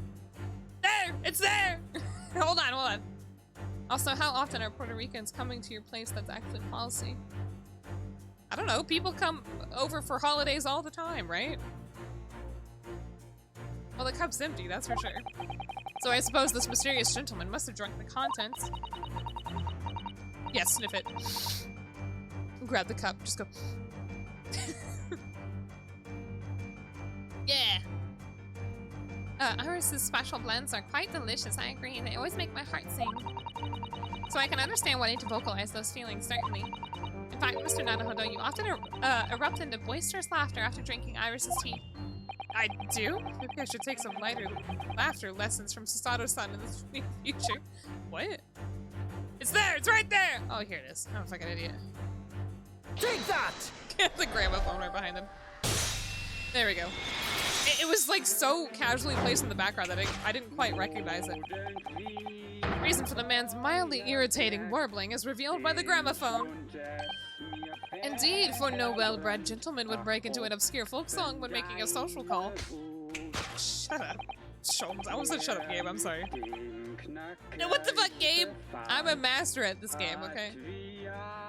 There! It's there! Hold on. Also, how often are Puerto Ricans coming to your place that's actually policy? I don't know, people come over for holidays all the time, right? Well, the cup's empty, that's for sure. So I suppose this mysterious gentleman must have drunk the contents. Yeah, sniff it. Grab the cup, just go. Yeah. Iris's special blends are quite delicious, I agree. They always make my heart sing. So I can understand wanting to vocalize those feelings, certainly. In fact, Mr. Nanahodo, you often erupt into boisterous laughter after drinking Iris's tea. I do? Maybe I should take some lighter laughter lessons from Sasato-san in the near future. What? It's there! It's right there! Oh, here it is. I'm a fucking idiot. Take that! The gramophone right behind him. There we go. It was like so casually placed in the background that I didn't quite recognize it. The reason for the man's mildly irritating warbling is revealed by the gramophone. Indeed, for no well-bred gentleman would break into an obscure folk song when making a social call. Shut up. Sholmes. I almost said shut up, Gabe. I'm sorry. Now, what the fuck, Gabe? I'm a master at this game, okay?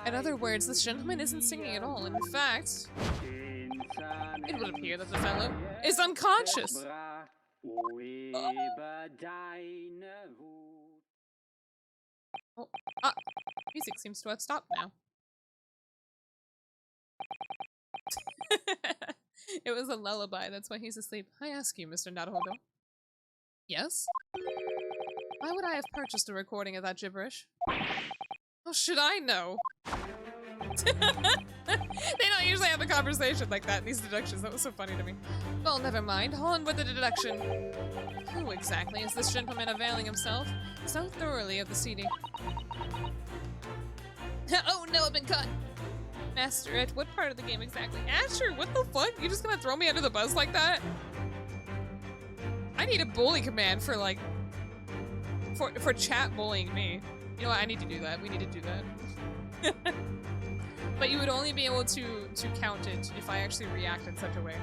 In other words, this gentleman isn't singing at all. In fact, it would appear that the fellow is unconscious. Oh, music seems to have stopped now. It was a lullaby, that's why he's asleep. I ask you, Mr. Naruhodo. Yes? Why would I have purchased a recording of that gibberish? How should I know? They don't usually have a conversation like that in these deductions. That was so funny to me. Well, never mind. On with the deduction. Who exactly is this gentleman availing himself so thoroughly of the CD? Oh no, I've been caught! Master, at what part of the game exactly? Asher, what the fuck? You just gonna throw me under the bus like that? I need a bully command for like... For chat bullying me. You know what? I need to do that. We need to do that. But you would only be able to count it if I actually react in such a way.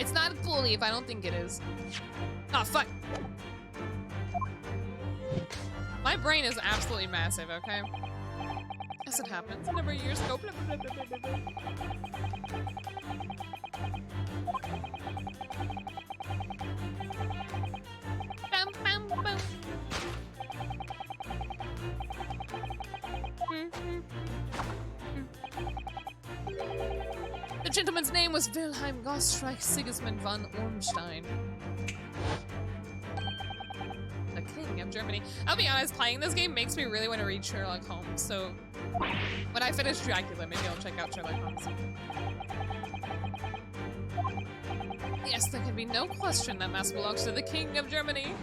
It's not a bully if I don't think it is. Oh, fuck. My brain is absolutely massive, okay? As it happens, a number of years ago. Blah, blah, blah, blah, blah, bam, bam, bam. The gentleman's name was Wilhelm Gostreich Sigismund von Ormstein. The King of Germany. I'll be honest, playing this game makes me really want to read Sherlock Holmes, so when I finish Dracula, maybe I'll check out Sherlock Holmes. Yes, there can be no question that mask belongs to the King of Germany.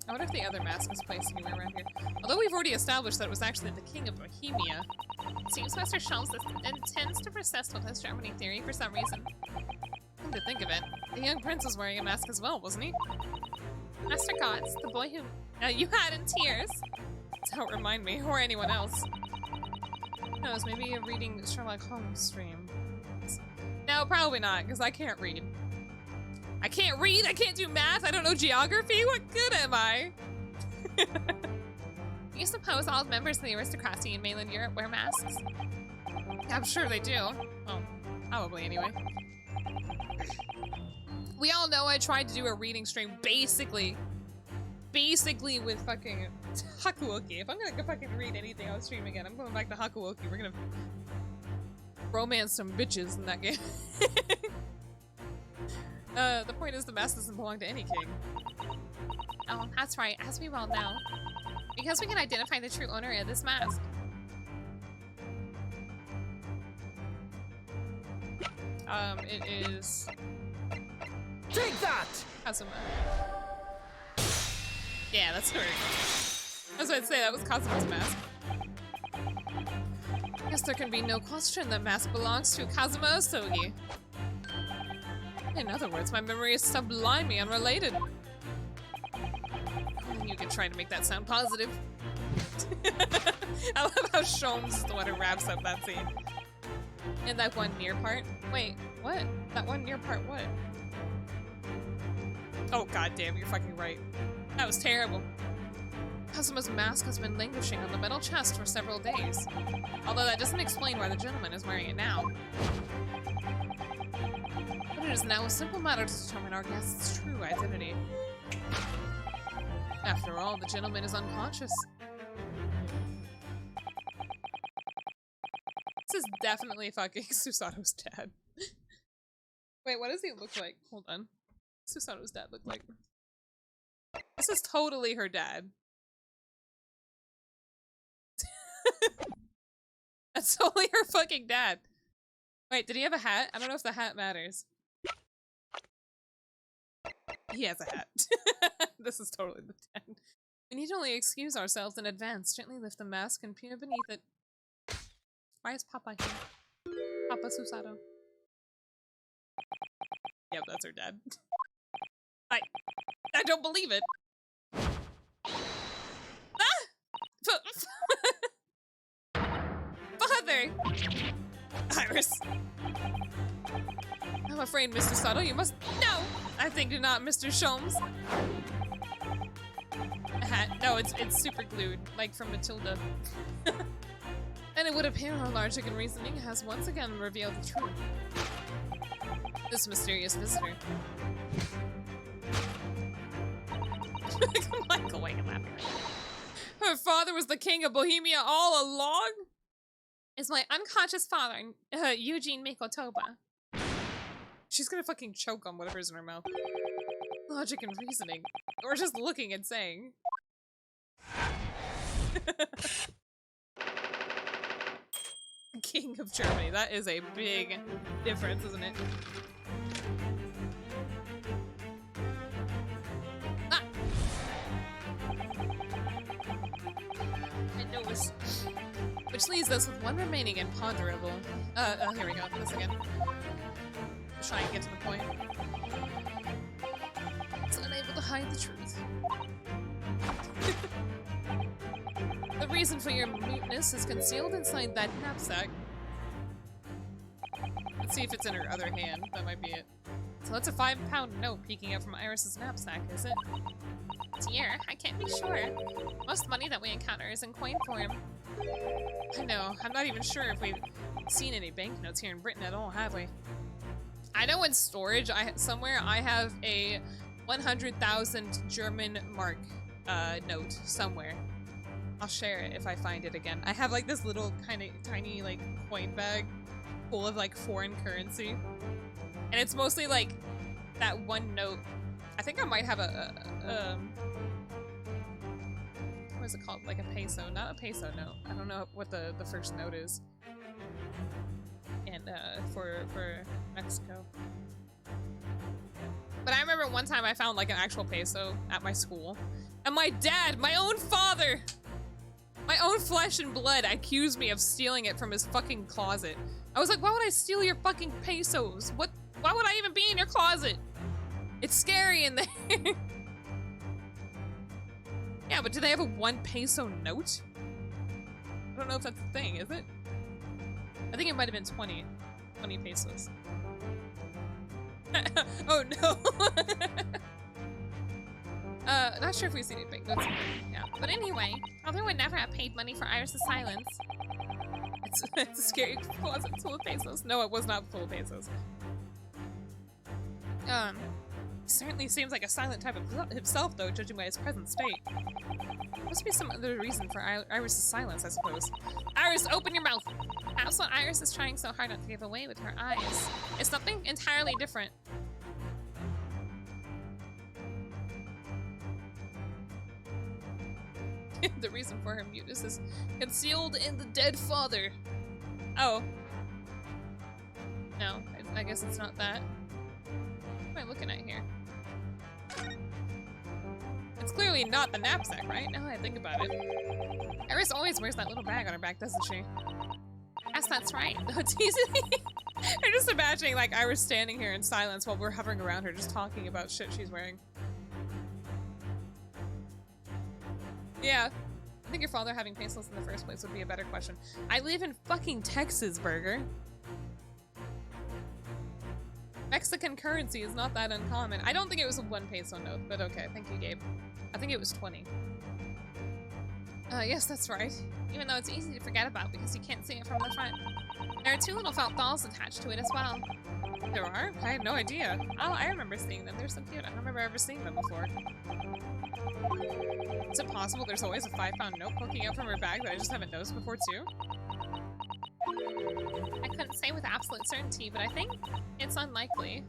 I wonder if the other mask is placed anywhere around here. Although we've already established that it was actually the King of Bohemia, it seems Master Sholmes intends to persist with his Germany theory for some reason. Come to think of it, the young prince was wearing a mask as well, wasn't he? Master Gotts, the boy who you had in tears. Don't remind me, or anyone else. Who knows, maybe a reading Sherlock Holmes stream. No, probably not, because I can't read. I can't read, I can't do math, I don't know geography, what good am I? Do you suppose all members of the aristocracy in mainland Europe wear masks? I'm sure they do. Well, probably anyway. We all know I tried to do a reading stream basically with fucking Hakuoki. If I'm gonna go fucking read anything on stream again, I'm going back to Hakuoki. We're gonna romance some bitches in that game. The point is the mask doesn't belong to any king. Oh, that's right, as we well know. Because we can identify the true owner of this mask. It is... Take that! Kazuma. Yeah, that's right. I was about to say, that was Kazuma's mask. Guess there can be no question that mask belongs to Kazuma Osogi. In other words, my memory is sublimely unrelated. You can try to make that sound positive. I love how Sholmes is the one who wraps up that scene. And that one near part. Wait, what? That one near part what? Oh goddamn, you're fucking right. That was terrible. Kazuma's mask has been languishing on the metal chest for several days. Although that doesn't explain why the gentleman is wearing it now. But it is now a simple matter to determine our guest's true identity. After all, the gentleman is unconscious. This is definitely fucking Susato's dad. Wait, what does he look like? Hold on. Susato's dad look like? This is totally her dad. That's totally her fucking dad. Wait, did he have a hat? I don't know if the hat matters. He has a hat. This is totally the dad. We need to only excuse ourselves in advance. Gently lift the mask and peer beneath it. Why is Papa here? Papa Susato. Yep, that's her dad. I don't believe it. Ah! Father! Iris. I'm afraid, Mr. Sato, you must— No! I think you're not, Mr. Sholmes. A hat. No, it's super glued, like from Matilda. And it would appear our logic and reasoning has once again revealed the truth. This mysterious visitor. I'm like going and laughing. Her father was the king of Bohemia all along? Is my unconscious father, Eugene Mikotoba. She's gonna fucking choke on whatever's in her mouth. Logic and reasoning. Or just looking and saying. King of Germany. That is a big difference, isn't it? Ah! My nose. Which leaves us with one remaining imponderable. Here we go. This again. Let's try and get to the point. It's unable to hide the truth. The reason for your muteness is concealed inside that knapsack. Let's see if it's in her other hand. That might be it. So that's a 5-pound note peeking out from Iris's knapsack, is it? Dear, I can't be sure. Most money that we encounter is in coin form. I know. I'm not even sure if we've seen any banknotes here in Britain at all, have we? I know in storage, somewhere I have a 100,000 German mark note somewhere. I'll share it if I find it again. I have like this little kind of tiny like coin bag full of like foreign currency. And it's mostly like that one note. I think I might have what is it called? Like a peso. Not a peso note. I don't know what the first note is. And for Mexico. But I remember one time I found like an actual peso at my school. And my dad, my own father, my own flesh and blood accused me of stealing it from his fucking closet. I was like, why would I steal your fucking pesos? Why would I even be in your closet? It's scary in there. Yeah, but do they have a 1 peso note? I don't know if that's a thing, is it? I think it might have been 20 pesos. Oh no. Not sure if we've seen any banknotes. Yeah. But anyway, father would never have paid money for Iris' silence. It's a scary closet full of pesos. No, it was not full of pesos. Certainly seems like a silent type of himself, though, judging by his present state. Must be some other reason for Iris' silence, I suppose. Iris, open your mouth! Perhaps what Iris is trying so hard not to give away with her eyes is something entirely different. The reason for her muteness is concealed in the dead father. Oh. No, I guess it's not that. What am I looking at here? It's clearly not the knapsack, right? Now I think about it. Iris always wears that little bag on her back, doesn't she? Yes, that's right. It's easy. I'm just imagining like Iris standing here in silence while we're hovering around her, just talking about shit she's wearing. Yeah. I think your father having pesos in the first place would be a better question. I live in fucking Texas, Burger. Mexican currency is not that uncommon. I don't think it was a 1 peso note, but okay. Thank you, Gabe. I think it was 20. Yes, that's right. Even though it's easy to forget about because you can't see it from the front. There are 2 little felt dolls attached to it as well. There are? I had no idea. Oh, I remember seeing them. They're so cute. I don't remember ever seeing them before. Is it possible there's always a 5-pound note poking out from her bag that I just haven't noticed before too? I couldn't say with absolute certainty, but I think it's unlikely.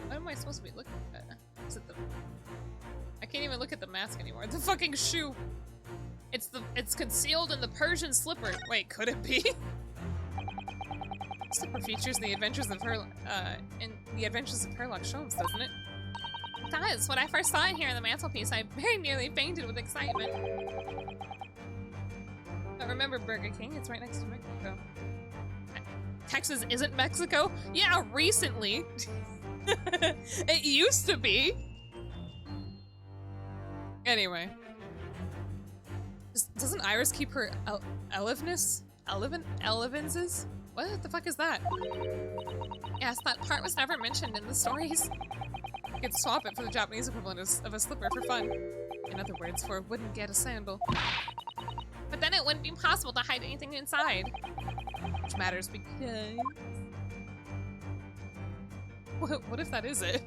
What am I supposed to be looking at? Is it the... I can't even look at the mask anymore. The fucking shoe! It's concealed in the Persian slipper. Wait, could it be? Slipper features the adventures of Herlock Sholmes, doesn't it? It does. When I first saw it here on the mantelpiece, I very nearly fainted with excitement. But remember Burger King? It's right next to Mexico. Texas isn't Mexico? Yeah, recently. It used to be. Anyway. Doesn't Iris keep her elevances? What the fuck is that? Yes, that part was never mentioned in the stories. You could swap it for the Japanese equivalent of a slipper for fun. In other words, for wouldn't get a sandal. But then it wouldn't be possible to hide anything inside. Which matters because... What if that is it?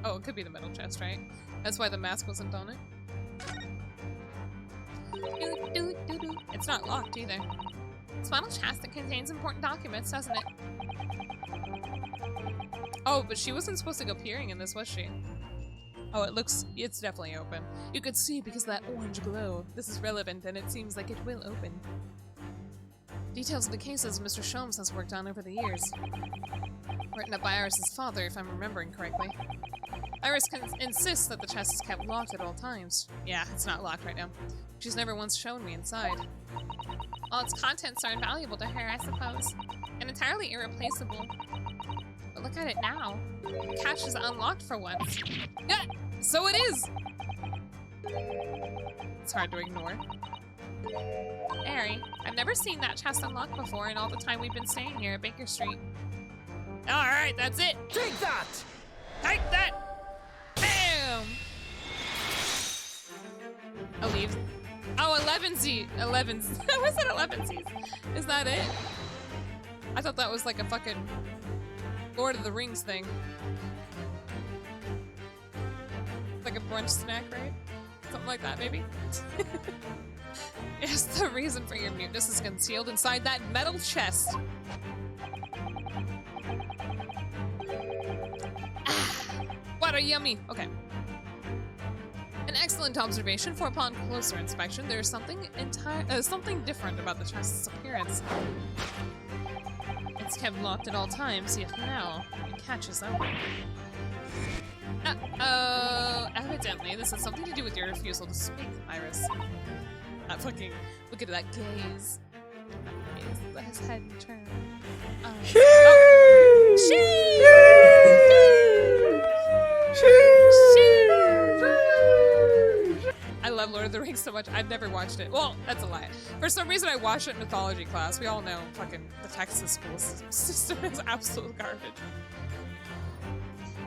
Oh, it could be the metal chest, right? That's why the mask wasn't on it. It's not locked either. It's a metal chest that contains important documents, doesn't it? Oh, but she wasn't supposed to go peering in this, was she? Oh, it's definitely open. You could see because of that orange glow. This is relevant and it seems like it will open. Details of the cases Mr. Sholmes has worked on over the years. Written up by Iris' father, if I'm remembering correctly. Iris insists that the chest is kept locked at all times. Yeah, it's not locked right now. She's never once shown me inside. All its contents are invaluable to her, I suppose. And entirely irreplaceable. But look at it now. The cache is unlocked for once. Yeah, so it is! It's hard to ignore. Harry, I've never seen that chest unlocked before in all the time we've been staying here at Baker Street. Alright, that's it! Take that! Take that! Bam! I'll leave. Oh, 11Z. 11Z. Was it 11Z's? Is that it? I thought that was like a fucking Lord of the Rings thing. Like a brunch snack, right? Something like that, maybe? Yes, the reason for your muteness is concealed inside that metal chest. What a yummy. Okay. An excellent observation, for upon closer inspection, there is something different about the chest's appearance. It's kept locked at all times, yet now it catches open. Evidently, this has something to do with your refusal to speak, Iris. Fucking look at that gaze. His head turned. I love Lord of the Rings so much. I've never watched it. Well, that's a lie. For some reason, I watched it in mythology class. We all know fucking the Texas school system is absolute garbage.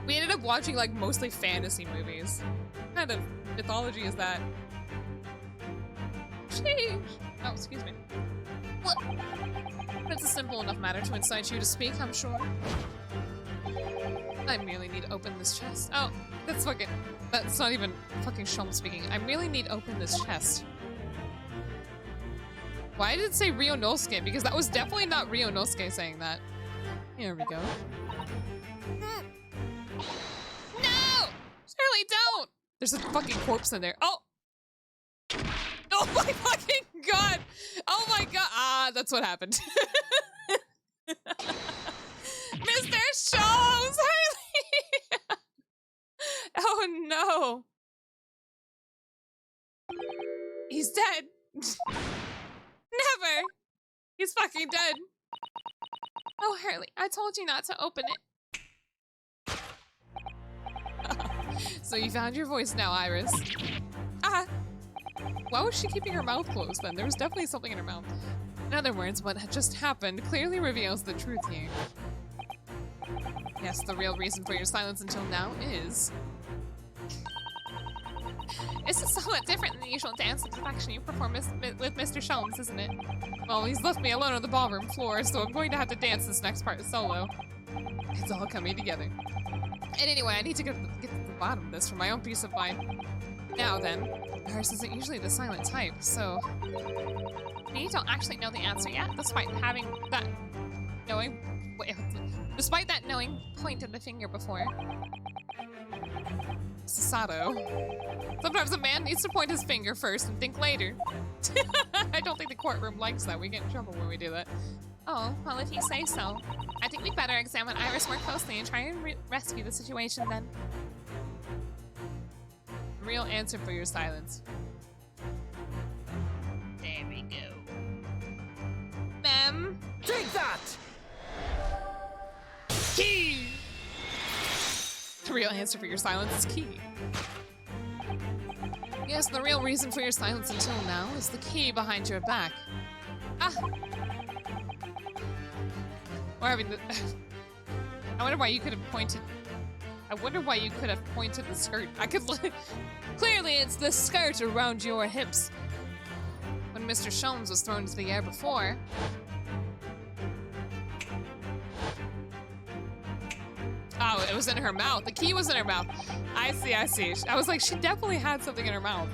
We ended up watching like mostly fantasy movies. What kind of mythology is that? Sheesh. Oh, excuse me. What? It's a simple enough matter to incite you to speak, I'm sure. I merely need to open this chest. Oh, that's not even fucking Sholmes speaking. I merely need to open this chest. Why did it say Rionosuke? Because that was definitely not Rionosuke saying that. Here we go. No! Surely don't! There's a fucking corpse in there. Oh! Oh my fucking god! Oh my god! Ah, that's what happened. Mr. dead. Never. He's fucking dead. Oh, Hurley, I told you not to open it. So you found your voice now, Iris. Why was she keeping her mouth closed then? There was definitely something in her mouth. In other words, what had just happened clearly reveals the truth here. Yes, the real reason for your silence until now is... This is somewhat different than the usual dance of perfection you perform with Mr. Sholmes, isn't it? Well, he's left me alone on the ballroom floor, so I'm going to have to dance this next part solo. It's all coming together. And anyway, I need to get to the bottom of this for my own peace of mind. Now then, Iris isn't usually the silent type, so... We don't actually know the answer yet, despite having that knowing... Wait, despite that knowing point of the finger before. Sasato. Sometimes a man needs to point his finger first and think later. I don't think the courtroom likes that. We get in trouble when we do that. Oh, well, if you say so. I think we'd better examine Iris more closely and try and rescue the situation then. Real answer for your silence. There we go. Ma'am. Take that! Key! The real answer for your silence is key. Yes, the real reason for your silence until now is the key behind your back. Or having the... I wonder why you could have pointed... I wonder why you could have pointed the skirt. I could look... Clearly it's the skirt around your hips. When Mr. Sholmes was thrown into the air before... Oh, it was in her mouth. The key was in her mouth. I see, I see. I was like, she definitely had something in her mouth.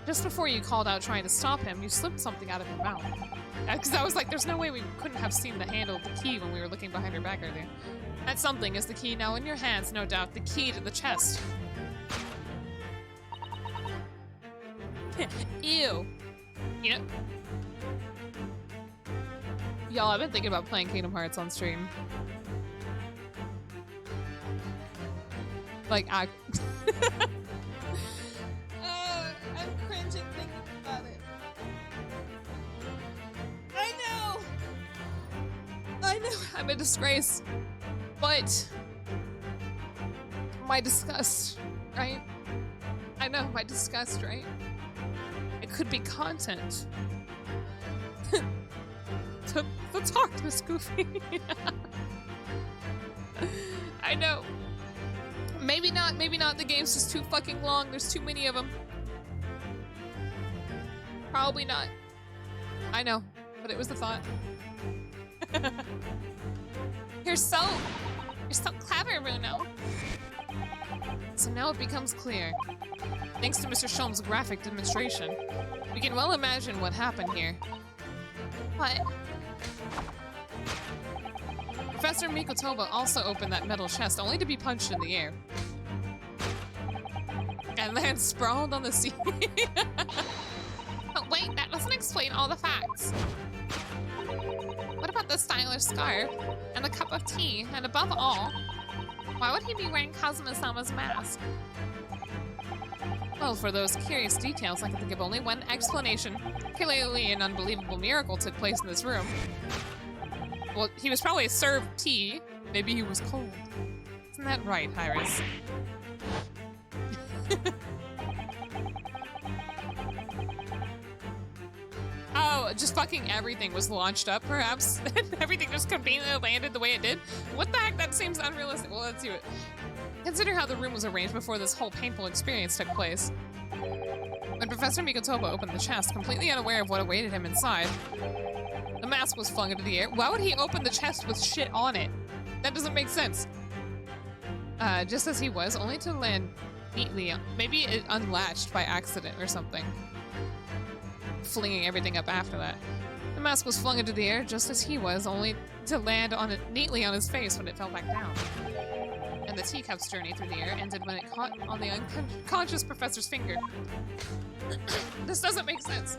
Just before you called out trying to stop him, you slipped something out of your mouth. Because I was like, there's no way we couldn't have seen the handle of the key when we were looking behind her back earlier. That something is the key now in your hands, no doubt. The key to the chest. Ew. You know... Y'all, I've been thinking about playing Kingdom Hearts on stream. Like, I'm cringing thinking about it. I know, I'm a disgrace. But my disgust, right? I know, my disgust, right? It could be content. to talk to Goofy. I know. Maybe not, the game's just too fucking long, there's too many of them. Probably not. I know, but it was the thought. You're so clever, Bruno. So now it becomes clear. Thanks to Mr. Sholmes' graphic demonstration, we can well imagine what happened here. What? Professor Mikotoba also opened that metal chest, only to be punched in the air. And land sprawled on the seat. But wait, that doesn't explain all the facts. What about the stylish scarf, and the cup of tea, and above all, why would he be wearing Kazuma-sama's mask? Well, for those curious details, I can think of only one explanation. Clearly an unbelievable miracle took place in this room. Well, he was probably served tea. Maybe he was cold. Isn't that right, Iris? Oh, just fucking everything was launched up, perhaps? Everything just conveniently landed the way it did? What the heck? That seems unrealistic. Well, let's do it. Consider how the room was arranged before this whole painful experience took place. When Professor Mikotoba opened the chest, completely unaware of what awaited him inside, the mask was flung into the air. Why would he open the chest with shit on it? That doesn't make sense. Just as he was, only to land neatly. Maybe it unlatched by accident or something. Flinging everything up after that. The mask was flung into the air just as he was, only to land on it neatly on his face when it fell back down. And the teacup's journey through the air ended when it caught on the unconscious professor's finger. This doesn't make sense.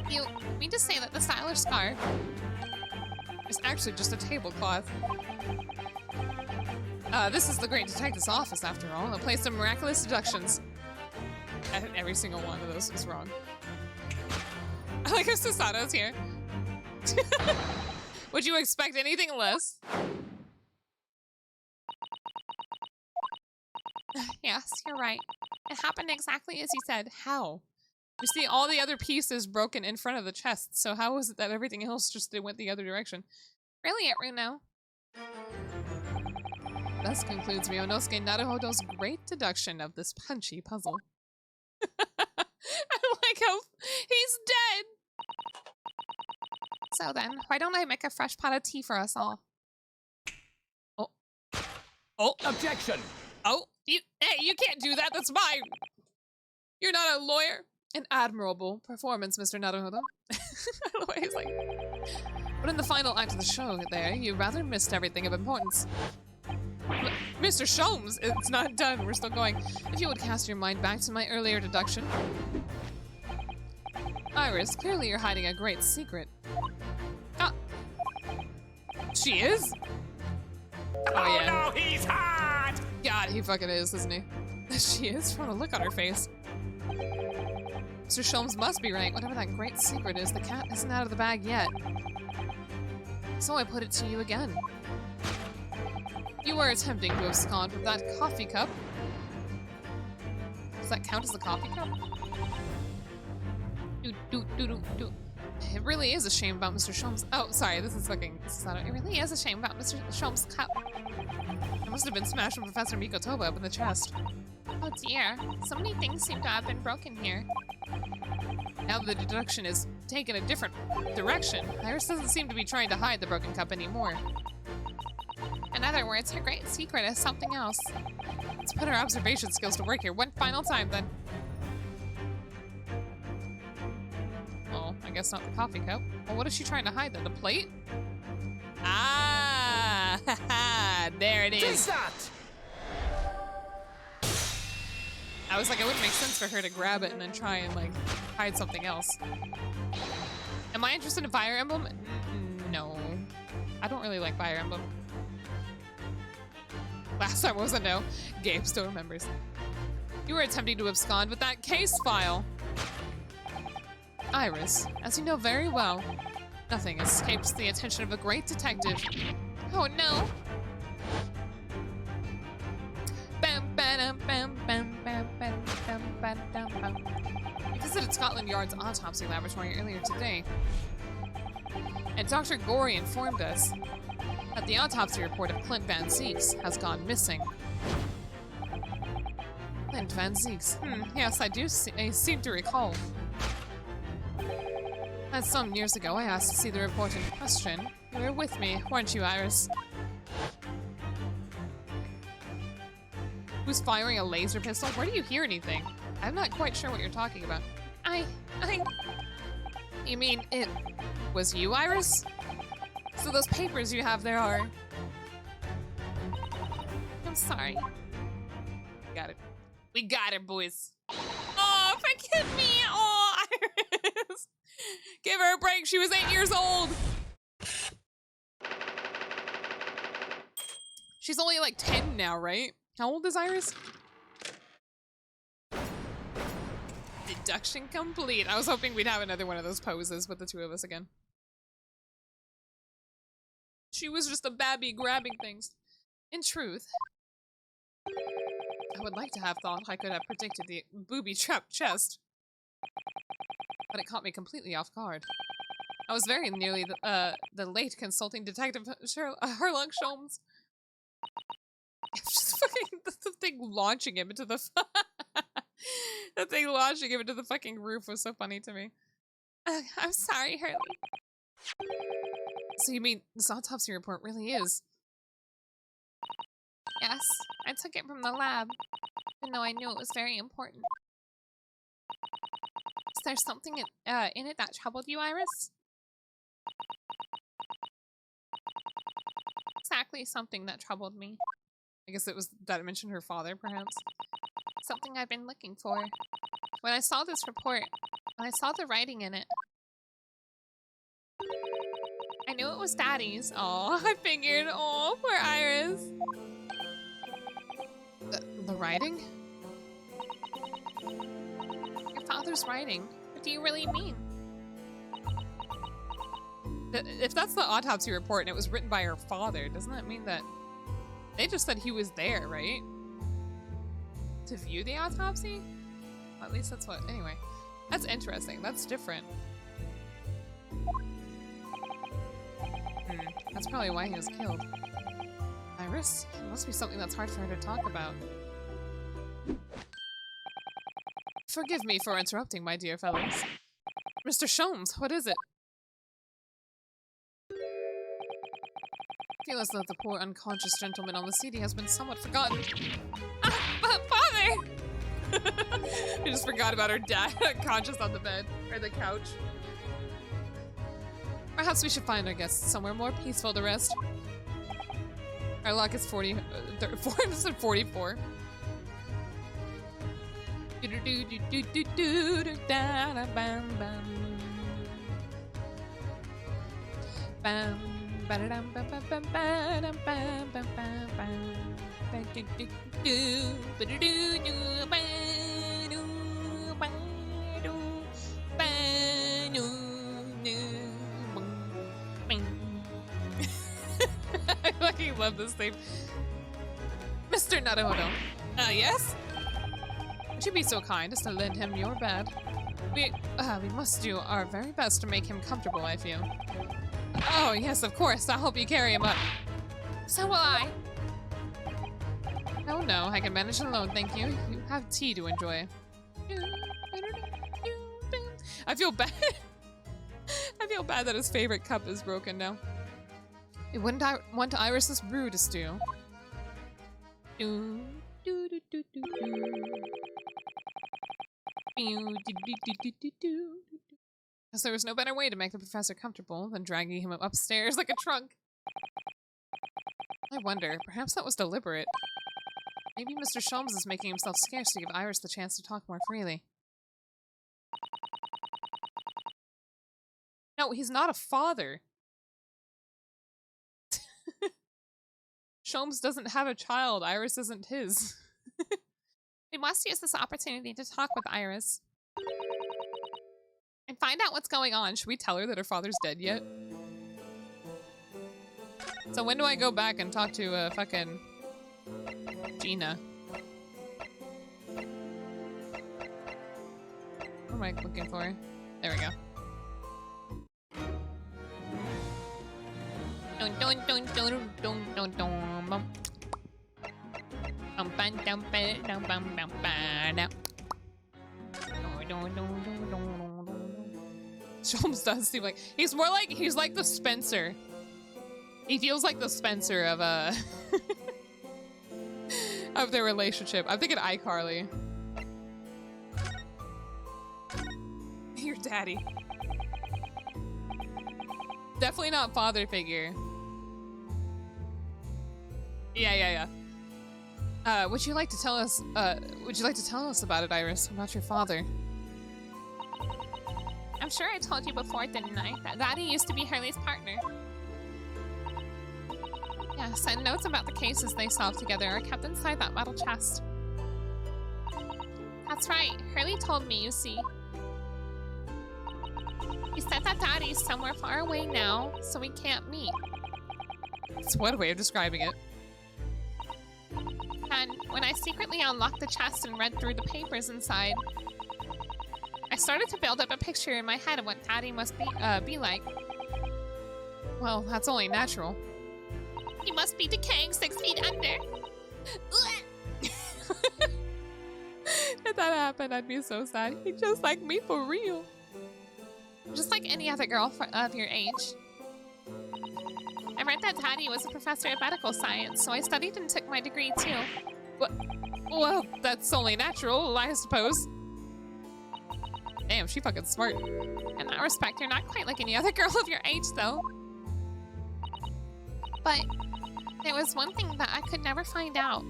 You mean to say that the stylish scarf is actually just a tablecloth? This is the Great Detective's office, after all, a place of miraculous deductions. Every single one of those is wrong. I like if Susano's here. Would you expect anything less? Yes, you're right. It happened exactly as you said. How? You see all the other pieces broken in front of the chest, so how is it that everything else just went the other direction? Really, it Runo? Thus concludes Ryunosuke Naruhodo's great deduction of this punchy puzzle. I like how he's dead! So then, why don't I make a fresh pot of tea for us all? Oh. Oh. Objection! Oh, hey, you can't do that. That's mine. You're not a lawyer. An admirable performance, Mr. Naruhodo. I love the way he's like. But in the final act of the show there, you rather missed everything of importance. Mr. Sholmes, it's not done. We're still going. If you would cast your mind back to my earlier deduction. Iris, clearly you're hiding a great secret. Ah. She is? Oh, yeah. No, he's hot! God, he fucking is, isn't he? She is, from a look on her face. Mr. Sholmes must be right. Whatever that great secret is, the cat isn't out of the bag yet. So I put it to you again. You were attempting to abscond with that coffee cup. Does that count as a coffee cup? It really is a shame about Mr. Sholmes. Oh, sorry, this is not, it really is a shame about Mr. Sholmes' cup. I must have been smashed from Professor Mikotoba up in the chest. Oh dear, so many things seem to have been broken here. Now the deduction is taken a different direction. Iris doesn't seem to be trying to hide the broken cup anymore. In other words, her great secret is something else. Let's put our observation skills to work here one final time then. Oh, I guess not the coffee cup. Well, what is she trying to hide then? The plate? Ah, there it is. Take that! I was like, it wouldn't make sense for her to grab it and then try and like hide something else. Am I interested in Fire Emblem? No. I don't really like Fire Emblem. Last time was a no. Gabe still remembers. You were attempting to abscond with that case file. Iris, as you know very well, nothing escapes the attention of a great detective. Oh no! We visited Scotland Yard's autopsy laboratory earlier today, and Dr. Gorey informed us that the autopsy report of Clint Van Zeeks has gone missing. Clint Van Zeeks. Yes, I seem to recall. That's some years ago I asked to see the report in question. You were with me, weren't you, Iris? Who's firing a laser pistol? Where do you hear anything? I'm not quite sure what you're talking about. You mean it was you, Iris? So those papers you have there are... I'm sorry. Got it. We got it, boys. Oh, forgive me! Oh, Iris! Give her a break, she was 8 years old! She's only like 10 now, right? How old is Iris? Deduction complete. I was hoping we'd have another one of those poses with the two of us again. She was just a babby grabbing things. In truth, I would like to have thought I could have predicted the booby-trapped chest. But it caught me completely off guard. I was very nearly the late consulting detective Herlock Sholmes. Just fucking the thing launching him into the the thing launching him into the fucking roof was so funny to me. I'm sorry, Hurley. So you mean this autopsy report really is? Yes, I took it from the lab, even though I knew it was very important. Is there something in it that troubled you, Iris? Exactly something that troubled me. I guess it was that it mentioned her father, perhaps. Something I've been looking for. When I saw this report, when I saw the writing in it, I knew it was Daddy's. Oh, I figured. Oh, poor Iris. The writing? Your father's writing. What do you really mean? If that's the autopsy report and it was written by her father, doesn't that mean that they just said he was there, right? To view the autopsy? Well, at least that's what. Anyway, that's interesting. That's different. That's probably why he was killed. Iris? It must be something that's hard for her to talk about. Forgive me for interrupting, my dear fellows. Mr. Sholmes, what is it? I feel as though the poor unconscious gentleman on the CD has been somewhat forgotten. Father! I just forgot about her dad unconscious on the bed, or the couch. Perhaps we should find our guests somewhere more peaceful to rest. Our luck is 444. I fucking love this theme. Mr. Naruhodo. Yes? Would you be so kind as to lend him your bed? We must do our very best to make him comfortable, I feel. Oh, yes, of course. I'll help you carry him up. So will I. Oh no, I can manage it alone, thank you. You have tea to enjoy. I feel bad. I feel bad that his favorite cup is broken now. I wouldn't want Iris's brew to stew. Because there was no better way to make the professor comfortable than dragging him upstairs like a trunk. I wonder, perhaps that was deliberate. Maybe Mr. Sholmes is making himself scarce to give Iris the chance to talk more freely. No, he's not a father. Sholmes doesn't have a child. Iris isn't his. We must use this opportunity to talk with Iris. And find out what's going on. Should we tell her that her father's dead yet? So when do I go back and talk to fucking Gina? What am I looking for? There we go. Sholmes does seem like he's like the Spencer. He feels like the Spencer of of their relationship. I'm thinking iCarly. Your daddy. Definitely not father figure. Yeah. Would you like to tell us about it, Iris, about your father? I'm sure I told you before, didn't I? That Daddy used to be Hurley's partner. Yes, and notes about the cases they solved together are kept inside that metal chest. That's right. Hurley told me, you see. He said that Daddy's somewhere far away now, so we can't meet. That's one way of describing it. And when I secretly unlocked the chest and read through the papers inside, I started to build up a picture in my head of what Daddy must be like. Well, that's only natural. He must be decaying 6 feet under. If that happened, I'd be so sad. He's just like me for real. Just like any other girl of your age. I read that Daddy was a professor of medical science, so I studied and took my degree too. Well, that's only natural, I suppose. Damn, she fucking smart. In that respect, you're not quite like any other girl of your age, though. But there was one thing that I could never find out.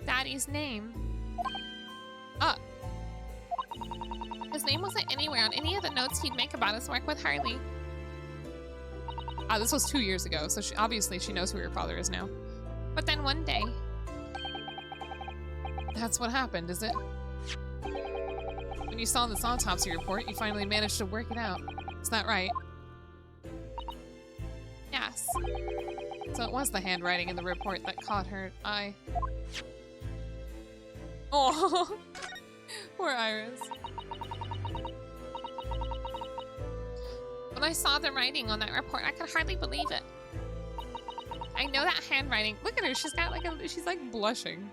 Daddy's name. His name wasn't anywhere on any of the notes he'd make about his work with Harley. This was 2 years ago, so obviously she knows who her father is now. But then one day... That's what happened, is it? When you saw this autopsy report, you finally managed to work it out. Is that right? class. So it was the handwriting in the report that caught her eye. Oh, poor Iris. When I saw the writing on that report, I could hardly believe it. I know that handwriting. Look at her. She's got like she's like blushing.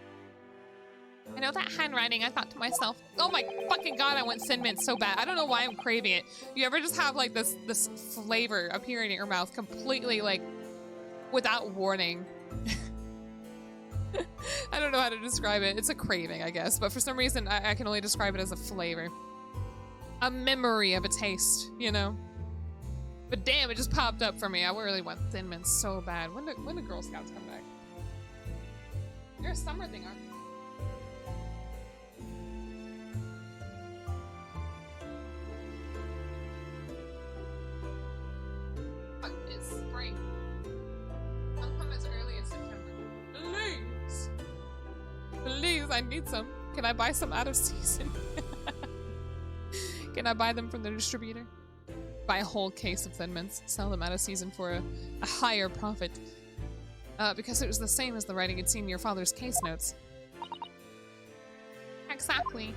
I know that handwriting. I thought to myself, oh my fucking god, I want Thin Mint so bad. I don't know why I'm craving it. You ever just have like this flavor appearing in your mouth completely like without warning? I don't know how to describe it. It's a craving, I guess. But for some reason, I can only describe it as a flavor. A memory of a taste, you know? But damn, it just popped up for me. I really want Thin Mints so bad. When do Girl Scouts come back? They're a summer thing, aren't they? Fuck, it's spring. I'll come as early as September. Please! Please, I need some. Can I buy some out of season? Can I buy them from the distributor? Buy a whole case of Thin Mints, sell them out of season for a higher profit. Because it was the same as the writing you'd seen in your father's case notes. Exactly.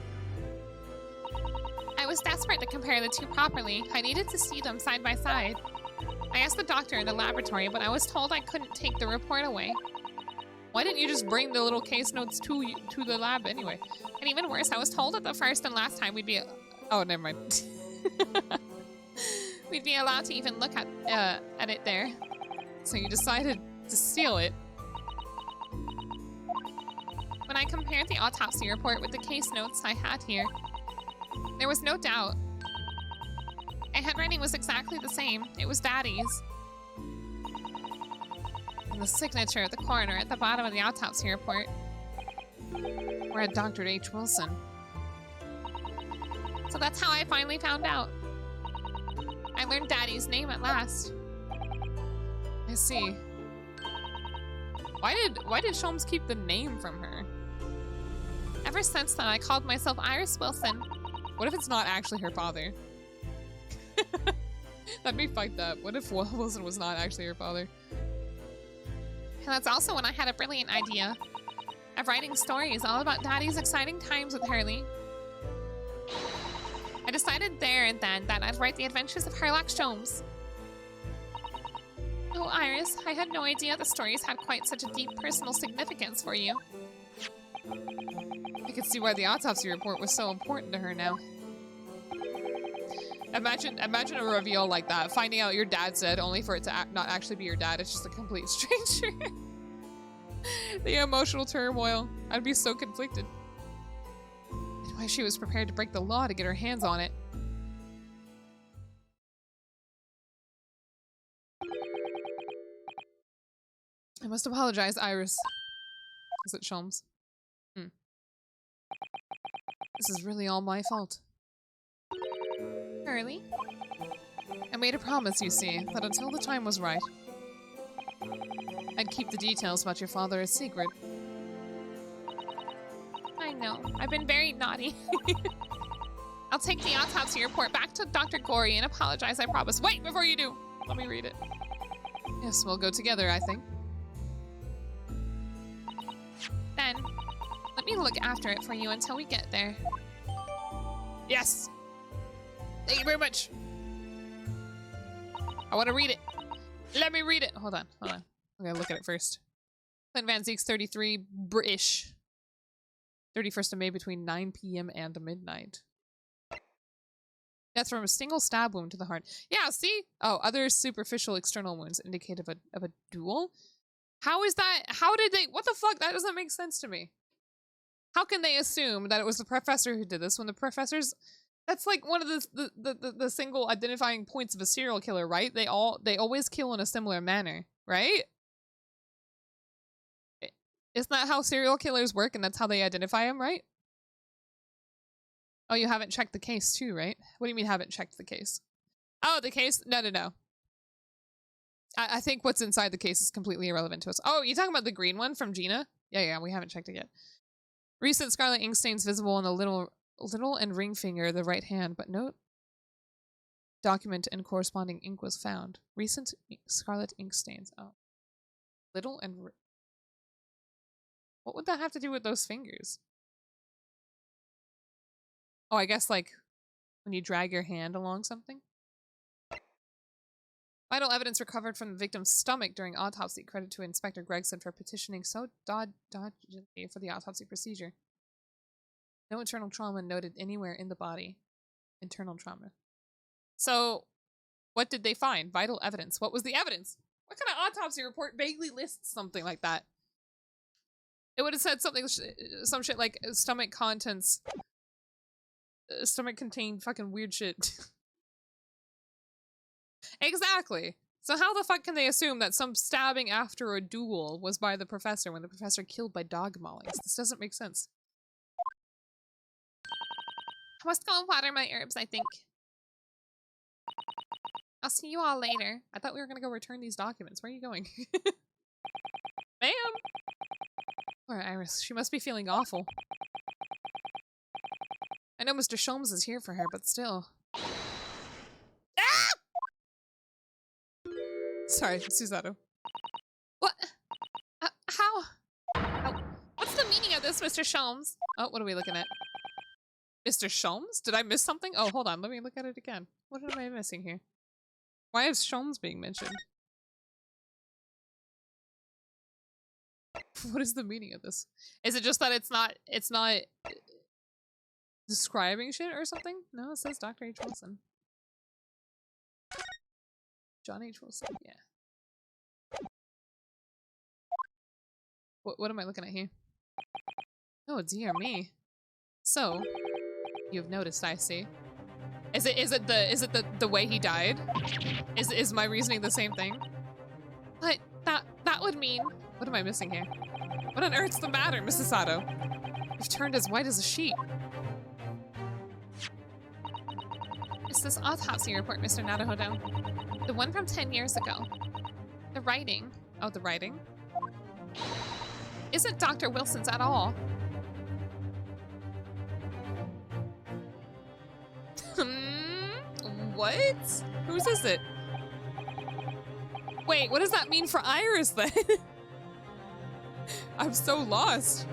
I was desperate to compare the two properly. I needed to see them side by side. I asked the doctor in the laboratory, but I was told I couldn't take the report away. Why didn't you just bring the little case notes to the lab anyway? And even worse, I was told that the first and last time we'd be... Oh, never mind. We'd be allowed to even look at it there. So you decided to steal it. When I compared the autopsy report with the case notes I had here, there was no doubt. My handwriting was exactly the same. It was Daddy's. And the signature of the coroner at the bottom of the autopsy report read Dr. H. Wilson. So that's how I finally found out. I learned Daddy's name at last. I see. Why did Sholmes keep the name from her? Ever since then, I called myself Iris Wilson. What if it's not actually her father? That'd be fucked up. What if Wilson was not actually her father? And that's also when I had a brilliant idea of writing stories all about Daddy's exciting times with Hurley. I decided there and then that I'd write the adventures of Herlock Sholmes. Oh, Iris, I had no idea the stories had quite such a deep personal significance for you. I could see why the autopsy report was so important to her now. Imagine a reveal like that, finding out your dad's dead only for it to not actually be your dad. It's just a complete stranger. The emotional turmoil. I'd be so conflicted. And why she was prepared to break the law to get her hands on it. I must apologize, Iris. Is it Sholmes? This is really all my fault. Hurley? I made a promise, you see, that until the time was right, I'd keep the details about your father a secret. I know. I've been very naughty. I'll take the autopsy report back to Dr. Gorey and apologize, I promise. Wait, before you do! Let me read it. Yes, we'll go together, I think. Then, let me look after it for you until we get there. Yes! Thank you very much! I want to read it. Let me read it! Hold on. I'm gonna look at it first. Clint Van Zeek's 33, British. 31st of May between 9 p.m. and midnight. Death from a single stab wound to the heart. Yeah, see? Oh, other superficial external wounds indicate of a duel? How is that? How did they? What the fuck? That doesn't make sense to me. How can they assume that it was the professor who did this when the professor's? That's like one of the single identifying points of a serial killer, right? They always kill in a similar manner, right? Isn't that how serial killers work, and that's how they identify them, right? Oh, you haven't checked the case too, right? What do you mean haven't checked the case? Oh, the case? No. I think what's inside the case is completely irrelevant to us. Oh, you talking about the green one from Gina? Yeah, we haven't checked it yet. Recent scarlet ink stains visible on the little and ring finger of the right hand, but note document and corresponding ink was found. Recent scarlet ink stains. Oh. Little and... What would that have to do with those fingers? Oh, I guess like when you drag your hand along something? Vital evidence recovered from the victim's stomach during autopsy. Credit to Inspector Gregson for petitioning so diligently for the autopsy procedure. No internal trauma noted anywhere in the body. Internal trauma. So, what did they find? Vital evidence. What was the evidence? What kind of autopsy report vaguely lists something like that? It would have said something, some shit like stomach contents. Stomach contained fucking weird shit. Exactly. So how the fuck can they assume that some stabbing after a duel was by the professor when the professor killed by dog maulings? This doesn't make sense. I must go and water my herbs, I think. I'll see you all later. I thought we were gonna go return these documents. Where are you going? Ma'am! Poor Iris. She must be feeling awful. I know Mr. Sholmes is here for her, but still. Ah! Sorry, Susato. What? How? Oh, what's the meaning of this, Mr. Sholmes? Oh, what are we looking at? Mr. Sholmes? Did I miss something? Oh, hold on. Let me look at it again. What am I missing here? Why is Sholmes being mentioned? What is the meaning of this? Is it just that it's not describing shit or something? No, it says Dr. H. Wilson. John H. Wilson, yeah. What am I looking at here? Oh, dear me. So, you've noticed, I see. Is it the way he died? Is my reasoning the same thing? But that would mean... What am I missing here? What on earth's the matter, Mrs. Sato? You've turned as white as a sheet. It's this autopsy report, Mr. Naruhodo. The one from 10 years ago. The writing. Oh, the writing? Isn't Dr. Wilson's at all. What? Whose is it? Wait, what does that mean for Iris then? I'm so lost.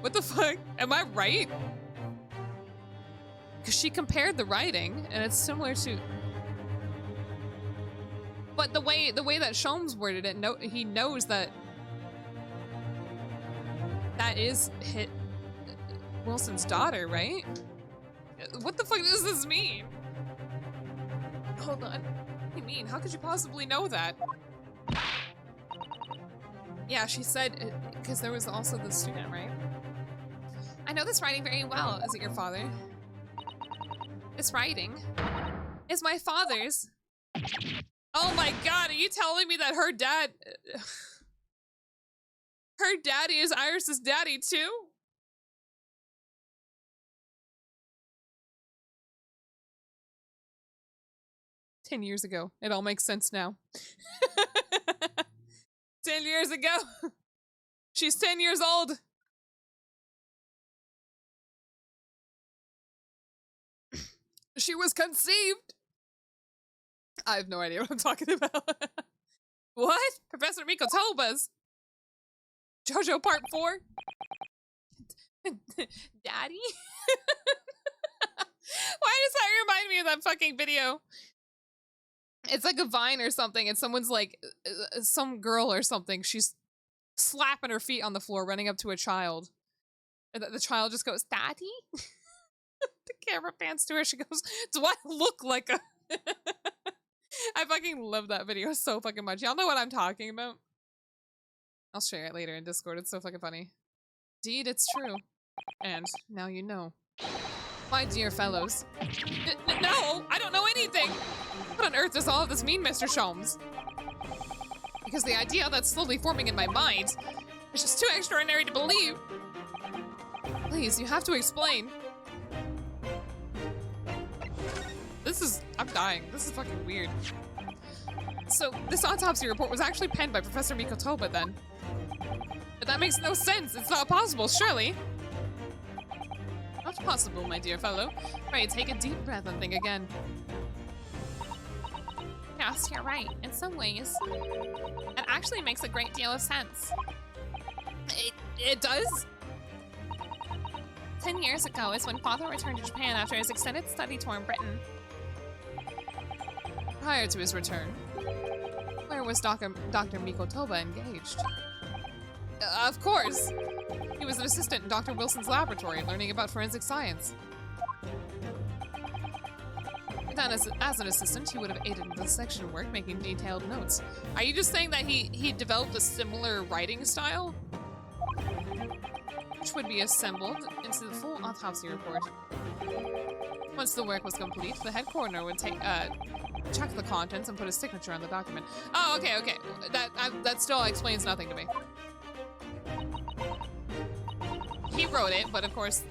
What the fuck? Am I right? Because she compared the writing, and it's similar to... But the way that Sholmes worded it, he knows that that is Wilson's daughter, right? What the fuck does this mean? Hold on. What do you mean? How could you possibly know that? Yeah, she said, because there was also the student, right? I know this writing very well. Is it your father? This writing is my father's. Oh my god, are you telling me that her dad... Her daddy is Iris's daddy too? $10 years ago. It all makes sense now. 10 years ago. She's 10 years old. She was conceived. I have no idea what I'm talking about. What? Professor Miko Tobas. JoJo Part 4? Daddy? Why does that remind me of that fucking video? It's like a Vine or something, and someone's like, some girl or something, she's slapping her feet on the floor, running up to a child. And the child just goes, Daddy? The camera pans to her, she goes, do I look like a... I fucking love that video so fucking much. Y'all know what I'm talking about? I'll share it later in Discord, it's so fucking funny. Indeed, it's true. And now you know. My dear fellows. No, I don't know anything! What on earth does all of this mean, Mr. Sholmes? Because the idea that's slowly forming in my mind is just too extraordinary to believe. Please, you have to explain. I'm dying. This is fucking weird. So, this autopsy report was actually penned by Professor Miko Toba then. But that makes no sense. It's not possible, surely. Oh, not possible, my dear fellow. Right, take a deep breath and think again. Yes, you're right. In some ways, it actually makes a great deal of sense. It does? 10 years ago is when Father returned to Japan after his extended study tour in Britain. Prior to his return, where was Dr. Mikotoba engaged? Of course! He was an assistant in Dr. Wilson's laboratory, learning about forensic science. Then as an assistant, he would have aided in the section work, making detailed notes. Are you just saying that he developed a similar writing style? Which would be assembled into the full autopsy report. Once the work was complete, the head coroner would check the contents and put his signature on the document. Oh, okay. That still explains nothing to me. He wrote it, but of course,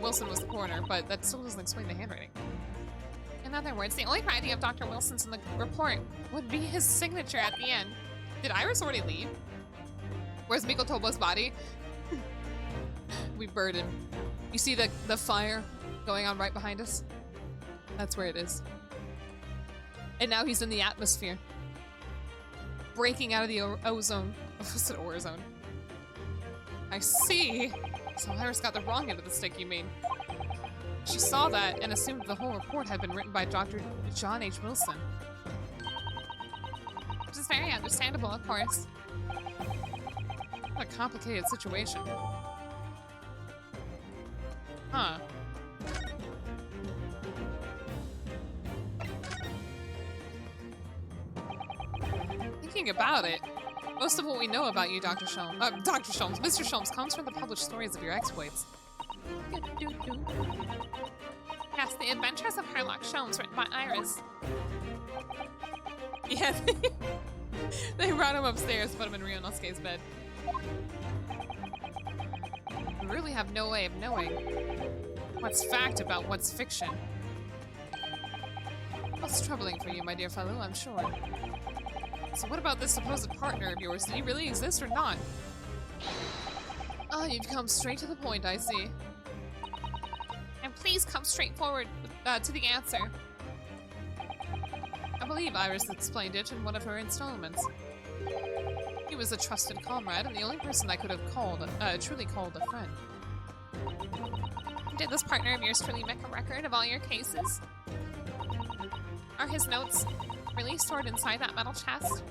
Wilson was the coroner, but that still doesn't explain the handwriting. In other words, the only writing of Dr. Wilson's in the report would be his signature at the end. Did Iris already leave? Where's Mikotoba's body? We buried him. You see the fire going on right behind us? That's where it is. And now he's in the atmosphere. Breaking out of the ozone. I said ozone. I see. So Iris got the wrong end of the stick, you mean? She saw that and assumed the whole report had been written by Dr. John H. Wilson. Which is very understandable, of course. What a complicated situation. Huh. Thinking about it, most of what we know about you, Mr. Sholmes, comes from the published stories of your exploits. Yes, The Adventures of Sherlock Sholmes, written by Iris. Yeah, they brought him upstairs, put him in Ryunosuke's bed. We really have no way of knowing what's fact about what's fiction. What's troubling for you, my dear fellow, I'm sure. So what about this supposed partner of yours? Did he really exist or not? Oh, you've come straight to the point, I see. And please come straight forward to the answer. I believe Iris explained it in one of her installments. He was a trusted comrade and the only person I could have truly called a friend. Did this partner of yours truly make a record of all your cases? Are his notes really stored inside that metal chest?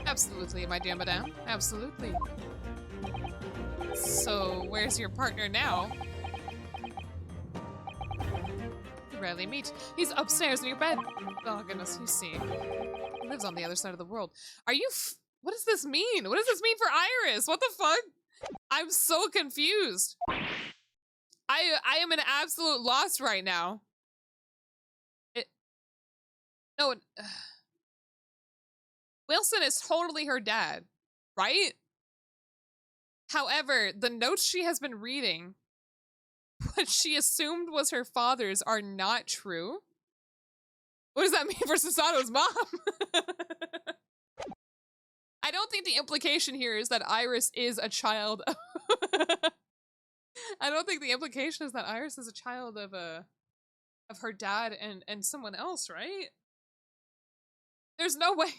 Absolutely, my dear madame. Absolutely. So, where's your partner now? You rarely meet. He's upstairs in your bed. Oh goodness, you see. He lives on the other side of the world. Are you what does this mean? What does this mean for Iris? What the fuck? I'm so confused. I am in absolute loss right now. Wilson is totally her dad, right? However, the notes she has been reading, what she assumed was her father's, are not true. What does that mean for Susato's mom? I don't think the implication here is that Iris is a child. I don't think the implication is that Iris is a child of her dad and someone else, right? There's no way.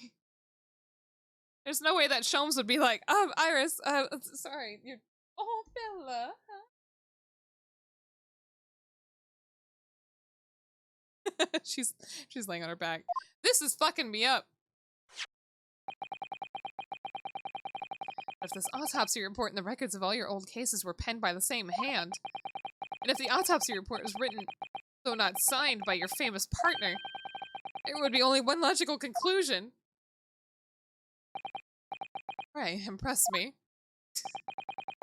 There's no way that Sholmes would be like, Iris, sorry, you're, oh, Bella. she's laying on her back. This is fucking me up. If this autopsy report and the records of all your old cases were penned by the same hand, and if the autopsy report was written, though not signed, by your famous partner, there would be only one logical conclusion. Right, impress me.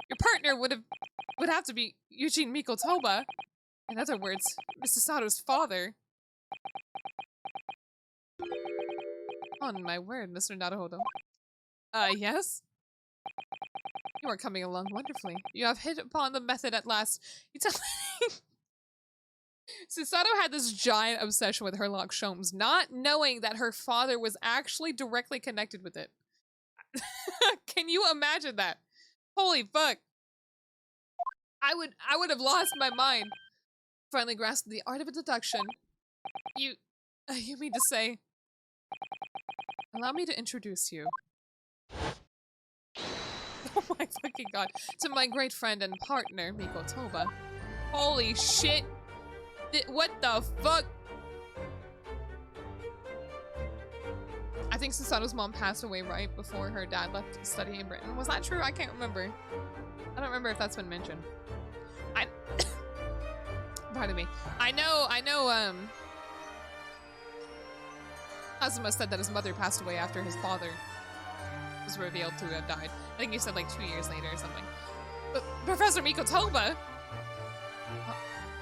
Your partner would have to be Eugene Mikotoba. In other words, Mr. Sato's father. On my word, Mr. Naruhodo. Yes? You are coming along wonderfully. You have hit upon the method at last. You tell me. Susato had this giant obsession with Sherlock Sholmes, not knowing that her father was actually directly connected with it. Can you imagine that? Holy fuck. I would have lost my mind. Finally grasped the art of a deduction. You mean to say? Allow me to introduce you. Oh my fucking god. To my great friend and partner, ENVTuber. Holy shit. What the fuck? I think Susano's mom passed away right before her dad left to study in Britain. Was that true? I can't remember. I don't remember if that's been mentioned. Pardon me. I know, Kazuma said that his mother passed away after his father was revealed to have died. I think he said like 2 years later or something. But Professor ENVTuber?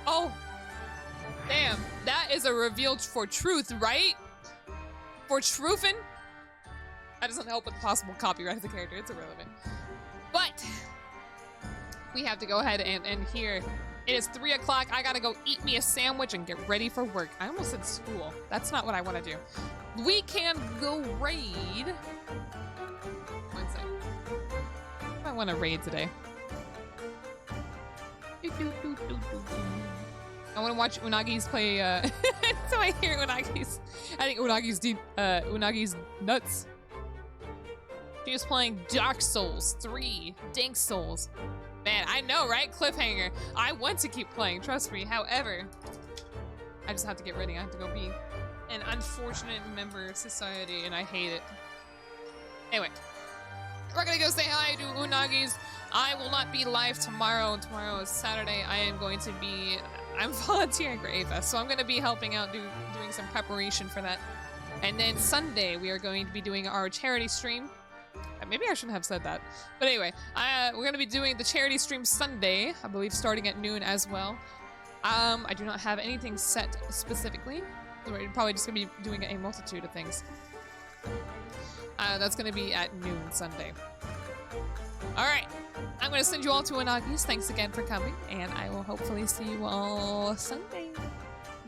Oh. Damn. That is a reveal for truth, right? For truthin'? That doesn't help with possible copyright of the character. It's irrelevant. But we have to go ahead and end here. It is 3 o'clock. I gotta go eat me a sandwich and get ready for work. I almost said school. That's not what I want to do. We can go raid. One second. I want to raid today. I want to watch Unagi's play. So I hear Unagi's. I think Unagi's nuts. She was playing Dark Souls 3. Dank Souls. Man, I know, right? Cliffhanger. I want to keep playing, trust me. However, I just have to get ready. I have to go be an unfortunate member of society, and I hate it. Anyway, we're gonna go say hi to Unagi's. I will not be live tomorrow. Tomorrow is Saturday. I'm volunteering for AFES, so I'm gonna be helping out doing some preparation for that. And then Sunday, we are going to be doing our charity stream. Maybe I shouldn't have said that. But anyway, we're going to be doing the charity stream Sunday, I believe starting at noon as well. I do not have anything set specifically. We're probably just going to be doing a multitude of things. That's going to be at noon Sunday. Alright, I'm going to send you all to Unagi's. Thanks again for coming, and I will hopefully see you all Sunday.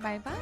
Bye-bye.